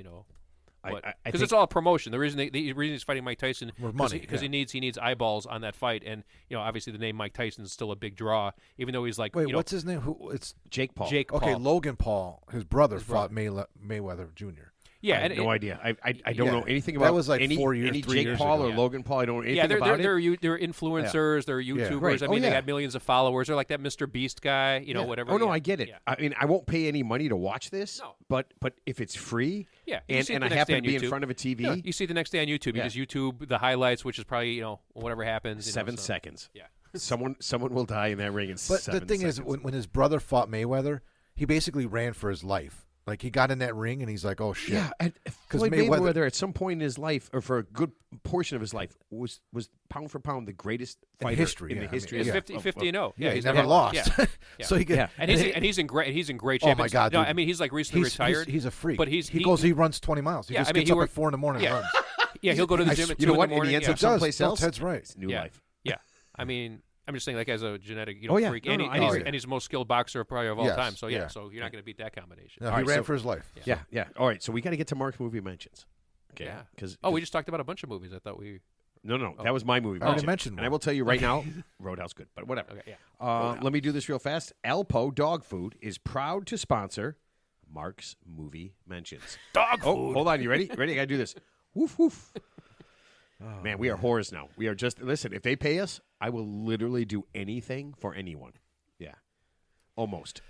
S1: I
S3: Because
S1: think-
S3: it's all promotion. The reason he's fighting Mike Tyson
S2: With money,
S3: because
S2: yeah.
S3: he needs eyeballs on that fight, and obviously the name Mike Tyson is still a big draw, even though he's like
S2: Wait, what's his name? Who? It's
S1: Jake Paul.
S3: Jake Paul.
S2: okay. Logan Paul, his brother, fought
S3: brother.
S2: Mayweather Jr.
S3: Yeah,
S1: I have
S3: and
S1: no idea. I don't
S2: Yeah,
S1: know anything
S2: that
S1: about
S2: was like
S1: any,
S2: 4 years,
S1: any
S2: 3
S1: Jake
S2: years
S1: Paul
S2: ago.
S1: or
S3: Yeah.
S1: Logan Paul. I don't know anything
S3: Yeah, they're
S1: about it.
S3: they're influencers, they're YouTubers.
S1: Right.
S3: I mean,
S1: Oh,
S3: they
S1: yeah.
S3: got millions of followers. They're like that Mr. Beast guy,
S1: Yeah.
S3: whatever.
S1: Oh no,
S3: yeah.
S1: I get it.
S3: Yeah.
S1: I mean, I won't pay any money to watch this.
S3: No.
S1: But if it's free,
S3: Yeah, you
S1: and,
S3: see it
S1: and
S3: the
S1: I
S3: next
S1: happen
S3: day
S1: to
S3: on
S1: be in
S3: YouTube.
S1: front of a TV,
S3: Yeah, you see it the next day on YouTube.
S1: Yeah.
S3: You just YouTube the highlights, which is probably whatever happens.
S1: 7
S3: so-
S1: seconds.
S3: Yeah.
S1: Someone will die in that ring in
S2: But
S1: 7
S2: the thing
S1: seconds.
S2: is, when his brother fought Mayweather, he basically ran for his life. Like he got in that ring and he's like, "Oh shit!"
S1: yeah, and
S2: 'Cause
S1: Floyd
S2: Mayweather-
S1: Mayweather at some point in his life, or for a good portion of his life, was pound for pound the greatest
S2: In
S1: fighter
S2: history,
S1: in the
S2: yeah. I
S1: history.
S3: He's
S2: Yeah.
S3: 50 and 0.
S2: Yeah, he
S3: he's
S2: never
S3: never
S2: lost.
S3: Yeah. Yeah.
S2: So he could,
S1: Yeah.
S3: And he's in great shape.
S2: Oh my God,
S3: No,
S2: dude.
S3: I mean he's like recently retired.
S2: He's a freak.
S3: But
S2: he runs 20 miles. He
S3: Yeah,
S2: just
S3: I mean,
S2: gets
S3: he
S2: up
S3: worked-
S2: at 4 in the morning
S3: Yeah.
S2: and runs.
S3: Yeah, he'll go to the gym at 2
S1: You know
S3: in
S1: what?
S3: the morning.
S1: And he ends
S3: yeah.
S1: up someplace
S2: No,
S1: else.
S2: Ted's right.
S1: It's new
S3: Yeah.
S1: life.
S3: Yeah, I mean, I'm just saying, like as a genetic,
S1: Oh, yeah.
S3: freak,
S1: No,
S3: and,
S1: no,
S3: he-
S1: I
S3: and, he's,
S1: agree.
S3: and he's the most skilled boxer probably of all
S2: Yes,
S3: time. So
S2: yeah.
S3: so you're not going to beat that combination.
S2: No,
S1: All
S2: he
S1: right,
S2: ran
S1: so-
S2: for his life.
S1: Yeah, yeah. All right, so we got to get to Mark's movie mentions. Okay.
S3: Yeah.
S1: Because
S3: Oh, we just talked about a bunch of movies. I thought we.
S1: no, that was my movie.
S2: I already
S1: mention.
S2: mentioned
S1: and
S2: one.
S1: I will tell you right now, Roadhouse good, but whatever.
S3: Okay, yeah.
S1: Let me do this real fast. Alpo Dog Food is proud to sponsor Mark's movie mentions.
S3: Dog
S1: Oh, hold on. You ready? Ready? I got to do this. Woof, woof. Man, we are whores now. We are just, listen, if they pay us, I will literally do anything for anyone. Yeah. Almost.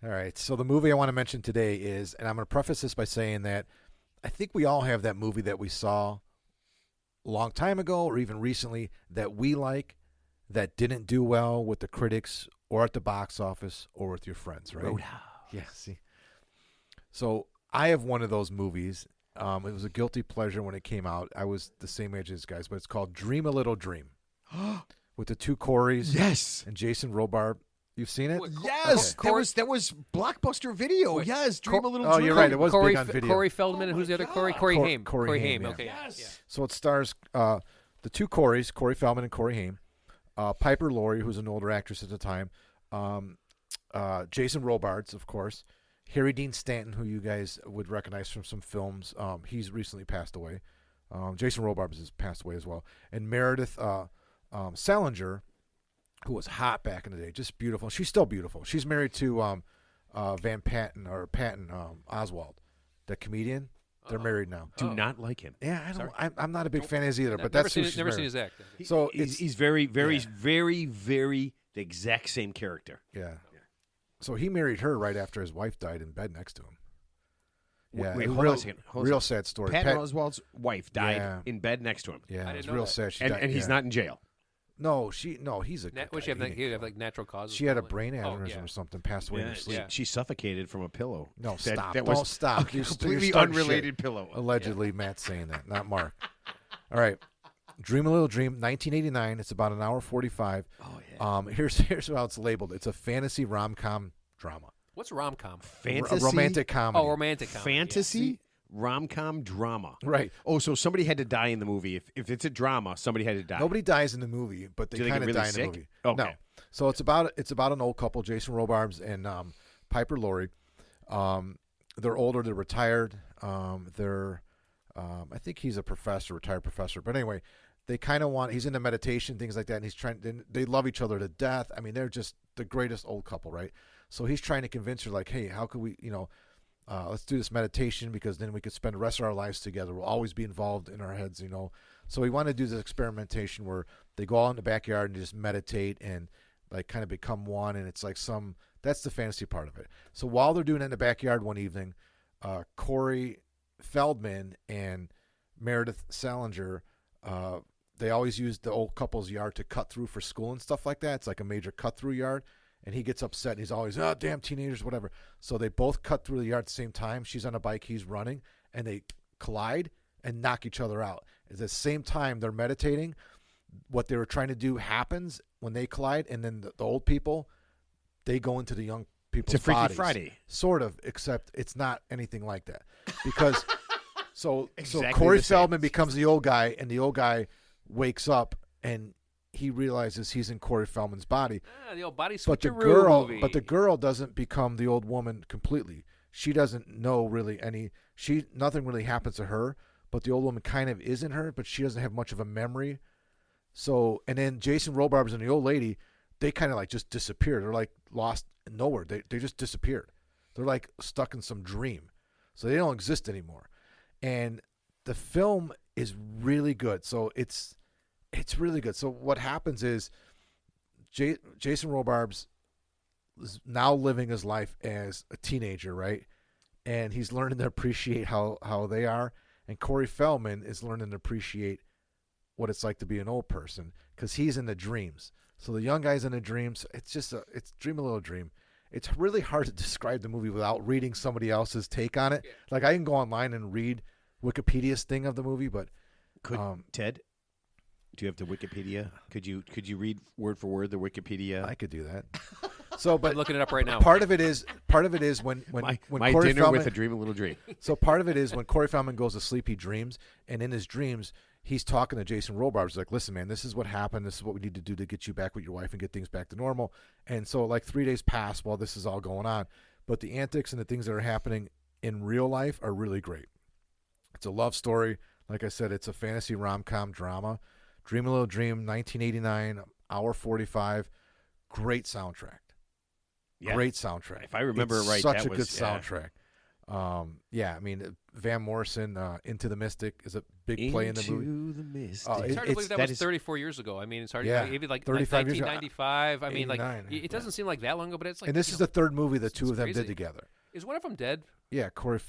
S2: All right. So the movie I want to mention today is, and I'm going to preface this by saying that I think we all have that movie that we saw a long time ago or even recently that we like that didn't do well with the critics or at the box office or with your friends, right?
S1: Roadhouse.
S2: Yeah, see. So I have one of those movies. It was a guilty pleasure when it came out. I was the same age as guys, but it's called Dream a Little Dream with the two Coreys
S1: Yes.
S2: and Jason Robards. You've seen it?
S1: Yes.
S3: Corey-
S1: That was Blockbuster Video. Yes. Dream a Little
S2: Oh,
S1: Dream.
S2: you're right. It was
S3: Corey,
S2: big on video.
S3: Corey Feldman, and who's the other Corey? Corey
S2: Cor-
S3: Haim.
S2: Corey Haim, yeah.
S3: Okay.
S1: Yes.
S3: Yeah.
S2: So it stars the two Coreys, Corey Feldman and Corey Haim, Piper Laurie, who's an older actress at the time, Jason Robards, of course. Harry Dean Stanton, who you guys would recognize from some films. He's recently passed away. Jason Robards has passed away as well. And Meredith Salinger, who was hot back in the day, just beautiful. She's still beautiful. She's married to Patton Oswalt, the comedian. They're married now.
S1: Do not like him.
S2: Yeah, I don't. I'm not a big fan of his either, but
S3: never
S2: that's
S3: seen,
S2: who she's
S3: never
S2: married.
S3: seen his act.
S2: So
S1: He's very, very, very, very the exact same character.
S2: Yeah. So he married her right after his wife died in bed next to him. Yeah,
S1: Wait,
S2: it was
S1: hold on a second.
S2: Real sad story.
S1: Patton Oswalt's wife died
S2: Yeah.
S1: in bed next to him.
S2: Yeah,
S3: I
S2: it's
S3: didn't know
S2: real
S3: that.
S2: sad. She
S1: And,
S2: died,
S1: and he's
S2: yeah.
S1: not in jail.
S2: No, he's a good
S3: What
S2: guy.
S3: she have?
S2: He didn't
S3: He'd have
S2: kill
S3: like
S2: her.
S3: natural causes.
S2: She had a
S3: probably.
S2: brain aneurysm or something. Passed away in her sleep.
S3: yeah.
S1: She suffocated from a pillow.
S2: No,
S1: That-
S2: stop.
S1: that
S2: Don't
S1: was
S2: stop.
S1: a
S2: You're
S1: completely
S2: starting
S1: unrelated
S2: shit.
S1: pillow.
S2: Allegedly, Matt's saying that, not Mark. All right. Dream a Little Dream, 1989. It's about an hour 45.
S1: Oh, yeah.
S2: Here's how it's labeled. It's a fantasy rom-com drama.
S3: What's rom-com?
S1: Fantasy?
S2: A romantic comedy.
S3: Oh, romantic comedy.
S1: Fantasy rom-com drama.
S2: Right.
S1: Oh, so somebody had to die in the movie. If it's a drama, somebody had to die.
S2: Nobody dies in the movie, but they
S1: Do they get
S2: kind of
S1: really
S2: die in
S1: sick?
S2: the movie.
S1: Okay.
S2: No. So it's about an old couple, Jason Robards and Piper Laurie. They're older. They're retired. I think he's a professor, retired professor. But anyway, they kind of he's into meditation, things like that, and he's trying. They love each other to death. I mean, they're just the greatest old couple, right? So he's trying to convince her, like, hey, how could we, let's do this meditation because then we could spend the rest of our lives together. We'll always be involved in our heads, So we want to do this experimentation where they go out in the backyard and just meditate and like kind of become one. And it's like that's the fantasy part of it. So while they're doing it in the backyard one evening, Corey Feldman and Meredith Salinger, they always use the old couple's yard to cut through for school and stuff like that. It's like a major cut through yard. And he gets upset, and he's always, oh, damn teenagers, whatever. So they both cut through the yard at the same time. She's on a bike, he's running, and they collide and knock each other out. At the same time, they're meditating. What they were trying to do happens when they collide, and then the old people, they go into the young people's
S1: It's a Freaky
S2: bodies.
S1: Friday.
S2: Sort of, except it's not anything like that. Because so
S1: Exactly
S2: Corey
S1: the same.
S2: Feldman becomes the old guy, and the old guy wakes up, and he realizes he's in Corey Feldman's body.
S3: The old body
S2: But the
S3: switcheroo movie.
S2: girl doesn't become the old woman completely. She doesn't know really nothing really happens to her, but the old woman kind of is in her, but she doesn't have much of a memory. So, and then Jason Robards and the old lady, they kind of like just disappeared. They're like lost nowhere. They just disappeared. They're like stuck in some dream. So they don't exist anymore. And the film is really good. So it's really good. So what happens is Jason Robards is now living his life as a teenager, right? And he's learning to appreciate how they are. And Corey Feldman is learning to appreciate what it's like to be an old person because he's in the dreams. So the young guy's in the dreams. It's Dream a Little Dream. It's really hard to describe the movie without reading somebody else's take on it.
S3: Yeah.
S2: Like I can go online and read Wikipedia's thing of the movie, but
S1: Ted, do you have the Wikipedia? Could you read word for word the Wikipedia?
S2: I could do that. So, but
S3: I'm looking it up right now.
S2: part of it is when
S1: my
S2: Corey
S1: dinner
S2: Feldman,
S1: with a dream, a little dream.
S2: So part of it is when Corey Feldman goes to sleep, he dreams, and in his dreams, he's talking to Jason Robards. He's like, listen, man, this is what happened. This is what we need to do to get you back with your wife and get things back to normal. And so like 3 days pass while this is all going on. But the antics and the things that are happening in real life are really great. It's a love story. Like I said, it's a fantasy rom-com drama. Dream a Little Dream, 1989, hour 45. Great soundtrack.
S1: Yeah.
S2: Great soundtrack.
S1: If I remember
S2: It's
S1: right,
S2: such
S1: that
S2: a good
S1: was- yeah.
S2: soundtrack. I mean, Van Morrison, Into the Mystic is a big play in the movie.
S1: Into the Mystic.
S2: Oh,
S3: It's hard to believe that
S1: that
S3: was
S1: is-
S3: 34 years ago. I mean, it's hard.
S2: Yeah,
S3: Maybe like
S2: 35 years ago.
S3: 1995. I mean, like
S2: 89,
S3: it doesn't seem like that long ago, but it's like.
S2: And this is the third movie the two
S3: it's
S2: of them
S3: crazy.
S2: did together.
S3: Is one of them dead?
S2: Yeah, Corey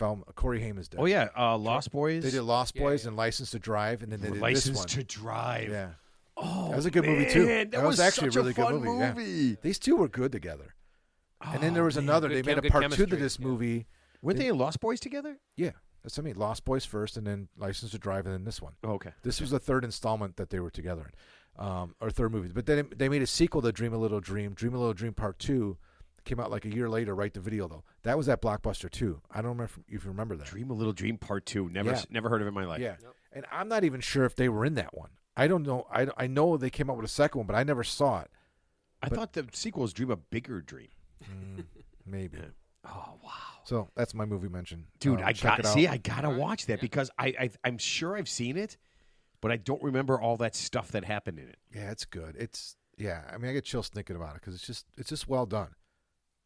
S2: Haim is dead.
S1: Oh yeah, Lost Boys.
S2: They did Lost
S3: Yeah,
S2: Boys
S3: yeah.
S2: and License to Drive, and then they did
S1: License
S2: this one.
S1: to Drive.
S2: Yeah,
S1: Oh,
S2: that was a good movie too.
S1: man,
S2: That was actually
S1: such
S2: a really
S1: fun
S2: good movie. Yeah. These two were good together. And then there was another.
S3: Good
S2: They made a
S3: good
S2: part two to
S3: chemistry,
S2: this
S3: yeah.
S2: movie.
S1: Weren't they in Lost Boys together?
S2: Yeah, that's what I mean. Lost Boys first, and then License to Drive, and then this one.
S1: Oh, okay.
S2: This was the third installment that they were together in, or third movie. But then they made a sequel to Dream a Little Dream. Dream a Little Dream Part 2 came out like a year later, right to video, though. That was at Blockbuster 2. I don't remember if you remember that.
S1: Dream a Little Dream Part 2. Never
S2: Yeah.
S1: never heard of it in my life.
S2: Yeah. And I'm not even sure if they were in that one. I don't know. I know they came out with a second one, but I never saw it.
S1: I thought the sequel was Dream a Bigger Dream.
S2: Maybe.
S1: Yeah. Oh wow,
S2: So that's my movie mention,
S1: dude! I
S2: check it out.
S1: I gotta watch that because I'm sure I've seen it, but I don't remember all that stuff that happened in it.
S2: Yeah, it's good. I mean, I get chills thinking about it because it's just well done.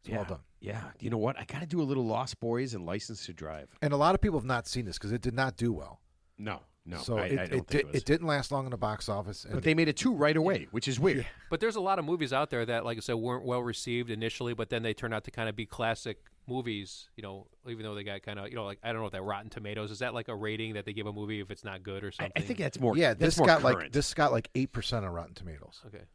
S2: It's well done.
S1: Yeah, you know what? I got to do a little Lost Boys and License to Drive.
S2: And a lot of people have not seen this because it did not do well.
S1: No.
S2: So
S1: I don't think
S2: it didn't last long in the box office. And
S1: but they made it 2 right away, which is weird.
S3: But there's a lot of movies out there that, like I said, weren't well received initially, but then they turn out to kind of be classic movies. You know, even though they got kind of, you know, like I don't know what that Rotten Tomatoes is. That like a rating that they give a movie if it's not good or something?
S1: I think that's more.
S2: yeah,
S1: that's
S2: this
S1: more
S2: got
S1: current.
S2: this got like 8% on Rotten Tomatoes.
S3: Okay.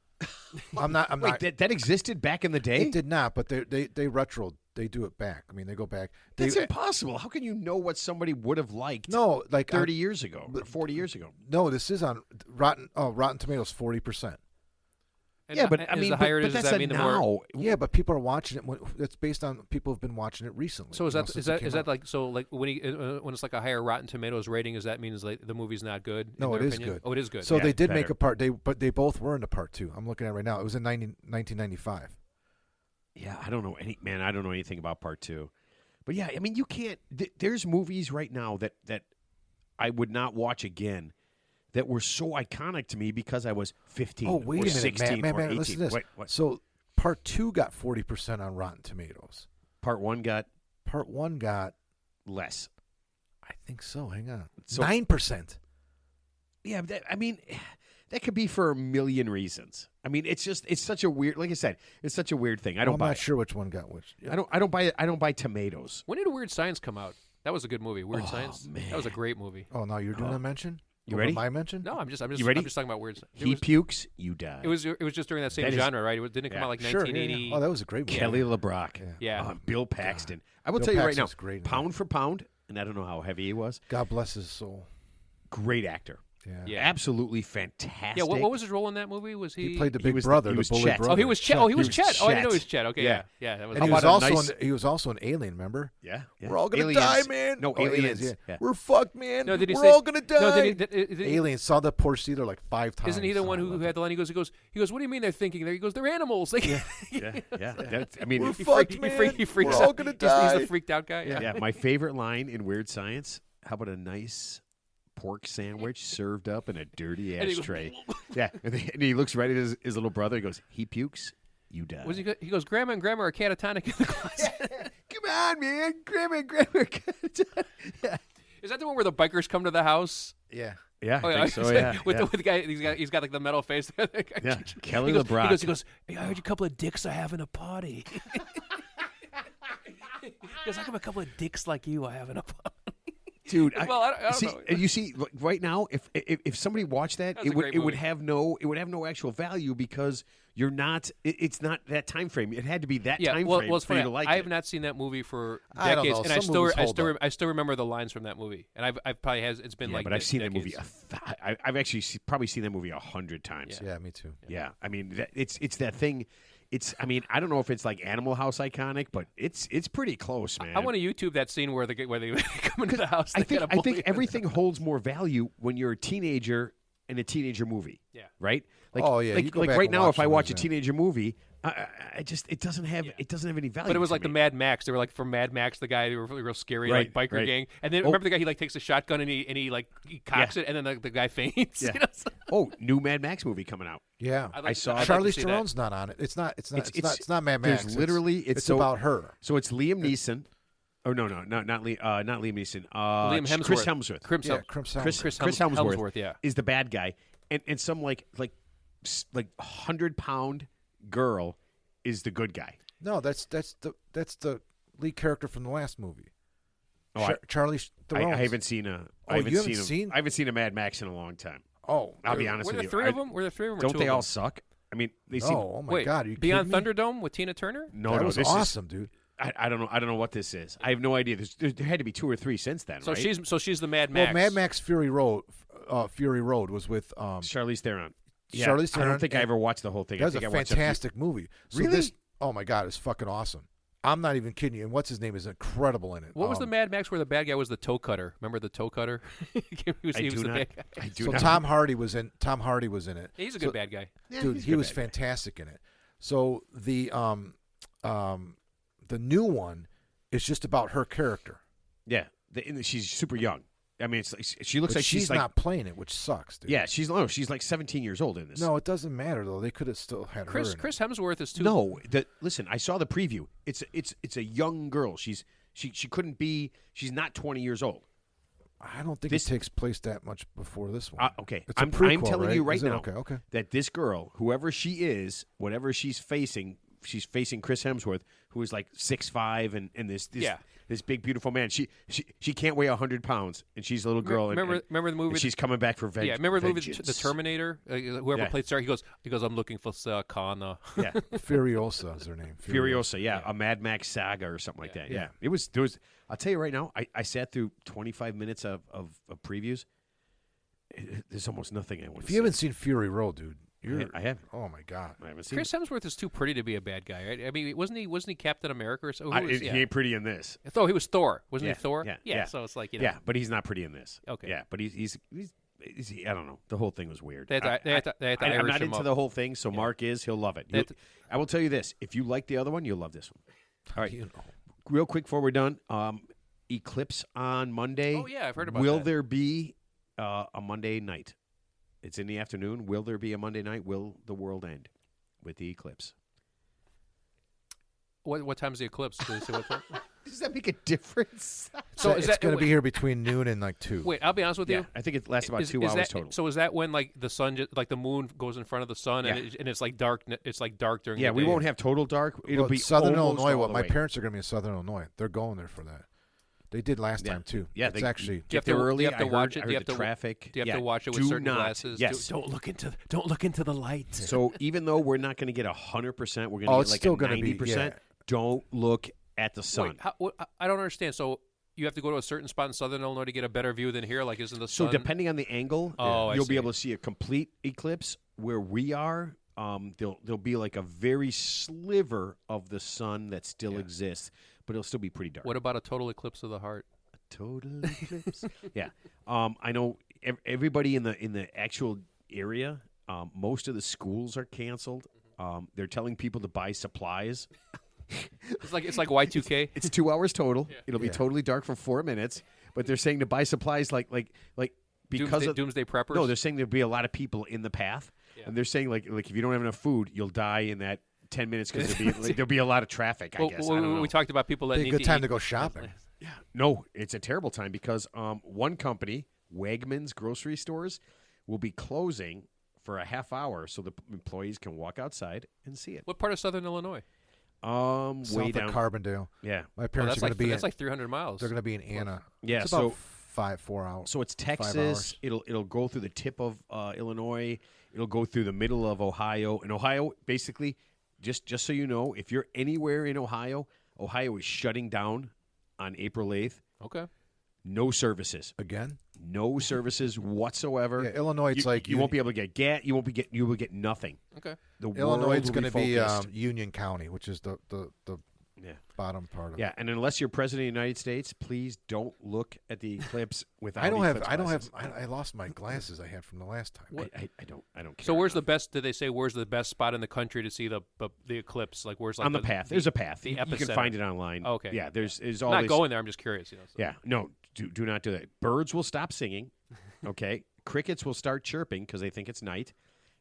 S2: I'm not.
S1: Wait, that existed back in the day?
S2: It did not, but they retro. They do it back. I mean, they go back.
S1: That's impossible. How can you know what somebody would have liked?
S2: No, like
S1: 30 years ago, or 40 years ago.
S2: No, this is on Rotten Tomatoes 40%.
S3: And
S1: Yeah, but
S3: and
S1: I mean,
S3: the higher it
S1: but
S3: is, does
S1: that's
S3: that
S1: a
S3: mean the
S1: now.
S3: more?
S2: Yeah, but people are watching it. It's based on people have been watching it recently.
S3: So is that
S2: since it came out.
S3: like so like when when it's like a higher Rotten Tomatoes rating, does that mean like the movie's not good?
S2: No,
S3: in
S2: it
S3: their
S2: is
S3: opinion?
S2: good.
S3: Oh, it is good.
S2: So
S1: Yeah,
S2: they did
S1: better.
S2: make a part. They both were in the part 2. I'm looking at it right now. It was in 1995.
S1: Yeah, I don't know I don't know anything about part 2. But yeah, I mean, you can't. There's movies right now that I would not watch again that were so iconic to me because I was 15
S2: Oh, wait
S1: or
S2: a minute,
S1: 16
S2: man,
S1: or 18.
S2: listen to this.
S1: Wait, what?
S2: So part 2 got 40% on Rotten Tomatoes.
S1: Part 1 got
S2: Part 1 got,
S1: less.
S2: I think so. Hang on,
S1: So-
S2: 9%.
S1: Yeah, I mean, that could be for a million reasons. I mean, it's such a weird. Like I said, it's such a weird thing. I don't
S2: I'm
S1: buy.
S2: not sure which one got which.
S1: I don't buy it. I don't buy tomatoes.
S3: When did Weird Science come out? That was a good movie. Weird Science.
S1: man.
S3: That was a great movie.
S2: Oh, now you're doing a mention.
S1: You
S2: Over
S1: ready?
S2: My mention?
S3: No, I'm just
S1: You ready?
S3: I'm just talking about Weird Science.
S1: He pukes, you die.
S3: It was just during that same
S1: That is-
S3: genre, right? Didn't it come
S1: yeah.
S3: out like
S2: Sure.
S3: 1980?
S2: Yeah. Oh, that was a great movie.
S1: Kelly LeBrock.
S3: Yeah.
S1: Bill Paxton. I will
S2: Bill
S1: tell you right now,
S2: Paxton's great in
S1: pound for pound, and I don't know how heavy he was.
S2: God bless his soul.
S1: Great actor.
S2: Yeah.
S3: Yeah.
S1: Absolutely fantastic.
S3: Yeah, what was his role in that movie? Was he?
S2: He played the
S1: He
S2: big
S1: was-
S2: brother,
S1: he
S2: the
S1: was
S2: bully
S1: Chet.
S2: brother.
S3: Oh, he was Chet. Oh, he was Chet. Oh, I didn't know he was
S1: Chet.
S3: Chet. Okay,
S1: Yeah.
S3: yeah. That was.
S2: And he
S1: How
S2: was
S1: about a
S2: also
S1: nice-
S2: he was also an alien. Remember?
S1: Yeah.
S2: We're all gonna
S1: Aliens.
S2: die, man.
S1: No,
S2: Oh,
S1: aliens. Yeah.
S2: We're fucked, man.
S3: No, did he
S2: We're
S3: say-
S2: all gonna die.
S3: No, did he,
S2: Aliens saw the poor Steeler like 5 times.
S3: Isn't he the one
S2: Oh, I
S3: who
S2: love
S3: had
S2: it.
S3: the line? He goes, what do you mean they're thinking there? He goes, they're animals. They,
S1: Yeah. That's, I mean,
S2: We're
S1: he-
S2: fucked,
S3: he
S2: man.
S3: freaks
S2: We're
S3: out.
S2: all gonna die.
S3: He's the freaked out guy.
S1: yeah. My favorite line in Weird Science. How about a nice pork sandwich served up in a dirty
S3: And he goes,
S1: ashtray? Yeah, and he looks right at his little brother. He goes, "He pukes, you die."
S3: Was he? He goes, Grandma and Grandma are catatonic in the closet.
S1: Come on, man, Grandma. Yeah,
S3: Is that the one where the bikers come to the house?
S2: Yeah.
S1: yeah,
S3: Oh,
S1: I
S3: yeah.
S1: think so. Yeah,
S3: with
S1: yeah.
S3: the guy, he's got like the metal face.
S1: Yeah, Kelly
S3: he goes,
S1: LeBrock.
S3: He goes, hey, I heard you a couple of dicks are having a party. He goes, how come a couple of dicks like you are having a party?
S1: Dude,
S3: Well, I don't
S1: see,
S3: know.
S1: you see, like, right now, if somebody watched that,
S3: That's a
S1: it would
S3: great
S1: it would
S3: movie.
S1: have no actual value because you're not. It's not that time frame. It had to be that
S3: Yeah,
S1: time
S3: well,
S1: frame
S3: it's
S1: for you
S3: funny.
S1: to like
S3: I
S1: it.
S3: have not seen that movie for
S2: I don't
S3: decades,
S2: know.
S3: and
S2: Some movies hold up.
S3: I still remember the lines from that movie, and I've probably it's been
S1: Yeah,
S3: like
S1: but I've seen that
S3: decades.
S1: movie. I've actually probably seen that movie 100 times.
S2: Yeah, me too.
S1: Yeah, I mean, it's that thing. I mean, I don't know if it's like Animal House iconic, but it's pretty close, man.
S3: I want to YouTube that scene where they come into the house.
S1: I
S3: they
S1: think
S3: get a
S1: I think
S3: bully.
S1: everything holds more value when you're a teenager in a teenager movie.
S3: Yeah.
S1: Right. Like,
S2: Oh, yeah, you
S1: Like,
S2: go
S1: like
S2: back
S1: right
S2: and
S1: now,
S2: watch
S1: if I
S2: them
S1: watch a
S2: as that.
S1: teenager movie, I just it doesn't have any value.
S3: But it was
S1: to
S3: like the
S1: me.
S3: Mad Max. They were like from Mad Max, the guy. They were real scary,
S1: Right,
S3: like biker
S1: right.
S3: gang. And then remember the guy? He like takes a shotgun and he like he cocks it, and then the guy faints.
S1: Yeah.
S3: You know, so-
S1: Oh, new Mad Max movie coming out.
S2: Yeah.
S3: I'd like
S1: I
S3: to-
S1: saw
S3: I'd like
S2: Charlize
S3: to see that.
S2: Theron's not on it. It's not Mad
S1: there's
S2: Max.
S1: literally-
S2: it's
S1: it's so-
S2: about her.
S1: So it's Liam Neeson. Oh no, not Liam Neeson.
S3: Liam Hemsworth.
S1: Chris Hemsworth.
S2: Yeah, Chris
S1: Chris Hemsworth,
S3: Hemsworth, yeah.
S1: is the bad guy, and some like 100-pound girl is the good guy.
S2: No, that's the lead character from the last movie.
S1: Oh,
S2: Charlize Theron.
S1: I haven't seen a.
S2: Oh, you haven't seen?
S1: I haven't seen a Mad Max in a long time.
S2: Oh,
S1: I'll be
S2: dude.
S1: honest
S3: Were
S1: with
S3: there
S1: you.
S3: three of them? Were there three of them? Or
S1: Don't
S3: two
S1: they
S3: of
S1: all
S3: them?
S1: suck? I mean, they
S2: No,
S1: seem.
S2: oh my
S3: Wait,
S2: God, are you
S3: Beyond
S2: kidding me?
S3: Thunderdome with Tina Turner?
S1: No,
S2: that
S1: no,
S2: was
S1: this
S2: awesome, dude.
S1: I don't know. I don't know what this is. I have no idea. There had to be 2 or 3 since then,
S3: So
S1: right?
S3: she's the Mad Max.
S2: Well, Mad Max Fury Road was with
S1: Charlize Theron. Yeah,
S2: Charlize
S1: I
S2: Theron
S1: don't think I
S2: and-
S1: ever watched the whole thing.
S2: That
S1: I
S2: was
S1: think
S2: a
S1: I watched
S2: fantastic movie. So
S1: Really?
S2: this, oh my God, it's fucking awesome. I'm not even kidding you. And what's his name is incredible in it.
S3: What was the Mad Max where the bad guy was the toe cutter? Remember the toe cutter? he was,
S1: I
S3: he was
S1: do
S3: the
S1: not.
S3: bad guy.
S1: I do
S2: So
S1: not.
S2: Tom Hardy was in it.
S3: He's a
S2: So-
S3: good bad guy.
S1: Yeah,
S2: Dude,
S1: he's a
S2: he
S1: good
S2: was
S1: bad guy.
S2: fantastic in it. So the The new one is just about her character.
S1: Yeah, she's super young. I mean, it's like, she looks
S2: But
S1: like
S2: she's
S1: like,
S2: not playing it, which sucks, dude.
S1: Yeah, she's like 17 years old in this.
S2: No, it doesn't matter though. They could have still had her. In
S3: Chris Hemsworth is too.
S1: No, listen, I saw the preview. It's a young girl. She couldn't be. She's not 20 years old.
S2: I don't think it takes place that much before this one.
S1: Okay,
S2: It's a
S1: I'm
S2: prequel,
S1: telling
S2: right?
S1: you right
S2: Is it?
S1: now
S2: Okay.
S1: that this girl, whoever she is, whatever she's facing Chris Hemsworth, who is like 6'5" and this big beautiful man. She can't weigh 100 pounds, and she's a little girl.
S3: Remember the movie?
S1: And she's coming back for vengeance.
S3: Yeah, remember the movie The Terminator? Whoever played Star, he goes, I'm looking for Kana.
S1: Yeah,
S2: Furiosa is her name.
S1: Furiosa. Yeah, a Mad Max saga or something like that. Yeah, there was. I'll tell you right now. I sat through 25 minutes of previews. There's almost nothing I want to
S2: If you haven't seen Fury Road, dude,
S1: I haven't.
S2: Oh my God,
S1: I haven't seen
S3: Chris Hemsworth is too pretty to be a bad guy, right? I mean, wasn't he Captain America or so?
S1: He ain't pretty in this.
S3: He was Thor, wasn't he? Thor.
S1: Yeah.
S3: So it's like
S1: Yeah, but he's not pretty in this.
S3: Okay.
S1: Yeah, but he's I don't know. The whole thing was weird.
S3: They had to
S1: I'm
S3: Irish
S1: not
S3: him
S1: into
S3: up.
S1: the whole thing, so Mark is. He'll love it. I will tell you this: if you like the other one, you'll love this one. All right. Real quick before we're done, Eclipse on Monday.
S3: Oh yeah, I've heard about
S1: Will
S3: that.
S1: there be a Monday night? It's in the afternoon. Will there be a Monday night? Will the world end with the eclipse?
S3: What time's the eclipse? Did they say what time?
S1: Does that make a difference?
S3: So
S2: it's going to be here between noon and like 2.
S3: Wait, I'll be honest with you.
S1: I think it lasts about 2 hours total.
S3: So is that when like the sun, like the moon goes in front of the sun, and it's like dark? It's like dark during.
S1: Yeah,
S3: the
S1: we
S3: day.
S1: won't have total dark. It'll be
S2: Southern
S1: almost
S2: Illinois.
S1: all
S2: Well,
S1: the
S2: my
S1: way.
S2: parents are going to be in Southern Illinois. They're going there for that. They did last time too.
S1: Yeah,
S2: it's actually.
S1: Get there early.
S3: Do you have to watch it?
S1: I
S3: Do you
S1: heard
S3: have
S1: the
S3: to
S1: traffic.
S3: Do you have to watch it with certain glasses?
S1: Yes.
S3: Don't look into the light.
S1: So even though we're not going to get 100%, we're going to get
S2: it's
S1: like
S2: still
S1: a
S2: gonna
S1: 90%.
S2: be, yeah.
S1: Don't look at the sun.
S3: Wait, I don't understand. So you have to go to a certain spot in Southern Illinois to get a better view than here. Like, isn't the
S1: So
S3: sun?
S1: depending on the angle,
S3: I
S1: you'll
S3: see.
S1: be able to see a complete eclipse. Where we are, there'll be like a very sliver of the sun that still exists, but it'll still be pretty dark.
S3: What about a total eclipse of the heart?
S1: Total eclipse. Yeah, I know everybody in the actual area. Most of the schools are canceled. They're telling people to buy supplies.
S3: It's like Y2K.
S1: It's 2 hours total. It'll be totally dark for 4 minutes. But they're saying to buy supplies like because of
S3: Doomsday preppers.
S1: No, they're saying there'll be a lot of people in the path, and they're saying like if you don't have enough food, you'll die in that 10 minutes because there'll be a lot of traffic. I guess. I don't know.
S3: We talked about people that
S2: Be
S3: need
S2: a good
S3: to
S2: time
S3: eat.
S2: to go shopping.
S1: No, it's a terrible time because one company, Wegmans grocery stores, will be closing for a half hour so the employees can walk outside and see it.
S3: What part of Southern Illinois?
S1: Way
S2: South
S1: down.
S2: of Carbondale.
S1: Yeah.
S2: My parents
S3: that's
S2: are going to be.
S3: that's like 300 miles.
S2: They're going to be in Anna.
S1: Yeah,
S2: It's about
S1: so
S2: 4 hours.
S1: So it's
S2: 5
S1: Texas.
S2: hours.
S1: It'll go through the tip of Illinois. It'll go through the middle of Ohio. And Ohio, basically, just so you know, if you're anywhere in Ohio, Ohio is shutting down on April 8th.
S3: Okay.
S1: No services.
S2: Again?
S1: No services whatsoever.
S2: Yeah, Illinois, it's like
S1: you won't be able to get gas. You will get nothing.
S3: Okay.
S1: The
S2: Illinois,
S1: world
S2: it's
S1: will
S2: going to be
S1: focused.
S2: Union County, which is the bottom part of it.
S1: Yeah, and unless you're president of the United States, please don't look at the eclipse without.
S2: I don't have.
S1: eclipse glasses.
S2: I lost my glasses I had from the last time.
S1: I don't care.
S3: So where's the
S1: enough.
S3: best? Did they say where's the best spot in the country to see the eclipse? Like where's like
S1: on the path? There's a path.
S3: the
S1: You can
S3: epicenter.
S1: find it online.
S3: Okay.
S1: Yeah, there's
S3: I'm
S1: all.
S3: not
S1: this-
S3: going there. I'm just curious. So.
S1: Yeah, no, do not do that. Birds will stop singing. Okay, crickets will start chirping because they think it's night,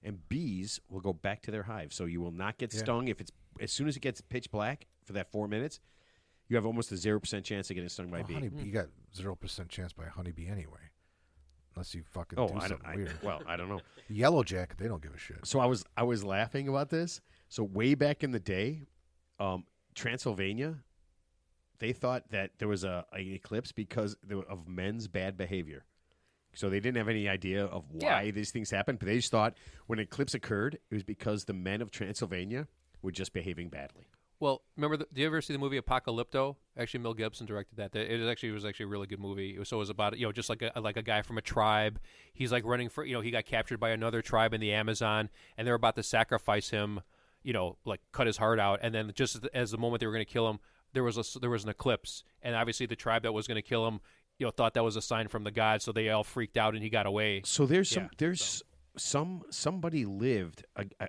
S1: and bees will go back to their hive. So you will not get stung if it's as soon as it gets pitch black for that 4 minutes. You have almost a 0% chance of getting stung by a bee.
S2: Honeybee, you got 0% chance by a honeybee anyway, unless you fucking
S1: Oh,
S2: do
S1: I
S2: something
S1: don't.
S2: weird.
S1: I don't know.
S2: Yellow jacket, they don't give a shit.
S1: So I was laughing about this. So way back in the day, Transylvania, they thought that there was an eclipse because of men's bad behavior. So they didn't have any idea of why these things happened, but they just thought when an eclipse occurred, it was because the men of Transylvania were just behaving badly.
S3: Well, remember? Do you ever see the movie Apocalypto? Actually, Mel Gibson directed that. It was actually a really good movie. So it was about just like a guy from a tribe. He's like running for he got captured by another tribe in the Amazon, and they're about to sacrifice him. Like cut his heart out, and then just as the moment they were going to kill him, there was an eclipse, and obviously the tribe that was going to kill him, thought that was a sign from the gods, so they all freaked out, and he got away.
S1: So somebody lived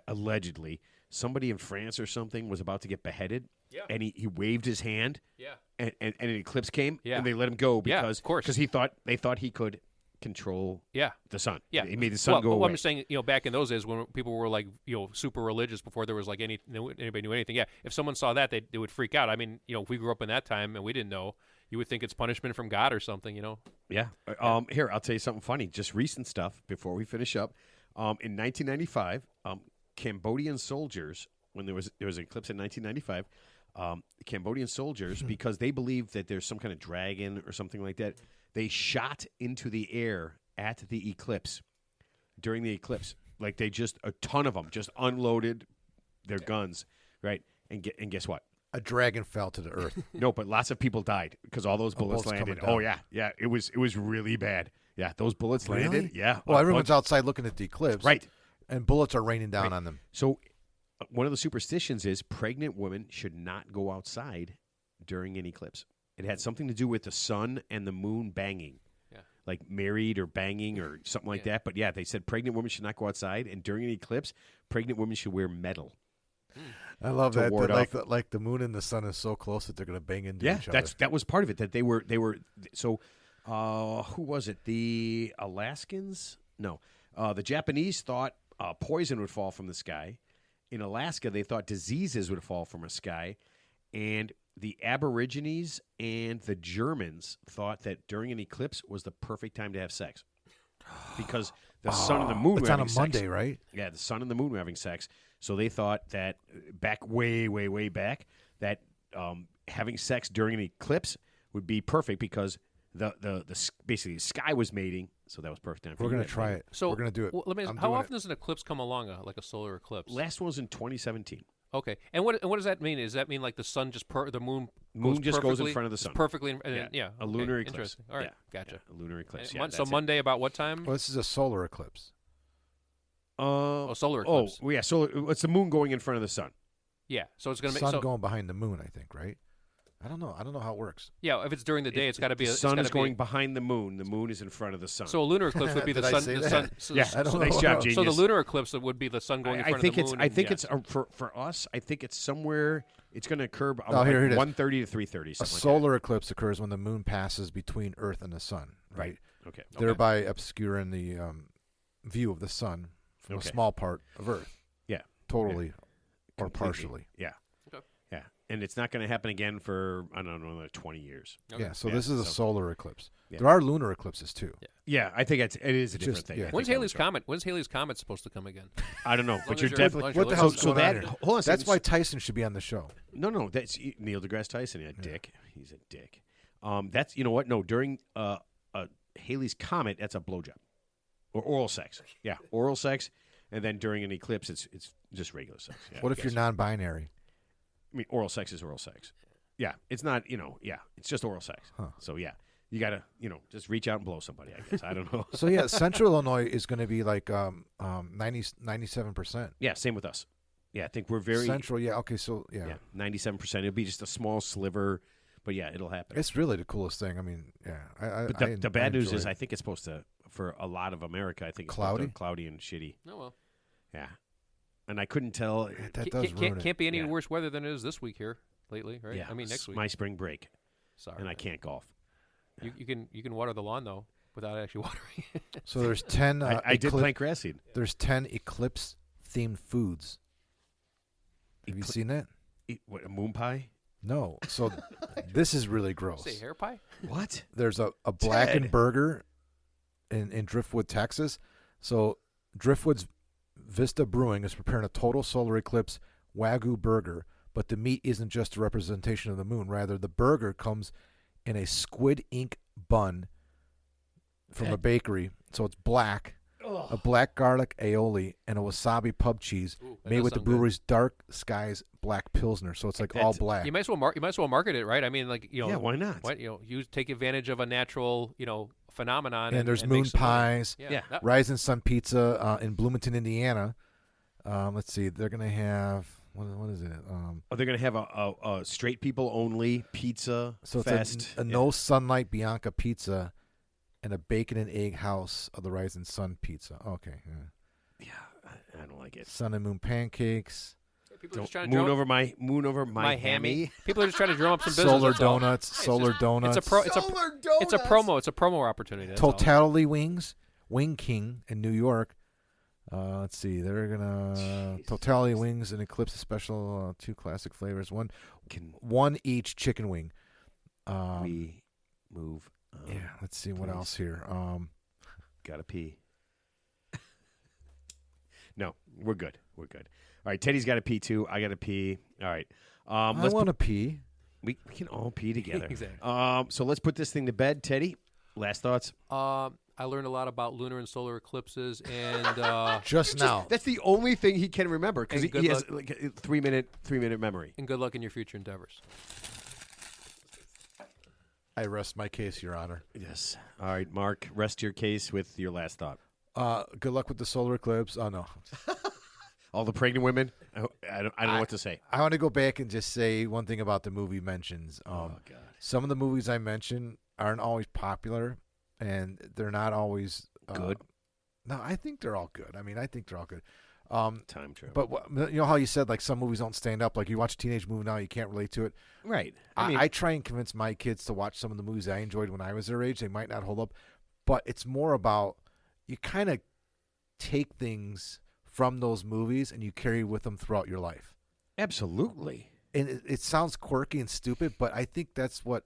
S1: allegedly. somebody in France or something was about to get beheaded.
S3: Yeah.
S1: And he waved his hand.
S3: Yeah.
S1: And an eclipse came.
S3: Yeah.
S1: And they let him go
S3: Yeah,
S1: because
S3: of course.
S1: they thought he could control
S3: Yeah.
S1: the sun.
S3: Yeah.
S1: He made the sun go
S3: well,
S1: away.
S3: I'm just saying, back in those days when people were like, super religious before there was like anybody knew anything. Yeah. If someone saw that, they would freak out. I mean, if we grew up in that time and we didn't know, you would think it's punishment from God or something,
S1: Yeah. Here, I'll tell you something funny. Just recent stuff before we finish up. In 1995, Cambodian soldiers, when there was an eclipse in 1995, Cambodian soldiers, because they believe that there's some kind of dragon or something like that, they shot into the air at the eclipse during the eclipse. Like a ton of them just unloaded their guns, right? And guess what?
S2: A dragon fell to the earth.
S1: No, but lots of people died because all those bullets
S2: bullets
S1: landed.
S2: coming
S1: Oh
S2: down.
S1: yeah. It was really bad. Yeah, those bullets
S2: Really?
S1: landed. Yeah.
S2: Well,
S1: a
S2: everyone's
S1: bunch-
S2: outside looking at the eclipse.
S1: right.
S2: And bullets are raining down
S1: Right.
S2: on them.
S1: So, one of the superstitions is pregnant women should not go outside during an eclipse. It had something to do with the sun and the moon banging.
S3: Yeah.
S1: Like married or banging or something like that. But yeah, they said pregnant women should not go outside, and during an eclipse, pregnant women should wear metal.
S2: I love
S1: To
S2: that.
S1: ward
S2: Like the moon and the sun is so close that they're going to bang into
S1: Yeah,
S2: each other.
S1: that was part of it. That they were so. Who was it? The Alaskans? No, the Japanese thought poison would fall from the sky. In Alaska, they thought diseases would fall from a sky, and the Aborigines and the Germans thought that during an eclipse was the perfect time to have sex because the sun and the moon
S2: It's
S1: were
S2: on a
S1: having
S2: Monday,
S1: sex.
S2: right?
S1: Yeah, the sun and the moon were having sex. So they thought that back way, way, way back that having sex during an eclipse would be perfect because basically the sky was mating. So that was perfect time.
S2: We're going to try it.
S3: So
S2: we're going to do it.
S3: Well, let me ask,
S2: I'm
S3: how
S2: doing
S3: often does an eclipse come along, like a solar eclipse?
S1: Last one was in 2017.
S3: Okay, and what does that mean? Does that mean like the sun the moon
S1: Just goes in
S3: perfectly-
S1: front of the
S3: just
S1: sun.
S3: perfectly? Yeah,
S1: a
S3: okay,
S1: lunar eclipse.
S3: Interesting. All right,
S1: Yeah,
S3: gotcha.
S1: yeah, a lunar eclipse.
S3: And
S1: Yeah,
S3: so
S1: that's it.
S3: Monday about what time?
S2: Well, this is a solar eclipse.
S3: Solar eclipse.
S1: Oh, yeah. So it's the moon going in front of the sun.
S3: Yeah, so it's going to
S2: Sun
S3: make
S2: going behind the moon, I think, right? I don't know how it works.
S3: yeah. If it's during the day, it's got to be
S1: The
S3: it's
S1: sun
S3: gotta
S1: is
S3: be-
S1: going behind the moon. The moon is in front of the sun.
S3: So a lunar eclipse would be the
S2: Did I
S3: sun.
S2: say
S3: The
S2: that?
S3: sun. So,
S1: yeah,
S2: I don't
S1: nice
S2: know.
S1: job,
S2: So
S1: genius.
S3: so the lunar eclipse would be the sun going in
S1: I
S3: front
S1: think
S3: of the moon.
S1: I think
S3: yeah.
S1: it's for us. I think it's somewhere. It's going to occur
S2: here it is.
S1: 1:30 to 3:30.
S2: A
S1: Something
S2: solar eclipse occurs when the moon passes between Earth and the sun, right?
S1: Like that. Okay.
S2: Thereby obscuring the view of the sun from
S1: Okay.
S2: a small part of Earth.
S1: Yeah.
S2: Totally or
S1: Completely.
S2: partially.
S1: Yeah.
S3: Okay.
S1: Yeah. And it's not going to happen again for I don't know another 20 years.
S3: Okay.
S2: Yeah, so
S1: Yeah,
S2: this is a
S1: so-
S2: solar eclipse.
S1: Yeah.
S2: There are lunar eclipses too.
S1: Yeah, I think it is a
S2: It's
S1: different
S2: just-
S1: thing.
S2: yeah.
S1: I think
S3: When's
S1: that
S3: Haley's
S1: was right.
S3: comet? When's Haley's comet supposed to come again?
S1: I don't know,
S3: long
S1: but
S3: as
S1: you're
S3: you're-
S1: definitely.
S3: as long
S2: What the
S3: as
S2: hell's
S3: you're
S1: so
S2: going on
S1: that
S2: here?
S1: hold on. a
S2: That's
S1: second.
S2: why Tyson should be on the show.
S1: No, that's Neil deGrasse Tyson. Yeah, dick. He's a dick. That's you know what? No, during Haley's comet, that's a blowjob or oral sex. Yeah, oral sex, and then during an eclipse, it's just regular sex. Yeah,
S2: What if you're
S1: yes.
S2: non-binary?
S1: I mean, oral sex is oral sex. Yeah, it's not. Yeah, it's just oral sex.
S2: Huh.
S1: So yeah, you gotta just reach out and blow somebody. I guess I don't know.
S2: So yeah, Central Illinois is going to be like 97%.
S1: Yeah, same with us. Yeah, I think we're very
S2: Central, yeah. Okay, so yeah.
S1: 97%. It'll be just a small sliver, but yeah, it'll happen.
S2: It's really the coolest thing. I mean, yeah.
S1: But the bad news
S2: enjoy
S1: is,
S2: it.
S1: I think it's supposed to, for a lot of America, I think it's
S2: Cloudy?
S1: cloudy and shitty.
S3: Oh well.
S1: Yeah, and I couldn't tell.
S2: that does ruin it.
S3: Can't be any
S1: Yeah.
S3: worse weather than it is this week here lately, right?
S1: Yeah,
S3: I mean next week.
S1: my spring break,
S3: Sorry,
S1: and I can't golf.
S3: You can water the lawn though without actually watering it.
S2: So there's 10
S1: I did plant grass seed.
S2: There's 10 eclipse themed foods. Have you seen that?
S1: What, a moon pie?
S2: No. So this is really gross.
S3: Say hair pie.
S1: What?
S2: There's a blackened
S1: Ted.
S2: burger in Driftwood, Texas. So Driftwood's Vista Brewing is preparing a total solar eclipse Wagyu burger, but the meat isn't just a representation of the moon. Rather, the burger comes in a squid ink bun from a bakery. So it's black, a black garlic aioli, and a wasabi pub cheese
S3: Ooh, that
S2: made
S3: does
S2: with the
S3: sound good.
S2: brewery's Dark Skies Black Pilsner. So it's like all
S1: That's-
S2: black.
S3: You might as well market it, right? I mean, like
S1: Yeah, why not?
S3: you take advantage of a natural phenomenon.
S2: And there's
S3: make
S2: moon
S3: some money.
S2: pies.
S3: Yeah.
S1: Yeah.
S3: that-
S2: Rising Sun Pizza in Bloomington, Indiana. Let's see. They're going to have, what is it?
S1: Are they going to have a straight people only pizza
S2: So it's
S1: fest?
S2: a no sunlight Bianca pizza and a bacon and egg house of the Rising Sun Pizza. Okay. Yeah.
S1: Yeah, I don't like it.
S2: Sun and moon pancakes.
S3: People are just trying to
S1: moon
S3: drum
S1: over my hammy.
S3: People are just trying to drum up some business.
S2: Solar
S3: that's all.
S2: donuts. Solar donuts.
S3: It's a promo. It's a promo opportunity. That's all.
S2: Totality Wings, Wing King in New York. Let's see. They're gonna Totality Wings and Eclipse special 2 classic flavors. One each chicken wing.
S1: We move.
S2: Yeah. Let's see what else here.
S1: Gotta pee. No, we're good. We're good. All right, Teddy's got to pee too. I got to pee. All right.
S2: I want to pee.
S1: We can all pee together.
S3: Exactly.
S1: So let's put this thing to bed. Teddy, last thoughts?
S3: I learned a lot about lunar and solar eclipses, and
S2: Just now.
S1: That's the only thing he can remember because
S3: And
S1: he has like a 3-minute memory.
S3: and good luck in your future endeavors.
S2: I rest my case, Your Honor.
S1: Yes. All right, Mark, rest your case with your last thought.
S2: Good luck with the solar eclipse. Oh, no.
S1: All the pregnant women, I don't know what to say.
S2: I want to go back and just say one thing about the movie mentions.
S1: Oh, God.
S2: Some of the movies I mentioned aren't always popular, and they're not always
S1: Good?
S2: No, I think they're all good. I mean, I think they're all good.
S1: Time travel.
S2: But you know how you said like some movies don't stand up. Like you watch a teenage movie now, you can't relate to it.
S1: Right.
S2: I try and convince my kids to watch some of the movies I enjoyed when I was their age. They might not hold up, but it's more about you kind of take things from those movies and you carry with them throughout your life.
S1: Absolutely.
S2: And it sounds quirky and stupid, but I think that's what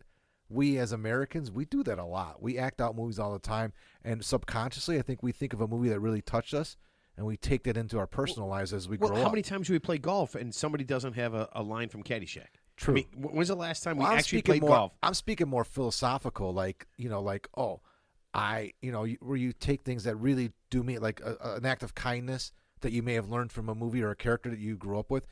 S2: we as Americans, we do that a lot. We act out movies all the time, and subconsciously I think we think of a movie that really touched us, and we take that into our personal lives as we grow up.
S1: How many times do we play golf and somebody doesn't have a line from Caddyshack?
S2: True.
S1: I mean, when's the last time we
S2: I'm
S1: actually
S2: speaking
S1: played
S2: more,
S1: golf?
S2: I'm speaking more philosophical, like, where you take things that really do mean, like an act of kindness that you may have learned from a movie or a character that you grew up with.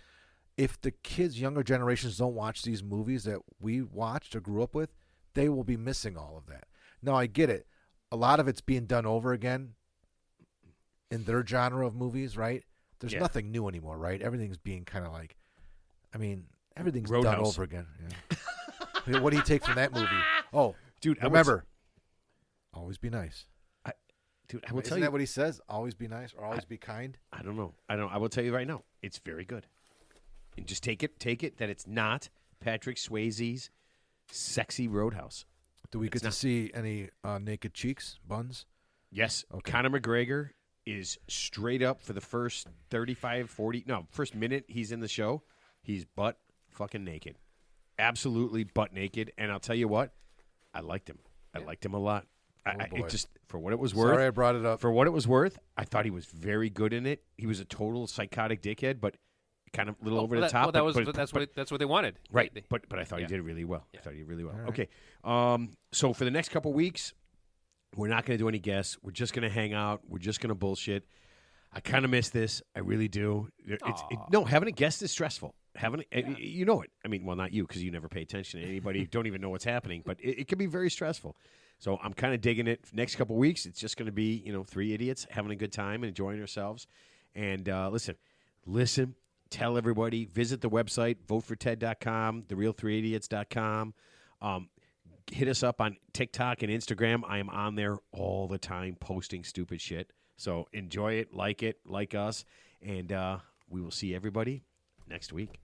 S2: If the kids, younger generations, don't watch these movies that we watched or grew up with, they will be missing all of that. Now, I get it. A lot of it's being done over again in their genre of movies, right? There's nothing new anymore, right? Everything's being kind of like, everything's done
S1: Roadhouse.
S2: over again. Yeah. What do you take from that movie? Oh,
S1: Dude,
S2: remember, always be nice.
S1: I will tell
S2: Isn't
S1: you.
S2: that what he says? Always be nice or always be kind?
S1: I don't know. I will tell you right now. It's very good. And just take it that it's not Patrick Swayze's sexy Roadhouse.
S2: Do we get to see any naked cheeks, buns?
S1: Yes.
S2: Okay.
S1: Conor McGregor is straight up for the first first minute he's in the show, he's butt fucking naked. Absolutely butt naked. And I'll tell you what, I liked him. I liked him a lot.
S2: Boy.
S1: It just, for what it was worth.
S2: Sorry I brought it up.
S1: For what it was worth, I thought he was very good in it. He was a total psychotic dickhead, but kind of a little over the top.
S3: That's what they wanted.
S1: Right,
S3: They-
S1: but I thought he
S3: Yeah.
S1: did really well. I thought he did really well.
S2: All right.
S1: Okay, so for the next couple weeks, we're not going to do any guests. We're just going to hang out. We're just going to bullshit. I kind of miss this. I really do. No, having a guest is stressful. You know it. I mean, well, not you because you never pay attention to anybody. You don't even know what's happening. But it can be very stressful. So I'm kind of digging it. Next couple weeks, it's just going to be 3 idiots having a good time and enjoying ourselves. And listen. Tell everybody. Visit the website, voteforted.com, thereal3idiots.com. Hit us up on TikTok and Instagram. I am on there all the time posting stupid shit. So enjoy it, like us, and we will see everybody next week.